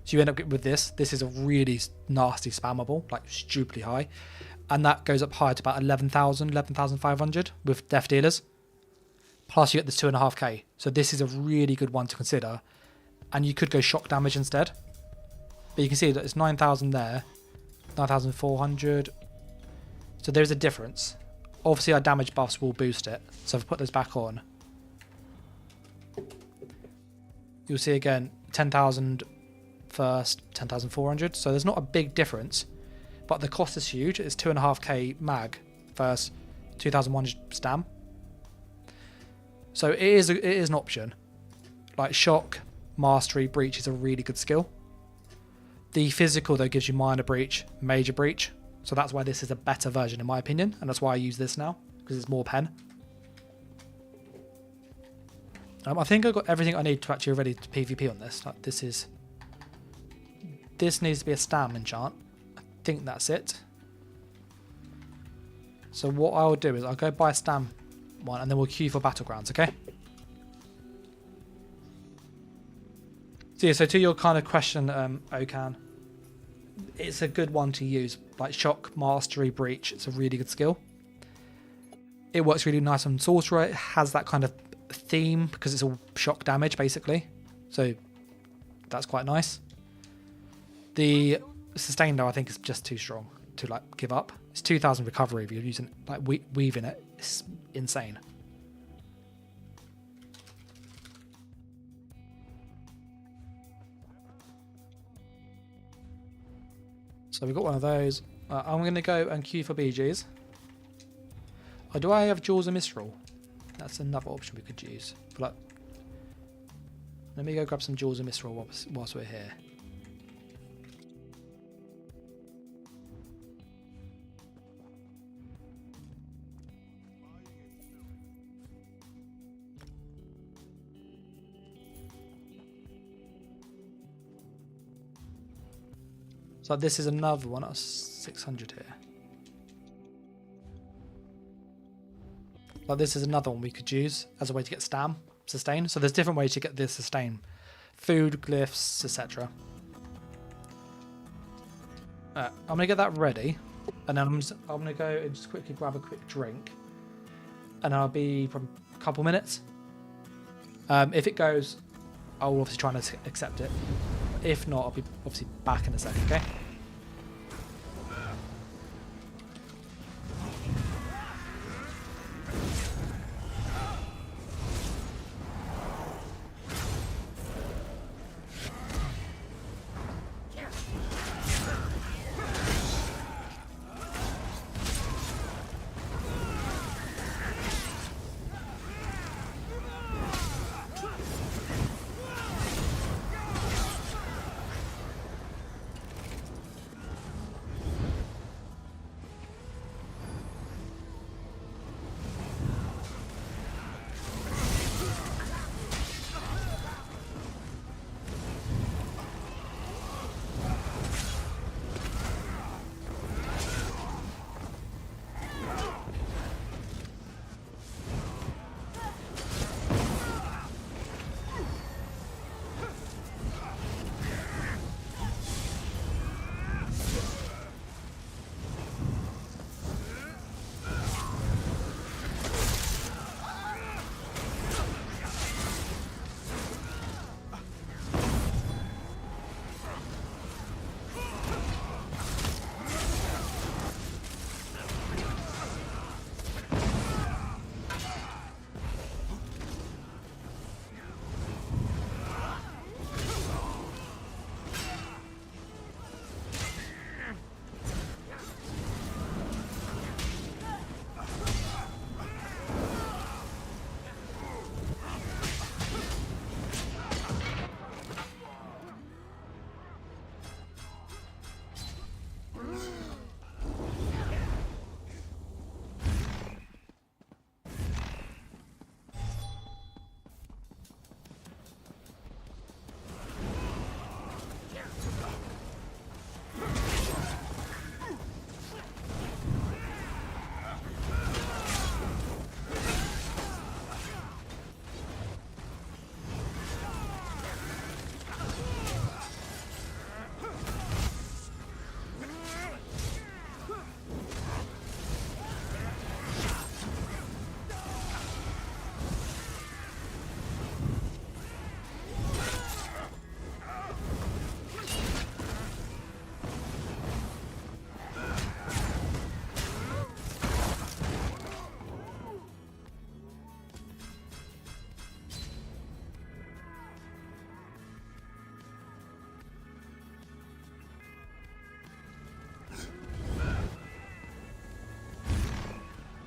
A: So you end up with this. This is a really nasty spammable, like stupidly high. And that goes up high to about 11,000, 11,500 with Death Dealers. Plus you get this 2.5k. So this is a really good one to consider. And you could go shock damage instead. But you can see that it's 9,000 there. 9,400. So there's a difference. Obviously our damage buffs will boost it. So if I put those back on, you'll see again 10,000 first, 10,400. So there's not a big difference. But the cost is huge. It's 2.5k mag first, 2,100 stam. So it is an option. Like shock, mastery, breach is a really good skill. The physical though gives you minor breach, major breach. So that's why this is a better version in my opinion. And that's why I use this now, because it's more pen. I think I've got everything I need to actually ready to PvP on this. Like this needs to be a stam enchant. I think that's it. So what I'll do is I'll go buy a stam one and then we'll queue for battlegrounds, okay? So yeah, so to your kind of question, Okan, it's a good one to use. Like shock, mastery, breach, it's a really good skill. It works really nice on sorcerer. It has that kind of theme because it's all shock damage basically. So that's quite nice. The sustain though I think is just too strong to like give up. It's 2,000 recovery if you're using like weaving it. It's insane. So we've got one of those. I'm going to go and queue for BGs. Or do I have Jaws of Mistral? That's another option we could use. But like, let me go grab some Jaws of Mistral whilst we're here. So this is another one at 600 here. Like this is another one we could use as a way to get sustain. So there's different ways to get this sustain. Food, glyphs, etc. I'm going to get that ready. And then I'm going to go and just quickly grab a quick drink. And I'll be from a couple minutes. If it goes, I'll obviously try and accept it. If not, I'll be obviously back in a second, okay?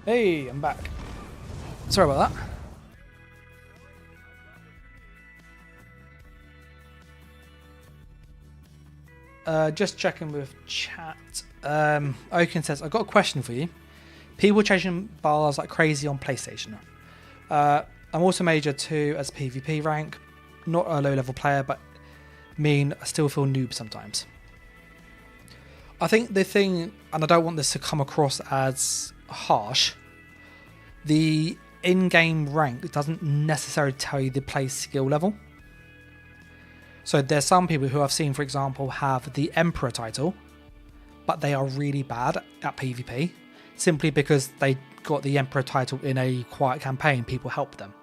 A: Hey, I'm back. Sorry about that. Just checking with chat. Oaken says, I've got a question for you. People chasing bars like crazy on PlayStation. I'm also major 2 as PvP rank. Not a low level player, but I still feel noob sometimes. I think the thing, and I don't want this to come across as harsh, the in-game rank doesn't necessarily tell you the play skill level. So there's some people who I've seen, for example, have the Emperor title, but they are really bad at PvP, simply because they got the Emperor title in a quiet campaign, people help them.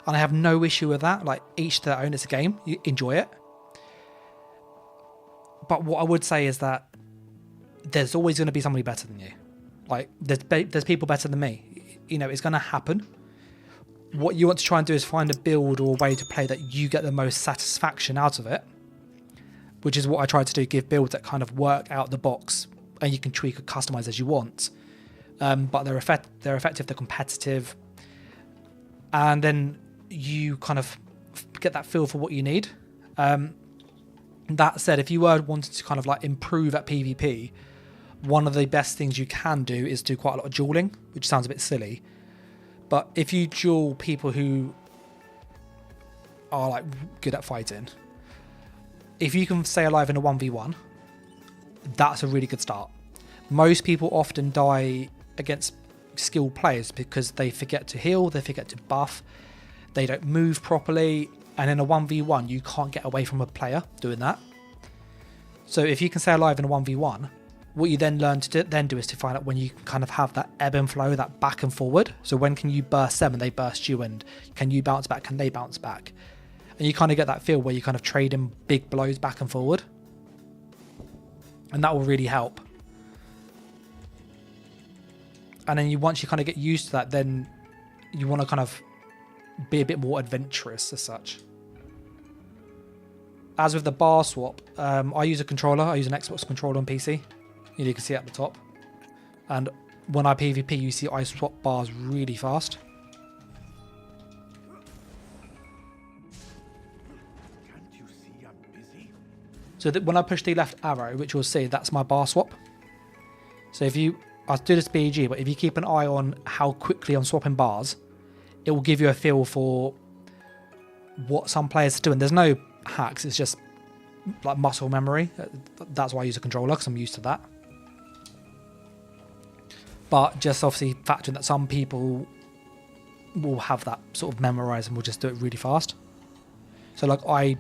A: And I have no issue with that, like each their own, it's a game, you enjoy it. But what I would say is that there's always going to be somebody better than you. Like, there's people better than me. You know, it's going to happen. What you want to try and do is find a build or a way to play that you get the most satisfaction out of it, which is what I try to do, give builds that kind of work out the box and you can tweak or customize as you want. But they're effective, they're competitive, and then you kind of get that feel for what you need. That said, if you were wanting to kind of like improve at PvP, one of the best things you can do is do quite a lot of dueling, which sounds a bit silly. But if you duel people who are like good at fighting, if you can stay alive in a 1v1, that's a really good start. Most people often die against skilled players because they forget to heal, they forget to buff, they don't move properly, and in a 1v1 you can't get away from a player doing that. So if you can stay alive in a 1v1, what you then learn to do is to find out when you can kind of have that ebb and flow, that back and forward. So when can you burst them and they burst you, and can you bounce back, can they bounce back? And you kind of get that feel where you kind of trade in big blows back and forward, and that will really help. And then once you kind of get used to that, then you want to kind of be a bit more adventurous as such. As with the bar swap, I use a controller. I use an Xbox controller on PC. You can see it at the top. And when I PvP, you see I swap bars really fast.
B: Can't you see I'm busy?
A: So that when I push the left arrow, which you'll see, that's my bar swap. So if you, I'll do this BG, but if you keep an eye on how quickly I'm swapping bars, it will give you a feel for what some players are doing. There's no hacks, it's just like muscle memory. That's why I use a controller, because I'm used to that. But just obviously factoring that some people will have that sort of memorized and will just do it really fast. So like I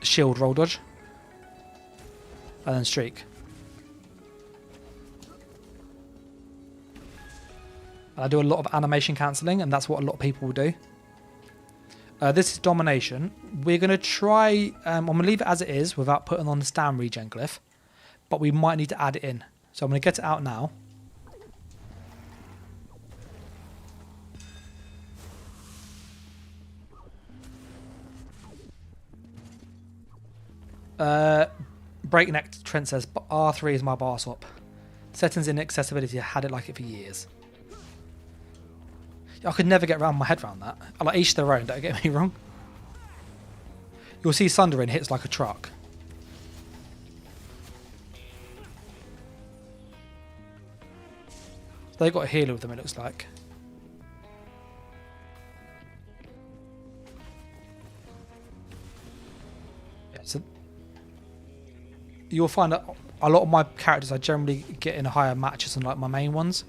A: shield roll dodge and then streak. And I do a lot of animation cancelling, and that's what a lot of people will do. This is domination. We're going to try, I'm going to leave it as it is without putting on the stand regen glyph, but we might need to add it in. So I'm going to get it out now. Breakneck Trent says, R3 is my bar swap. Settings in accessibility, I had it like it for years. I could never get around my head around that. I like each their own, don't get me wrong. You'll see Sundering hits like a truck. They got a healer with them, it looks like. Yeah, so you'll find that a lot of my characters I generally get in higher matches than like my main ones.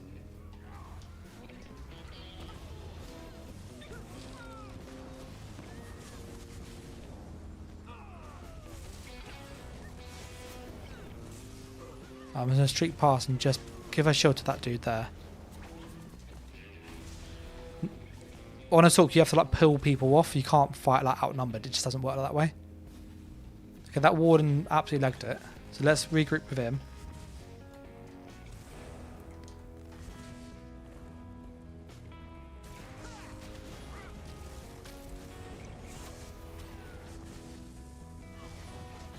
A: I'm going to streak past and just give a shield to that dude there. On a talk, you have to like pull people off. You can't fight like outnumbered. It just doesn't work that way. Okay, that warden absolutely legged it. So let's regroup with him.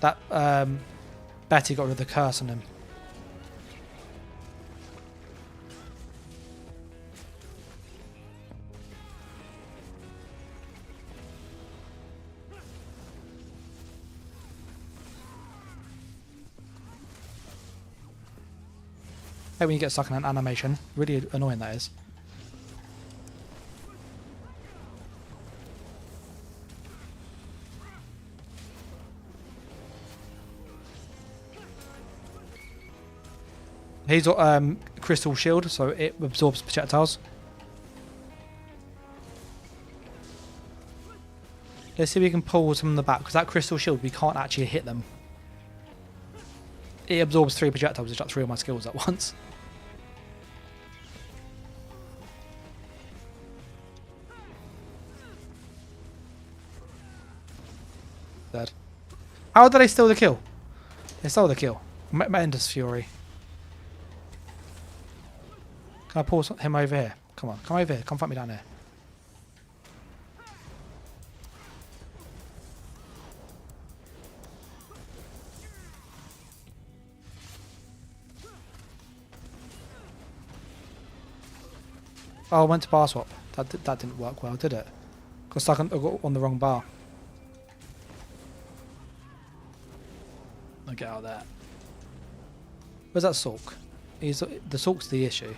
A: That Betty got rid of the curse on him. Hey, when you get stuck in an animation. Really annoying that is. He's got crystal shield, so it absorbs projectiles. Let's see if we can pull some in the back, because that crystal shield, we can't actually hit them. It absorbs 3 projectiles, which is like 3 of my skills at once. Dead. How did they steal the kill? They stole the kill. Mendes Fury. Can I pull him over here? Come on, come over here. Come fight me down here. Oh, I went to bar swap. That didn't work well, did it? Got stuck on the wrong bar. I'll get out of there. Where's that Sulk? The Sulk's the issue.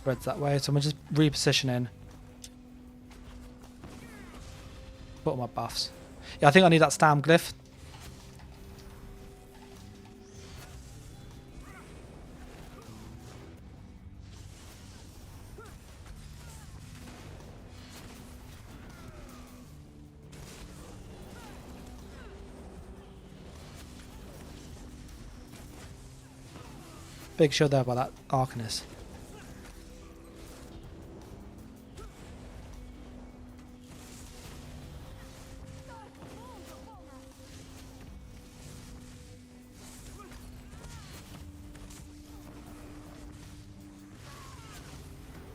A: Red's that way, so I'm just repositioning. Put on my buffs. Yeah, I think I need that stam glyph. Big shield there by that Arcanist.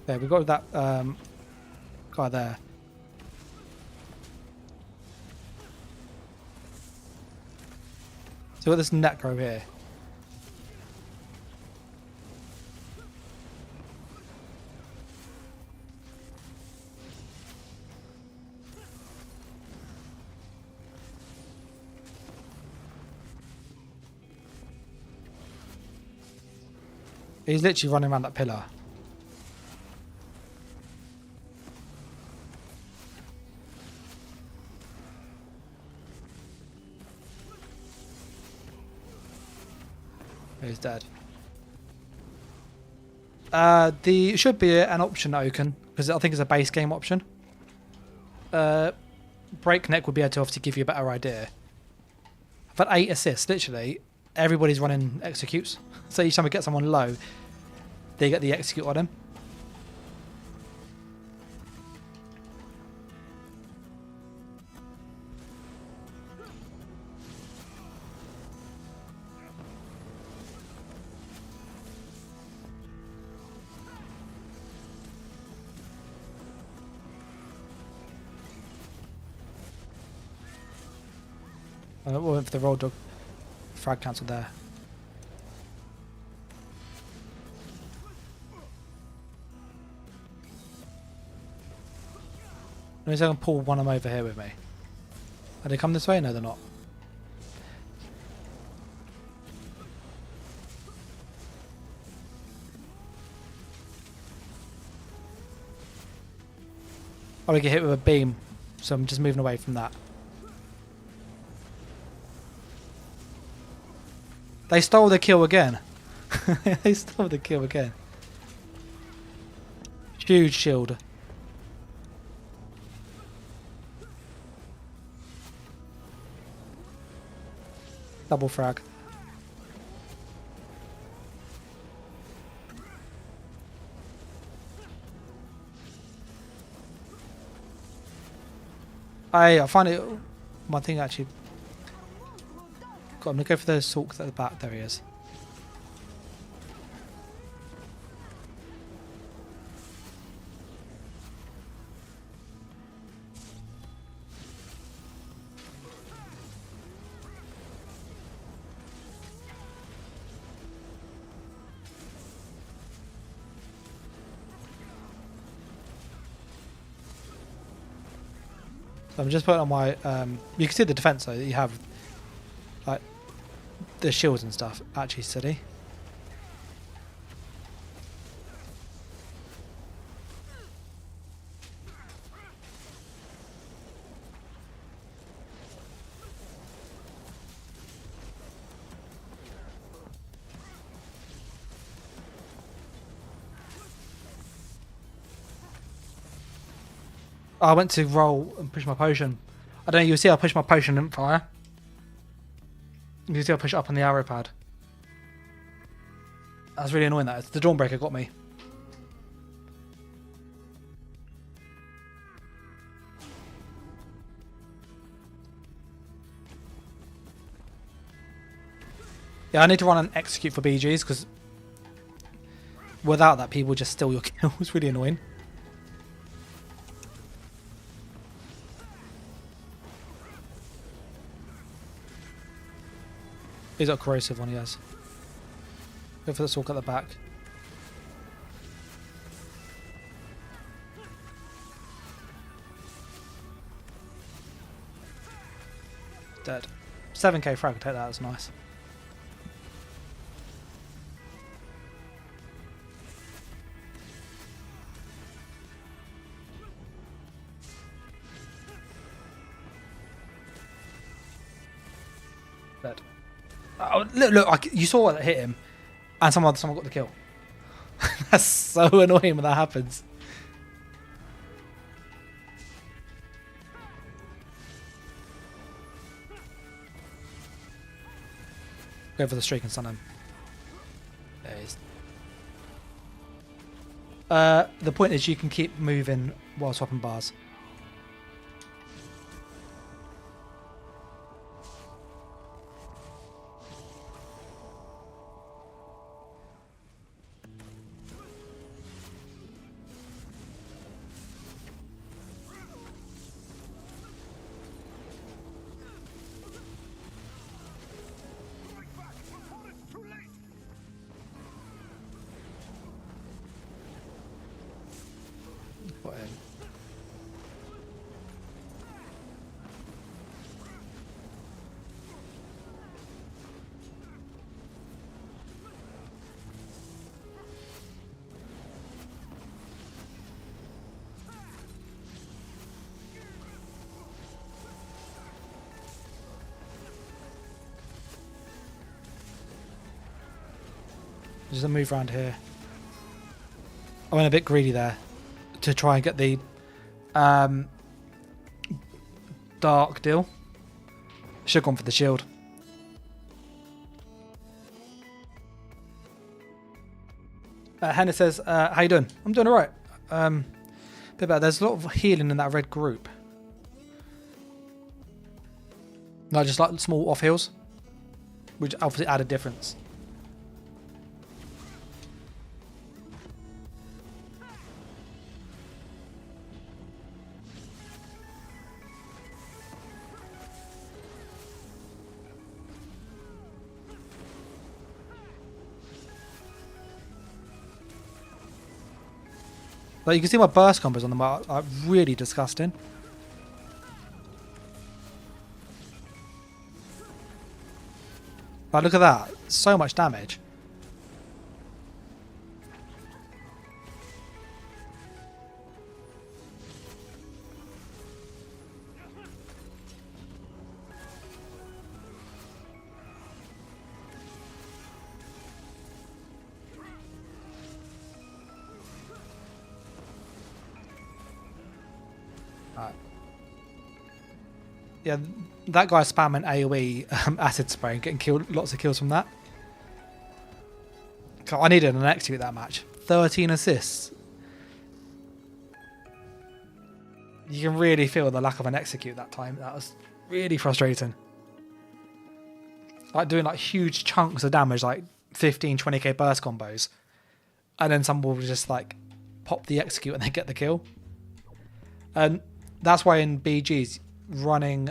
A: There, we've got that guy there. So we've got this Necro here. He's literally running around that pillar. He's dead. The should be an option Oaken, because I think it's a base game option. Breakneck would be able to obviously give you a better idea. I've had 8 assists, literally. Everybody's running executes. So each time we get someone low, they get the execute on him. I went for the roll dog. Frag cancelled there. Let me see if I can pull one of them over here with me. Are they come this way? No, they're not. Oh, we get hit with a beam, so I'm just moving away from that. They stole the kill again. They stole the kill again. Huge shield. Double frag. I find it. My thing actually. God, I'm gonna go for those Sulks at the back. There he is. So I'm just putting on my. You can see the defense though that you have, like the shields and stuff. Actually, steady. I went to roll and push my potion. I don't know, you'll see I push my potion and fire. You can see I push it up on the arrow pad. That's really annoying that. The Dawnbreaker got me. Yeah, I need to run an execute for BGs because without that people just steal your kill. It's really annoying. He's got a corrosive one, he has. Go for the stalk at the back. Dead. 7k frag, take that, that's nice. Dead. Oh, look! You saw that hit him, and someone got the kill. That's so annoying when that happens. Go for the streak and stun him. There he is. The point is you can keep moving while swapping bars. Got him. Just a move around here. I went a bit greedy there to try and get the dark deal. Should have gone for the shield. Hannah says, how you doing? I'm doing alright. Bit better. There's a lot of healing in that red group. Not just like small off heals, which obviously add a difference. Like you can see my burst combos on them are really disgusting. Like look at that, so much damage. Yeah, that guy spamming AoE acid spray and getting killed, lots of kills from that. I needed an execute that match. 13 assists. You can really feel the lack of an execute that time. That was really frustrating. Like doing like huge chunks of damage, like 15, 20k burst combos. And then someone will just like pop the execute and they get the kill. And that's why in BGs, running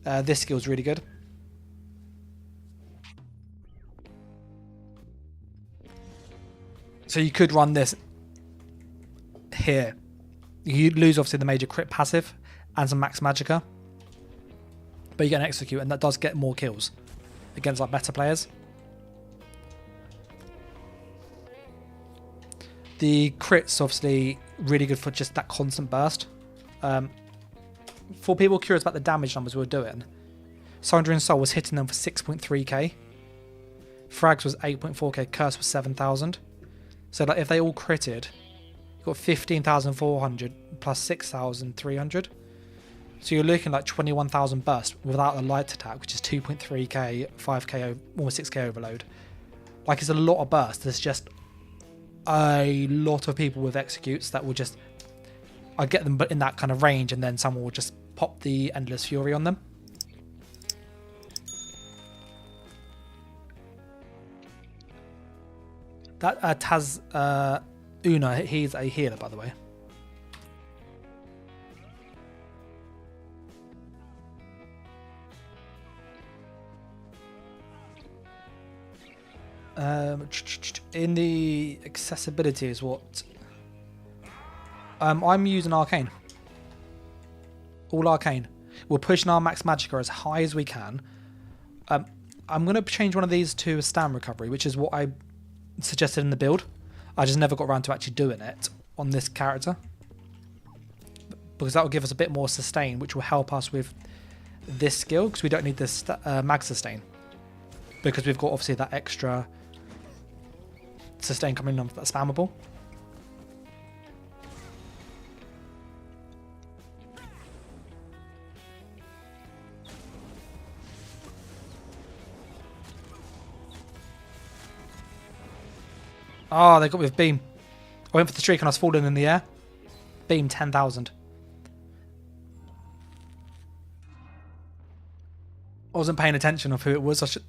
A: this skill is really good. So you could run this here. You lose obviously the major crit passive and some max magicka, but you get an execute, and that does get more kills against like better players. The crit's obviously really good for just that constant burst. For people curious about the damage numbers we were doing, Sundering Soul was hitting them for 6.3k, Frags was 8.4k, Curse was 7,000. So like if they all critted, you got 15,400 plus 6,300. So you're looking like 21,000 burst without a light attack, which is 2.3k, 5k, almost 6k overload. Like it's a lot of burst. There's just a lot of people with executes that will just, I get them but in that kind of range, and then someone will just pop the Endless Fury on them. That Taz Una, he's a healer, by the way. In the accessibility is what I'm using Arcane. All Arcane. We're pushing our max magicka as high as we can. I'm going to change one of these to a stand recovery, which is what I suggested in the build. I just never got around to actually doing it on this character, because that will give us a bit more sustain, which will help us with this skill, because we don't need this mag sustain, because we've got obviously that extra sustain coming on that's spammable. Oh, they got me with beam. I went for the streak and I was falling in the air. Beam 10,000. I wasn't paying attention of who it was.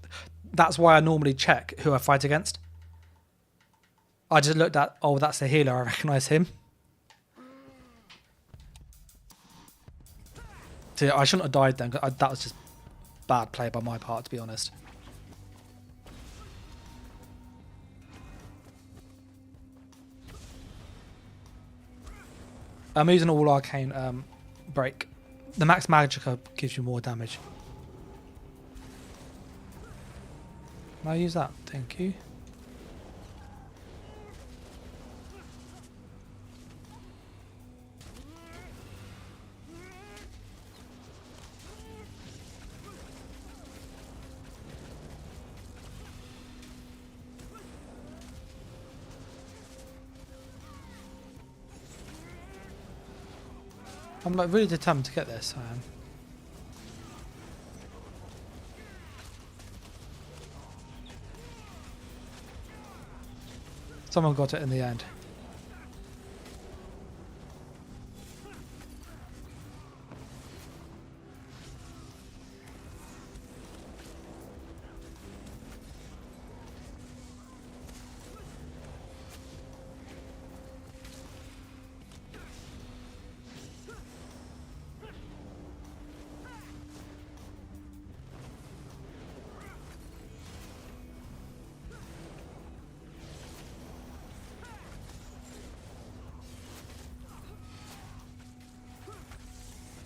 A: That's why I normally check who I fight against. I just looked at, oh, that's a healer. I recognise him. So I shouldn't have died then. That was just bad play by my part, to be honest. I'm using all Arcane break. The max magicka gives you more damage. Can I use that? Thank you. I'm like really determined to get this. I am. Someone got it in the end.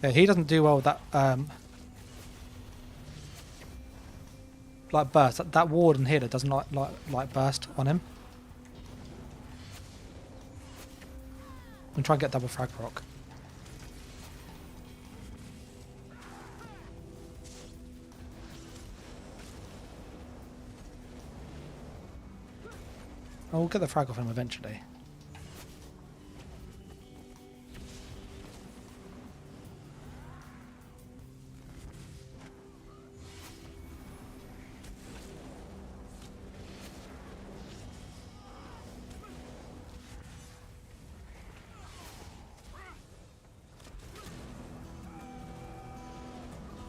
A: Yeah, he doesn't do well with that like burst. That warden healer doesn't like burst on him. I'm trying to get double frag proc. I'll get the frag off him eventually.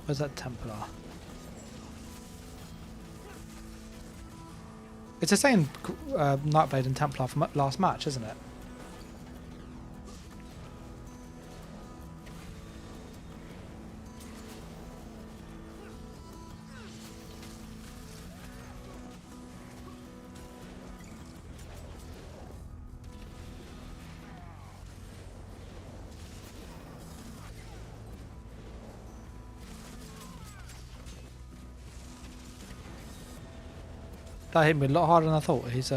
A: Where's that Templar? It's the same Nightblade and Templar from last match, isn't it? That hit me a lot harder than I thought. His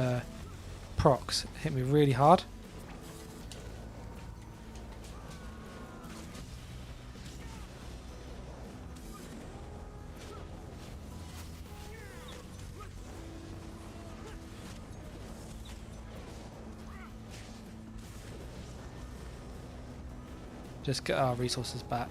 A: procs hit me really hard. Just get our resources back.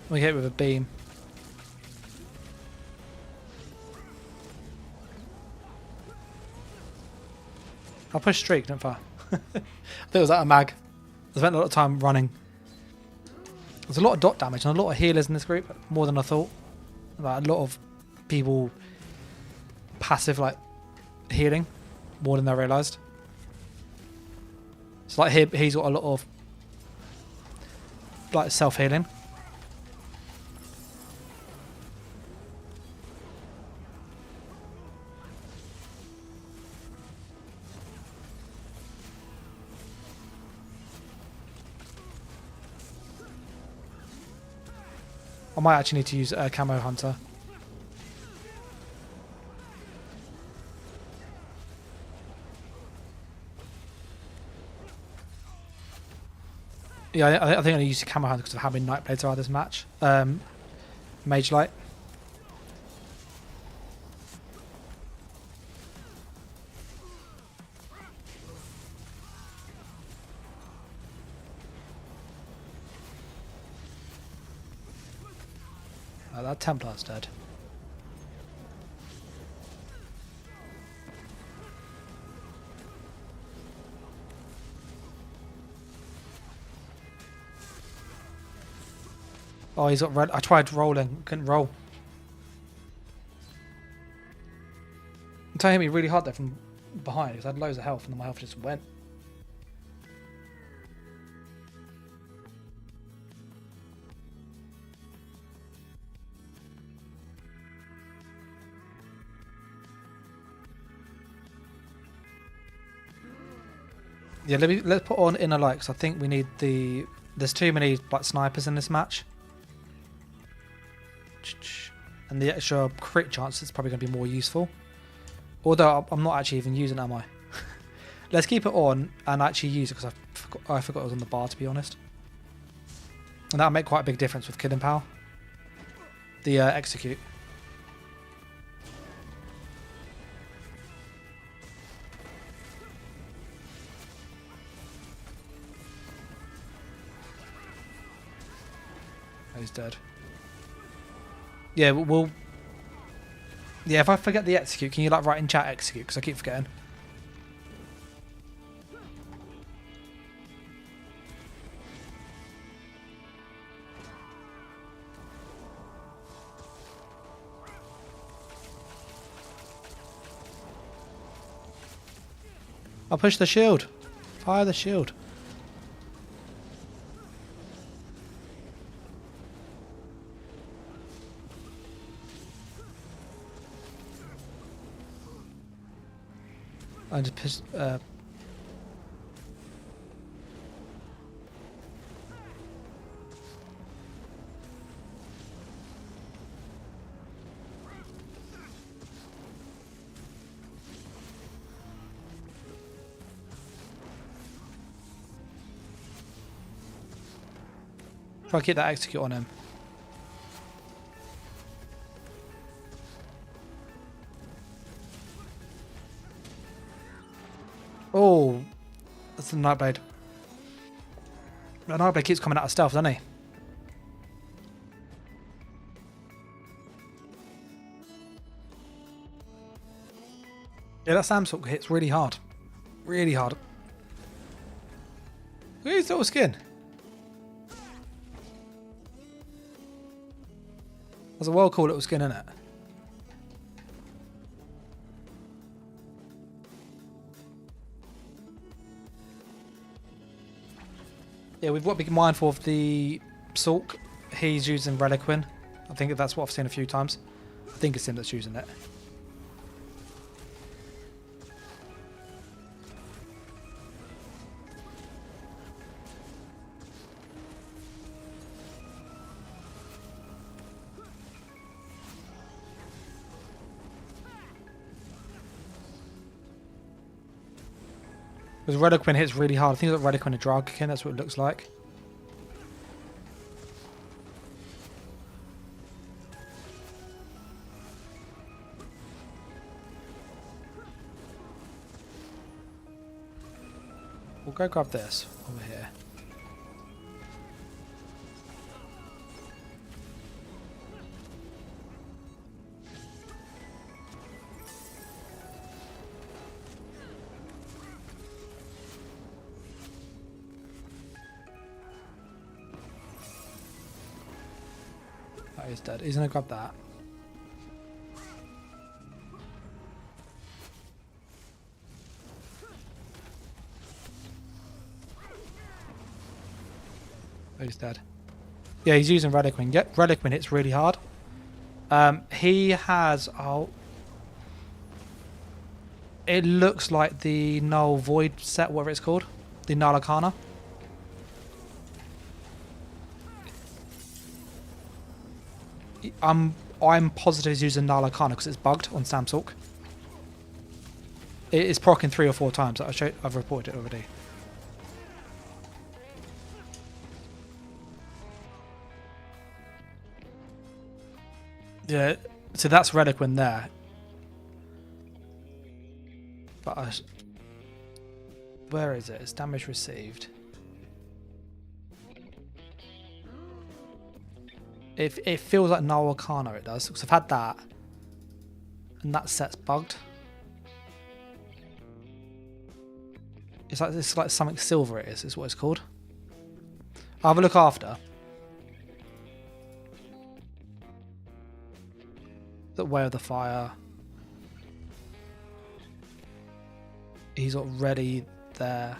A: We hit with a beam. I pushed streak, didn't I? I think it was at a mag. I spent a lot of time running. There's a lot of dot damage and a lot of healers in this group, more than I thought. Like a lot of people passive like healing more than I realised. It's like he's got a lot of like self-healing. I might actually need to use a camo hunter. Yeah, I think I'm going to use the camo hunter because of how many night blades are this match. Mage light. Oh, that Templar's dead. Oh, he's got red. I tried rolling, couldn't roll. I'm telling him he really hard there from behind because I had loads of health and then my health just went. Yeah, let's put on inner light because I think we need the. There's too many like snipers in this match. And the extra crit chance is probably going to be more useful. Although I'm not actually even using it, am I? Let's keep it on and actually use it because I forgot it was on the bar, to be honest. And that'll make quite a big difference with killing power. The execute. Oh, he's dead. Yeah, we'll... Yeah, if I forget the execute, can you like write in chat execute? Because I keep forgetting. I'll push the shield. Fire the shield. I just pissed, try to keep that execute on him. Oh, that's the Nightblade. The Nightblade keeps coming out of stealth, doesn't he? Yeah, that Samsung hits really hard. Really hard. Look at his little skin. That's a well cool little skin, isn't it? Yeah, we've got to be mindful of the Sulk. He's using Reliquin. I think that's what I've seen a few times. I think it's him that's using it. Because Reliquin hits really hard. I think it's got Reliquin and Dragonkin, that's what it looks like. We'll go grab this over here. That is dead. He's gonna grab that. Oh, he's dead. Yeah, he's using Reliquin. Yep, Reliquin hits really hard. He has... Oh, it looks like the Null Void set, whatever it's called. The Null Arcana. I'm positive he's using Null Arcana because it's bugged on Samsork. It is proccing 3 or 4 times. I've reported it already. Yeah, so that's Reliquin there. But where is it? It's damage received. It feels like Null Arcana, it does, because I've had that, and that set's bugged. It's like something silver. It is what it's called. I'll have a look after. The Way of the Fire. He's already there.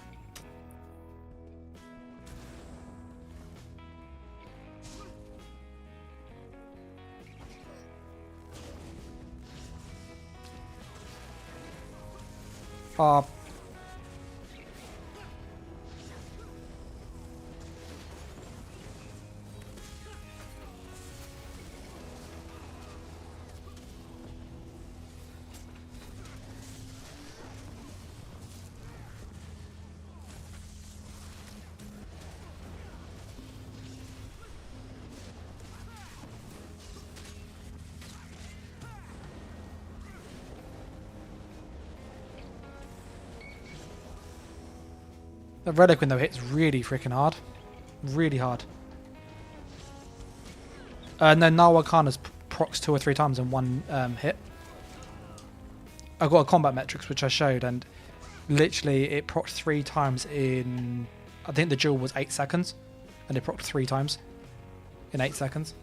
A: The Reliquin though hits really freaking hard. Really hard. And then Null Arcana's procs 2 or 3 times in one hit. I've got a combat metrics which I showed, and literally it procced 3 times in... I think the duel was 8 seconds. And it procced 3 times in 8 seconds.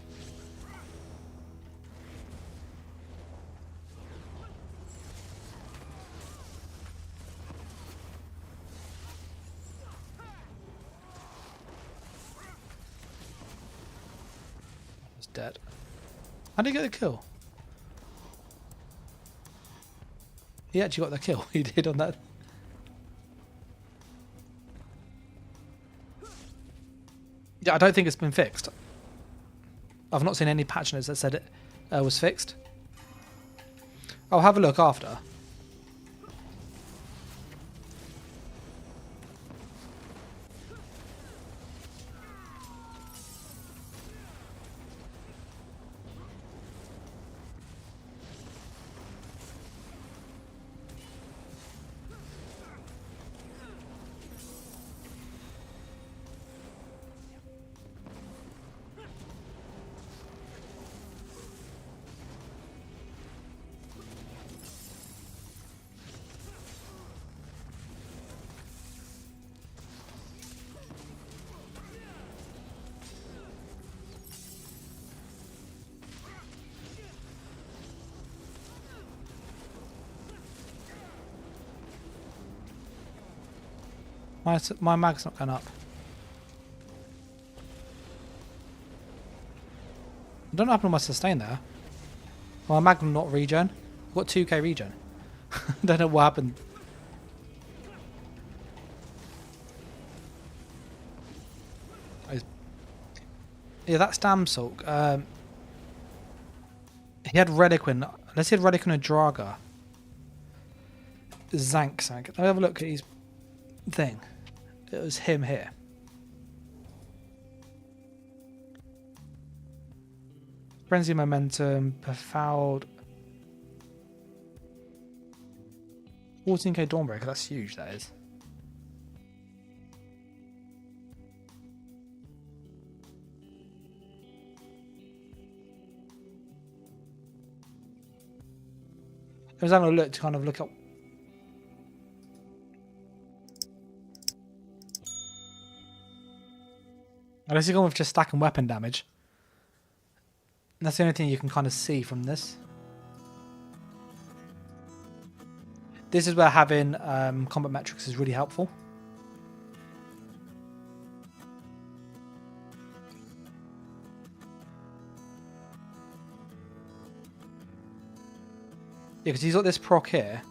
A: Dead. How did he get the kill? He actually got the kill. He did on that. Yeah, I don't think it's been fixed. I've not seen any patch notes that said it was fixed. I'll have a look after. My mag's not going up. I don't know what happened to my sustain there. My mag not regen. I've got 2k regen. I don't know what happened. Yeah, that's Damsulk. He had Reliquin. Unless he had Reliquin and Draga. Zank. Let me have a look at his thing. It was him here. Frenzy momentum, Befouled. 14k Dawnbreaker, that's huge, that is. I was having a look to kind of look up. Unless you're going with just stack and weapon damage. And that's the only thing you can kind of see from this. This is where having combat metrics is really helpful. Yeah, because he's got this proc here.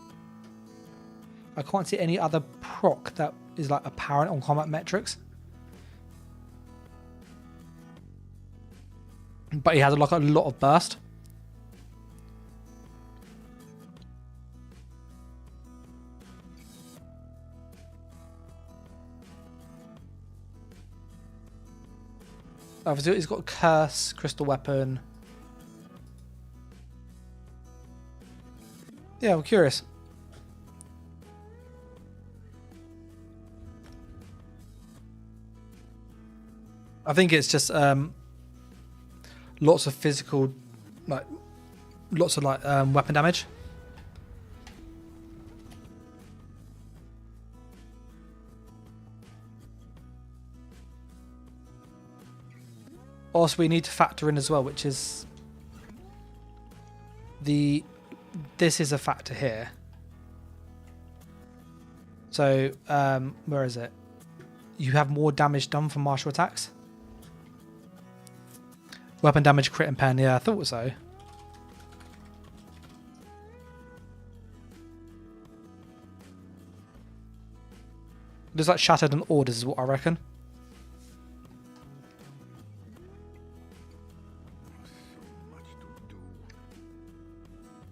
A: I can't see any other proc that is like apparent on combat metrics. But he has like a lot of burst. Obviously, he's got Curse, Crystal Weapon. Yeah, I'm curious. I think it's just lots of physical, like lots of like weapon damage. Also, we need to factor in as well, which is this is a factor here. So, where is it? You have more damage done from martial attacks. Weapon damage, crit and pen. Yeah, I thought so. Just like shattered and orders is what I reckon.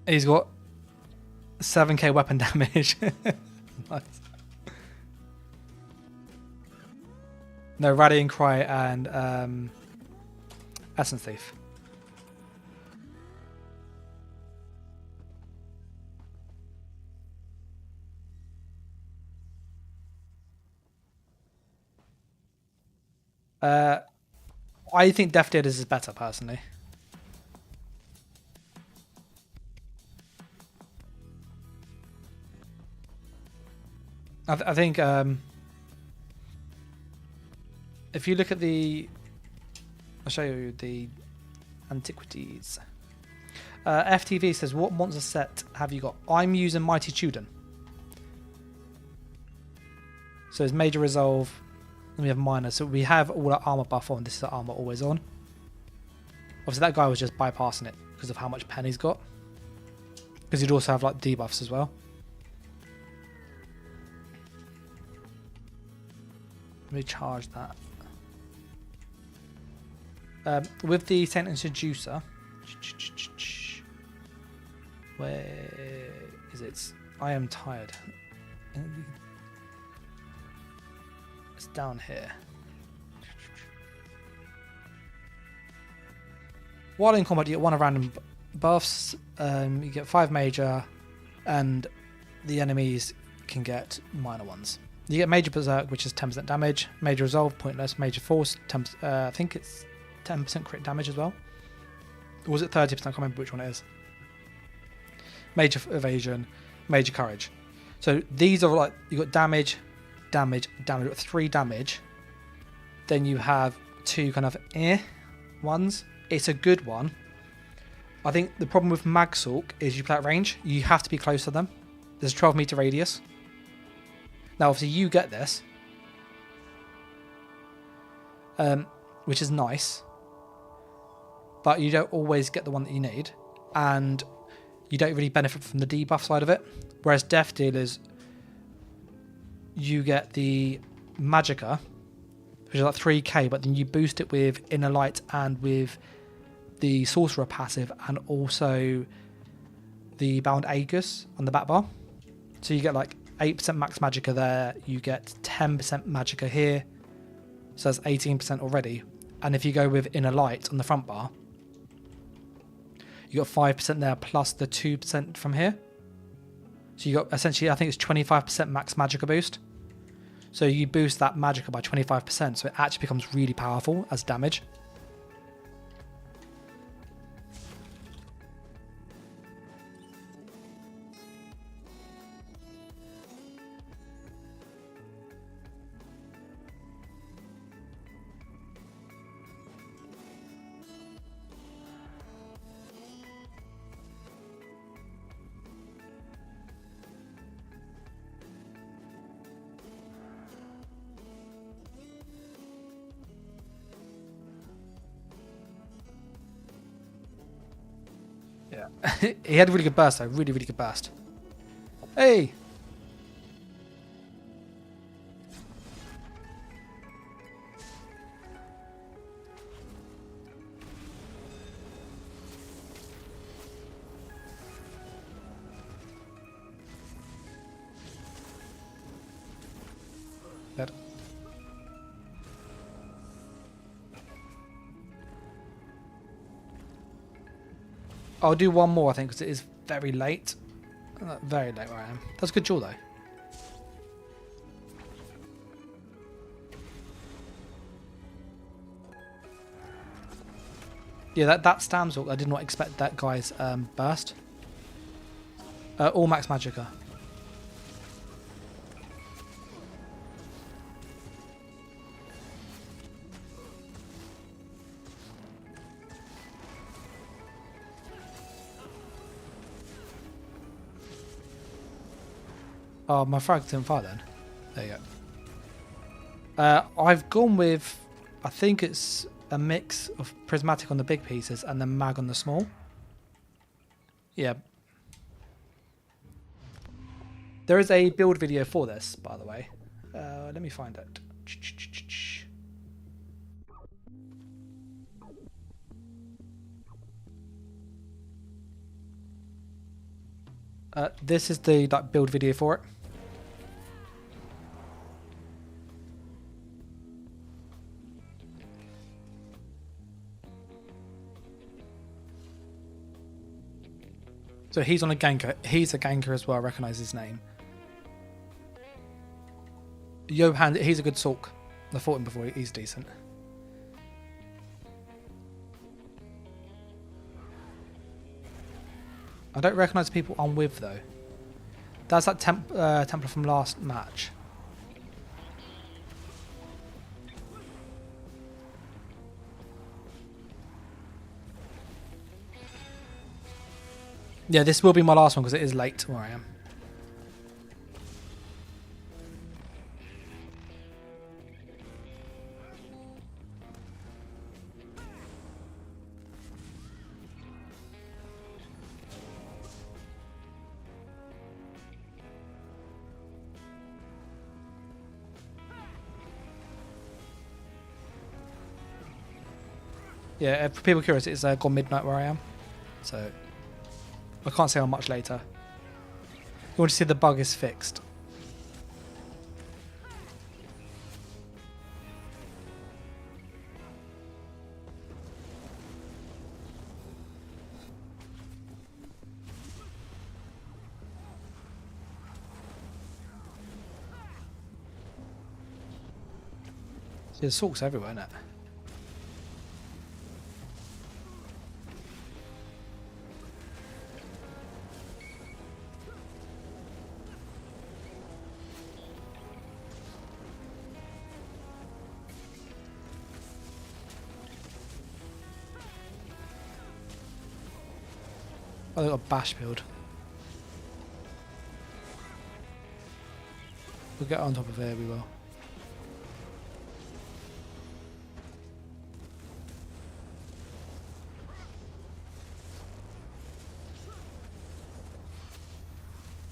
A: He's got 7k weapon damage. Nice. No, Rallying Cry and Essence Thief. I think Death Dealers is better personally. I think if you look at I'll show you the antiquities. FTV says, what monster set have you got? I'm using Mighty Tudor. So it's Major Resolve, and we have Minor. So we have all our armor buff on. This is the armor always on. Obviously that guy was just bypassing it because of how much pen he's got. Because you'd also have like debuffs as well. Let me charge that. With the Saint and Seducer, where is it? I am tired. It's down here. While in combat, you get one of random buffs. You get 5 major, and the enemies can get minor ones. You get Major Berserk, which is 10% damage. Major Resolve, pointless. Major Force, I think it's 10% crit damage as well. Or was it 30%? I can't remember which one it is. Major Evasion, Major Courage. So these are like, you got damage, damage, damage. You've got 3 damage. Then you have 2 kind of ones. It's a good one. I think the problem with Magsalk is you play at range. You have to be close to them. There's a 12 meter radius. Now, obviously, you get this, which is nice, but you don't always get the one that you need, and you don't really benefit from the debuff side of it. Whereas Death Dealers, you get the Magicka, which is like 3k, but then you boost it with Inner Light and with the Sorcerer passive, and also the Bound Aegis on the back bar. So you get like 8% max magicka there. You get 10% magicka here. So that's 18% already. And if you go with inner light on the front bar, you got 5% there plus the 2% from here. So you got essentially, I think it's 25% max magicka boost. So you boost that magicka by 25%, so it actually becomes really powerful as damage. Yeah, he had a really good burst though, really good burst. Hey! Dead. I'll do one more, I think, because it is very late. Very late where I am. That's a good jaw, though. Yeah, that Stamstalk, I did not expect that guy's burst. All max magicka. Oh, my frag didn't fire then. There you go. I've gone with, I think it's a mix of prismatic on the big pieces and then mag on the small. Yeah. There is a build video for this, by the way. Let me find it. This is the build video for it. So he's on a ganker. He's a ganker as well. I recognise his name. Johan, he's a good Sulk. I fought him before. He's decent. I don't recognise people I'm with though. That's that Templar from last match. Yeah, this will be my last one because it is late where I am. Yeah, for people curious, it's gone midnight where I am, so I can't say how much later. You want to see the bug is fixed. See, there's Sulks everywhere, isn't it? Oh, they've got a bash build. We'll get on top of here, we will.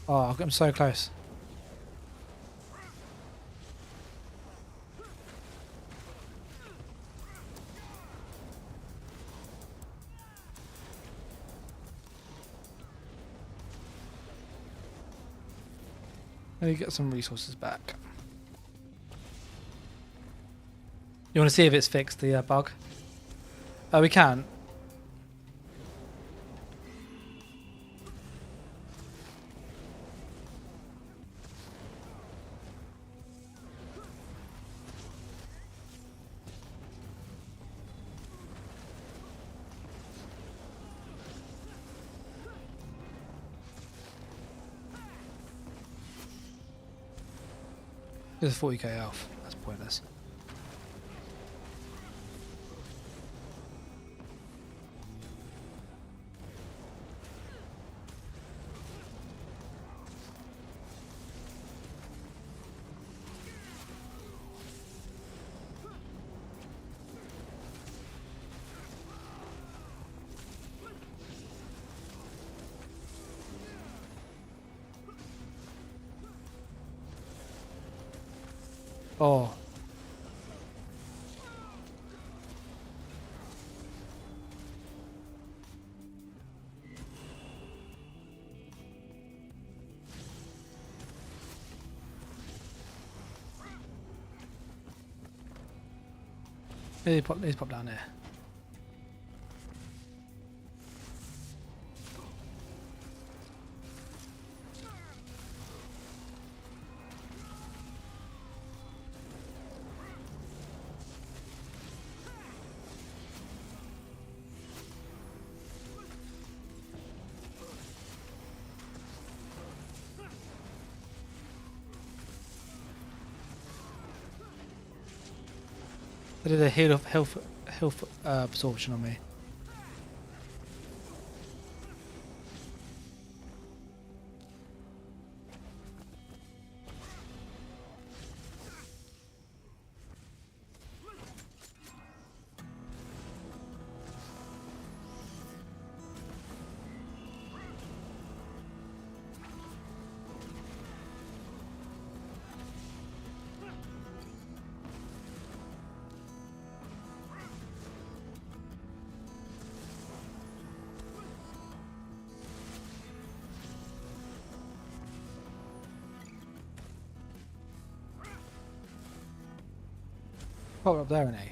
A: Oh, I've got him so close. Let me get some resources back. You want to see if it's fixed the bug? We can. There's 40k health. That's pointless. Oh. Let's pop down there. They did a health absorption on me. Oh, up there, isn't he?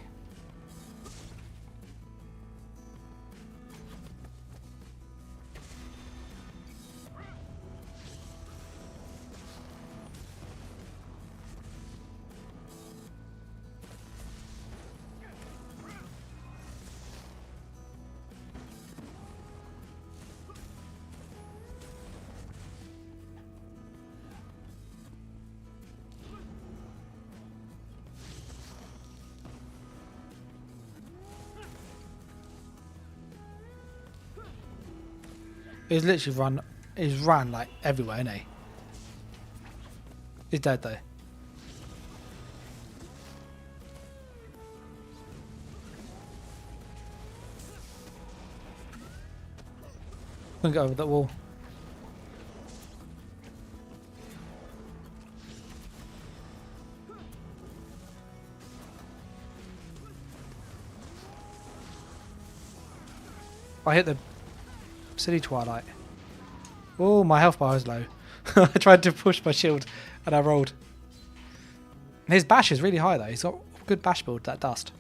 A: He's literally run. He's ran like everywhere, isn't he? He's dead though. Couldn't get over that wall. I hit the city twilight. Oh, my health bar is low. I tried to push my shield and I rolled. His bash is really high though. He's got a good bash build, that dust.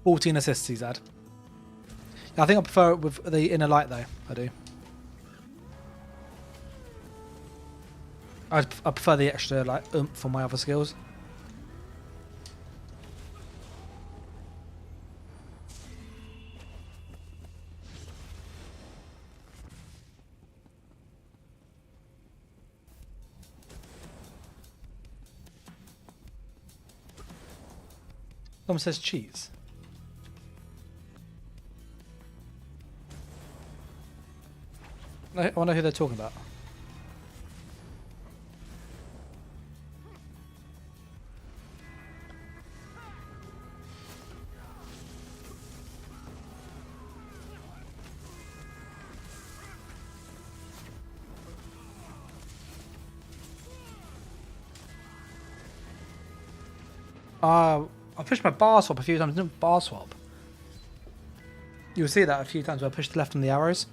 A: 14 assists he's had. I think I prefer it with the inner light though. I do. I prefer the extra like oomph for my other skills. Someone says cheese. I wonder who they're talking about. I pushed my bar swap a few times. Didn't bar swap. You'll see that a few times where I pushed left on the arrows.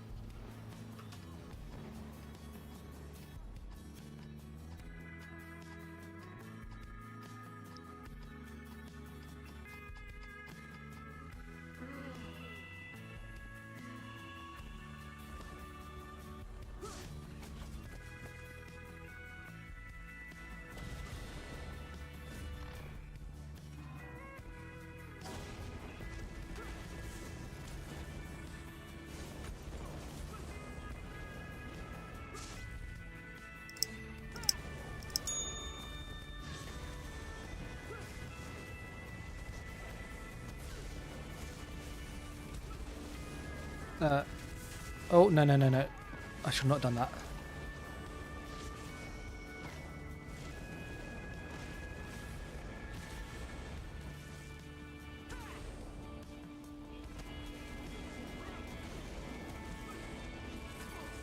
A: Oh, no, no, no, no. I should not have done that.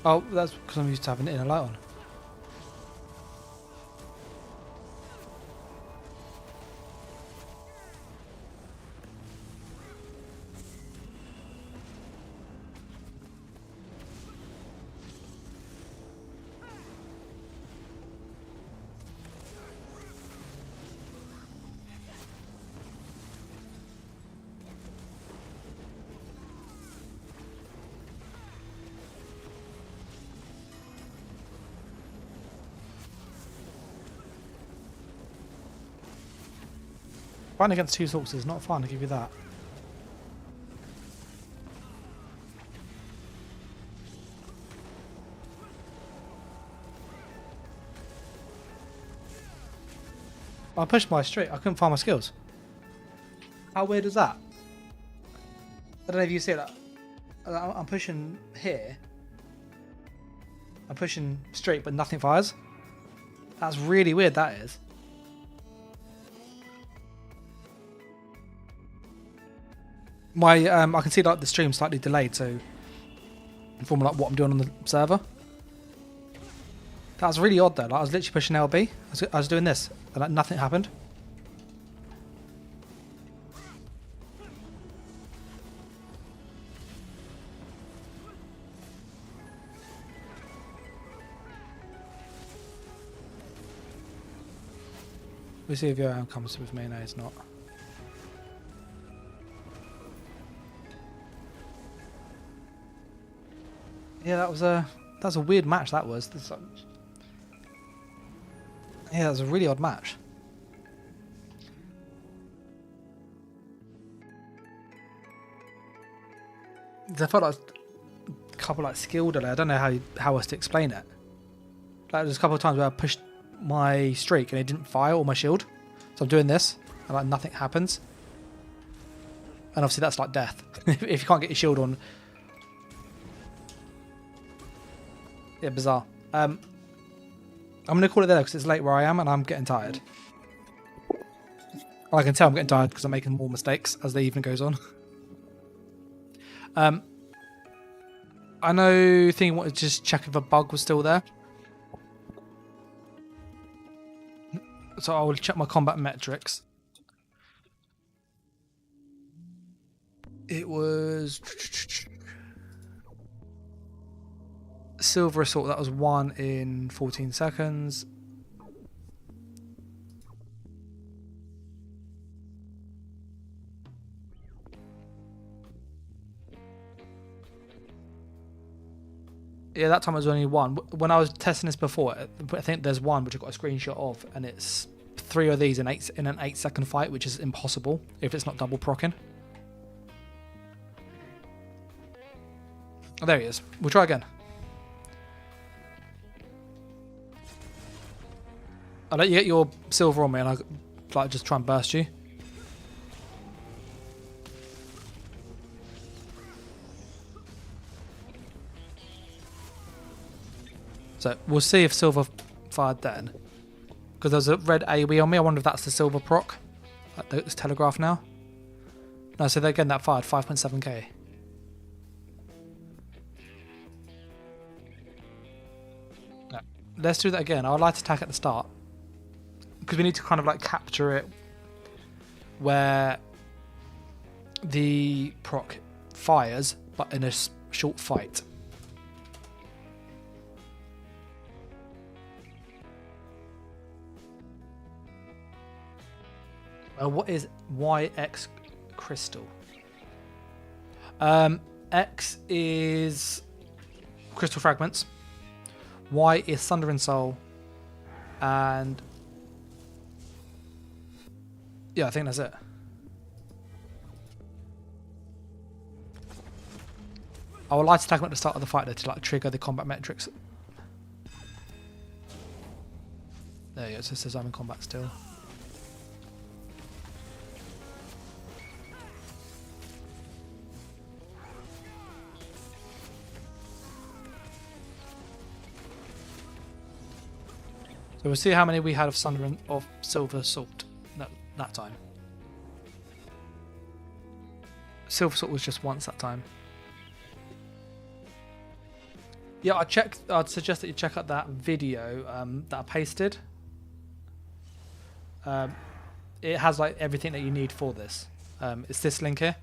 A: Oh, that's because I'm used to having it in a light on. Fighting against two sorts is not fun, I'll give you that. I pushed my straight, I couldn't find my skills. How weird is that? I don't know if you see that. I'm pushing here. I'm pushing straight, but nothing fires. That's really weird, that is. My I can see like the stream slightly delayed, so from like what I'm doing on the server. That was really odd though. Like I was literally pushing LB. I was doing this, and like nothing happened. We'll see if your comes with me. No, it's not. Yeah, that was a weird match. That was. Yeah, that was a really odd match. I felt like a couple like skill delay. I don't know how else to explain it. Like there's a couple of times where I pushed my streak and it didn't fire or my shield. So I'm doing this and like nothing happens. And obviously that's like death. If you can't get your shield on. Yeah, bizarre. I'm going to call it there because it's late where I am and I'm getting tired. Well, I can tell I'm getting tired because I'm making more mistakes as the evening goes on. I know Thingy wanted to just check if a bug was still there. So I will check my combat metrics. It was... Silver Assault, that was 1 in 14 seconds. Yeah, that time it was only 1. When I was testing this before, I think there's one which I got a screenshot of, and it's 3 of these in an 8-second fight, which is impossible if it's not double procking. Oh, there he is. We'll try again. I'll let you get your silver on me and I'll like just try and burst you. So we'll see if silver fired then. Because there's a red AoE on me. I wonder if that's the silver proc. Like it's telegraph now. No, so again that fired 5.7k. No. Let's do that again. I would like to attack at the start. Because we need to kind of like capture it where the proc fires but in a short fight. What is YX crystal? X is crystal fragments. Y is thunder and soul, and yeah, I think that's it. I would like to attack him at the start of the fight though, to like trigger the combat metrics. There you go, so it says I'm in combat still. So we'll see how many we had of Sunder and of Silver Salt that time. Silver Salt was just once that time. Yeah, I'd suggest that you check out that video that I pasted. It has like everything that you need for this. It's this link here.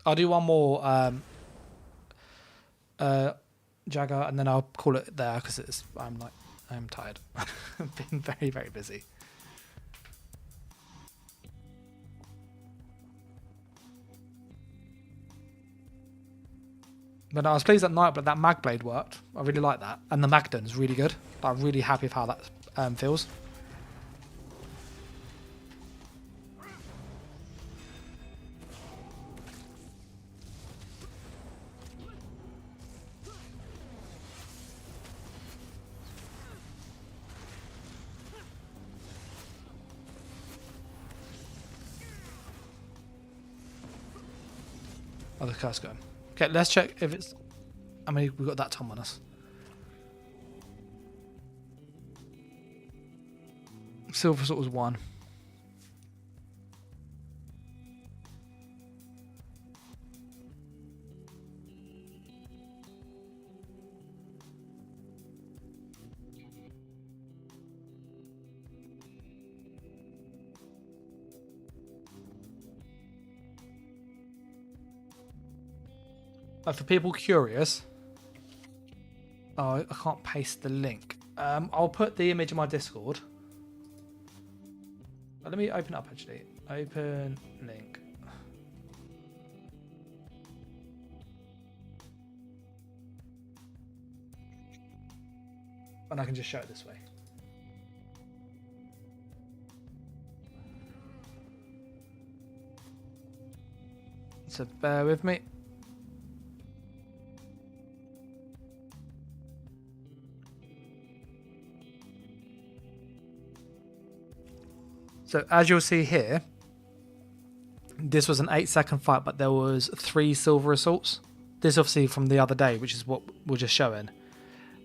A: I'll do one more Jagger, and then I'll call it there because I'm tired. I've been very, very busy. But no, I was pleased at night, but that mag blade worked. I really like that, and the Magden's really good. I'm really happy with how that feels. Oh, the curse going. Okay, let's check if it's... I mean, we've got that Tom on us. Silver Salt was 1. For people curious, I can't paste the link. I'll put the image in my Discord. Let me open it up actually. Open link. And I can just show it this way. So bear with me. So as you'll see here, this was an 8-second fight, but there was 3 silver assaults. This obviously from the other day, which is what we're just showing.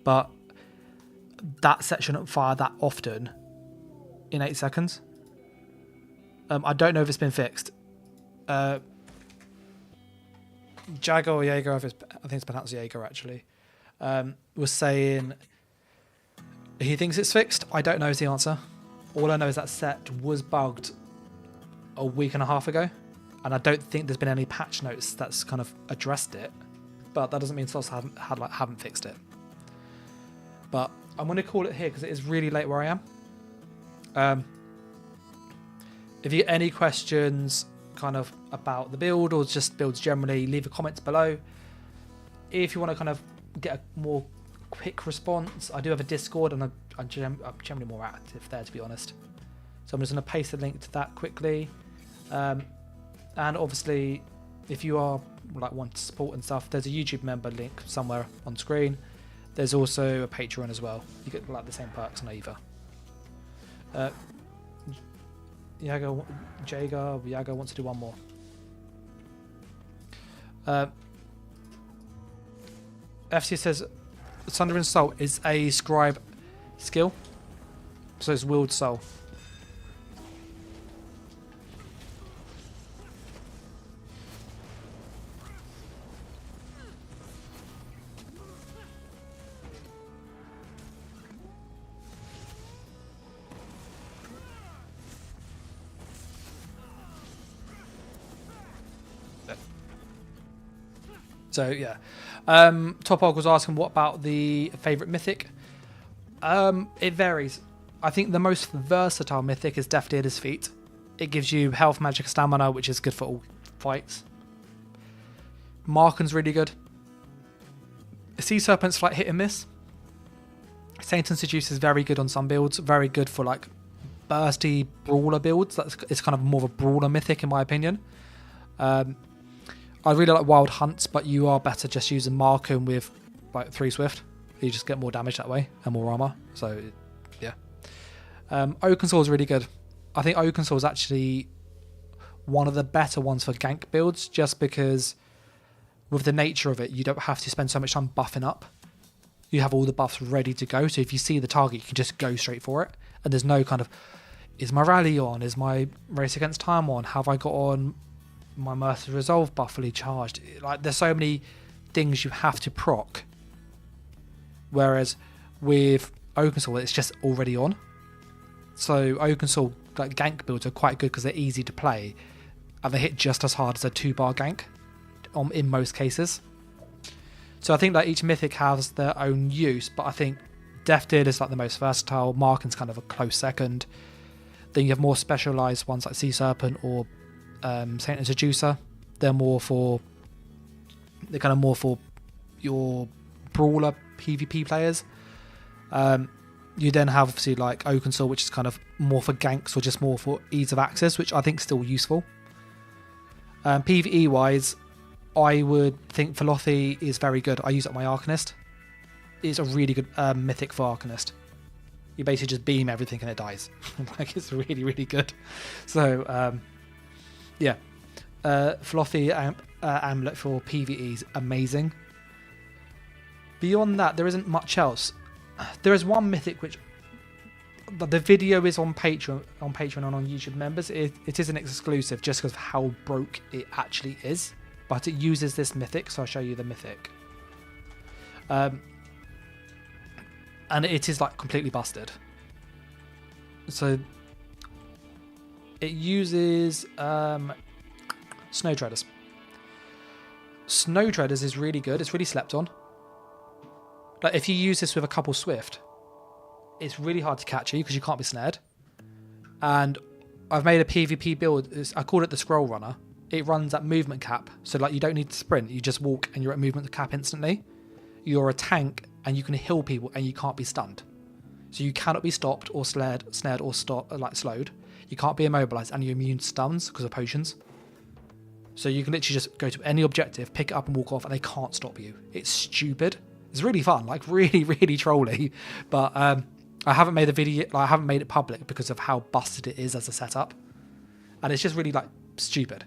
A: But that set shouldn't fire that often in 8 seconds. I don't know if it's been fixed. Jagger or Jaeger, I think it's pronounced Jaeger actually, was saying he thinks it's fixed. I don't know is the answer. All I know is that set was bugged a week and a half ago, and I don't think there's been any patch notes that's kind of addressed it. But that doesn't mean Sauce haven't fixed it. But I'm going to call it here because it is really late where I am. If you get any questions kind of about the build or just builds generally, leave a comments below. If you want to kind of get a more quick response, I do have a Discord, and I'm generally more active there, to be honest. So I'm just going to paste the link to that quickly. And obviously, if you are like want to support and stuff, there's a YouTube member link somewhere on screen. There's also a Patreon as well. You get like the same perks on either. Jaeger wants to do one more. FC says Thunder and Soul is a scribe skill, so it's willed soul. So yeah, Topog was asking what about the favourite mythic. It varies. I think the most versatile mythic is Death Dealer's Feet. It gives you health, magic, stamina, which is good for all fights. Marken's really good. Sea Serpent's like hit and miss. Saint and Seduce is very good on some builds. Very good for like bursty brawler builds. It's kind of more of a brawler mythic in my opinion. I really like Wild Hunts, but you are better just using Marken with like 3 Swift. You just get more damage that way and more armor. So yeah. Oakensaw is really good. I think Oakensaw is actually one of the better ones for gank builds, just because with the nature of it, you don't have to spend so much time buffing up. you have all the buffs ready to go. So if you see the target, you can just go straight for it. And there's no kind of, is my rally on? Is my race against time on? Have I got on my Mercy Resolve buff fully charged? Like, there's so many things you have to proc. Whereas with Oakensoul, it's just already on. So Oakensoul, like, gank builds are quite good because they're easy to play. And they hit just as hard as a 2-bar gank in most cases. So I think that each mythic has their own use, but I think Death Deal is like the most versatile. Marken's kind of a close second. Then you have more specialised ones like Sea Serpent or Saint and Seducer. They're kind of more for your brawler PvP players. You then have obviously like Oakensoul, which is kind of more for ganks or just more for ease of access, which I think is still useful. PvE wise, I would think Velothi is very good. I use it on my Arcanist. It's a really good mythic for Arcanist. You basically just beam everything and it dies. Like, it's really, really good. So, yeah. Velothi Amulet for PvE is amazing. Beyond that, there isn't much else. There is one mythic which the video is on Patreon and on YouTube members. It is an exclusive just because of how broke it actually is. But it uses this mythic, so I'll show you the mythic. And it is like completely busted. So it uses Snow Treaders. Snow Treaders is really good. It's really slept on. Like, if you use this with a couple Swift, it's really hard to catch you because you can't be snared. And I've made a PvP build. I called it the Scroll Runner. It runs at movement cap, so like you don't need to sprint. You just walk and you're at movement cap instantly. You're a tank and you can heal people and you can't be stunned. So you cannot be stopped or snared or slowed. You can't be immobilized and you're immune to stuns because of potions. So you can literally just go to any objective, pick it up and walk off and they can't stop you. It's stupid. It's really fun, like really, really trolly. But I haven't made a video, I haven't made it public because of how busted it is as a setup. And it's just really like stupid.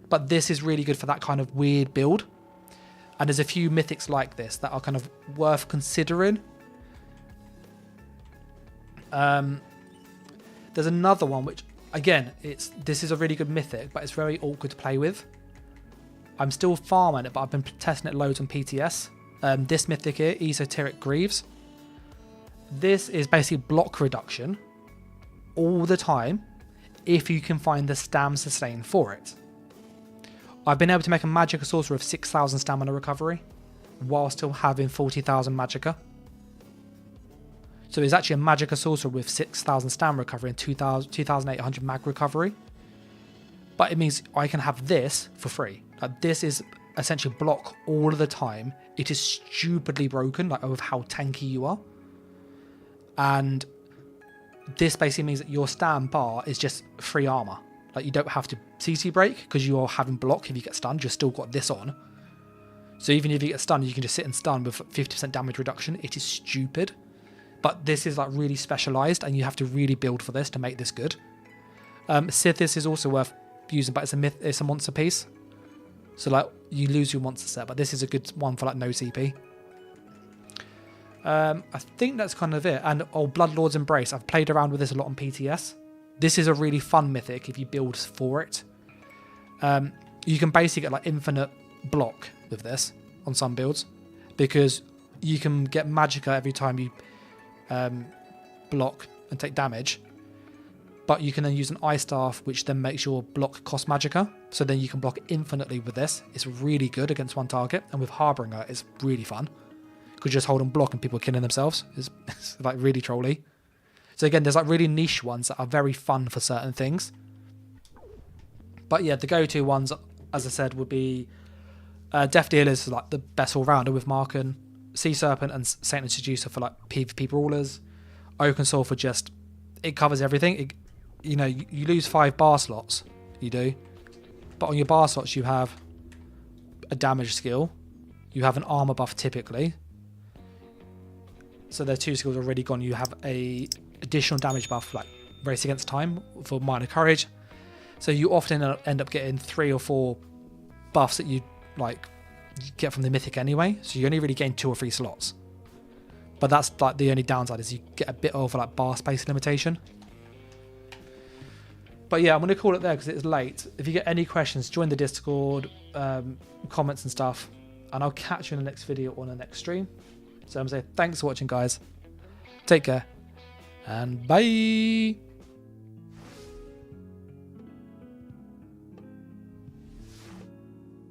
A: But this is really good for that kind of weird build. And there's a few mythics like this that are kind of worth considering. There's another one which, again, this is a really good mythic, but it's very awkward to play with. I'm still farming it, but I've been testing it loads on PTS. This mythic here, Esoteric Greaves. This is basically block reduction all the time if you can find the stam sustain for it. I've been able to make a Magicka Sorcerer of 6,000 stamina recovery while still having 40,000 Magicka. So it's actually a Magicka Sorcerer with 6,000 stamina recovery and 2,800 mag recovery. But it means I can have this for free. Like, this is essentially block all of the time. It is stupidly broken, like, with how tanky you are. And this basically means that your stam bar is just free armor. Like, you don't have to CC break because you are having block. If you get stunned, you've still got this on. So even if you get stunned, you can just sit and stun with 50% damage reduction. It is stupid. But this is like really specialized and you have to really build for this to make this good. Sithis is also worth using, but it's a monster piece. So like, you lose your monster set, but this is a good one for like no CP. I think that's kind of it. And Bloodlord's Embrace. I've played around with this a lot on PTS. This is a really fun mythic if you build for it. You can basically get like infinite block with this on some builds because you can get Magicka every time you block and take damage. But you can then use an Ice Staff, which then makes your block cost Magicka. So then you can block infinitely with this. It's really good against one target. And with Harbinger, it's really fun. Because you just hold on block and people are killing themselves. It's like really trolly. So again, there's like really niche ones that are very fun for certain things. But yeah, the go-to ones, as I said, would be Death Deal is like the best all-rounder with Marken, Sea Serpent and Saint and Seducer for like PvP brawlers, Oakensoul for just, it covers everything. You know, you lose 5 bar slots, you do, but on your bar slots you have a damage skill, you have an armor buff typically, so their 2 skills are already gone. You have a additional damage buff like Race Against Time for Minor Courage, so you often end up getting 3 or 4 buffs that you like get from the mythic anyway, so you only really gain 2 or 3 slots. But that's like the only downside is you get a bit of like bar space limitation. But yeah, I'm going to call it there because it's late. If you get any questions, join the Discord, comments and stuff. And I'll catch you in the next video or on the next stream. So I'm going to say thanks for watching, guys. Take care. And bye.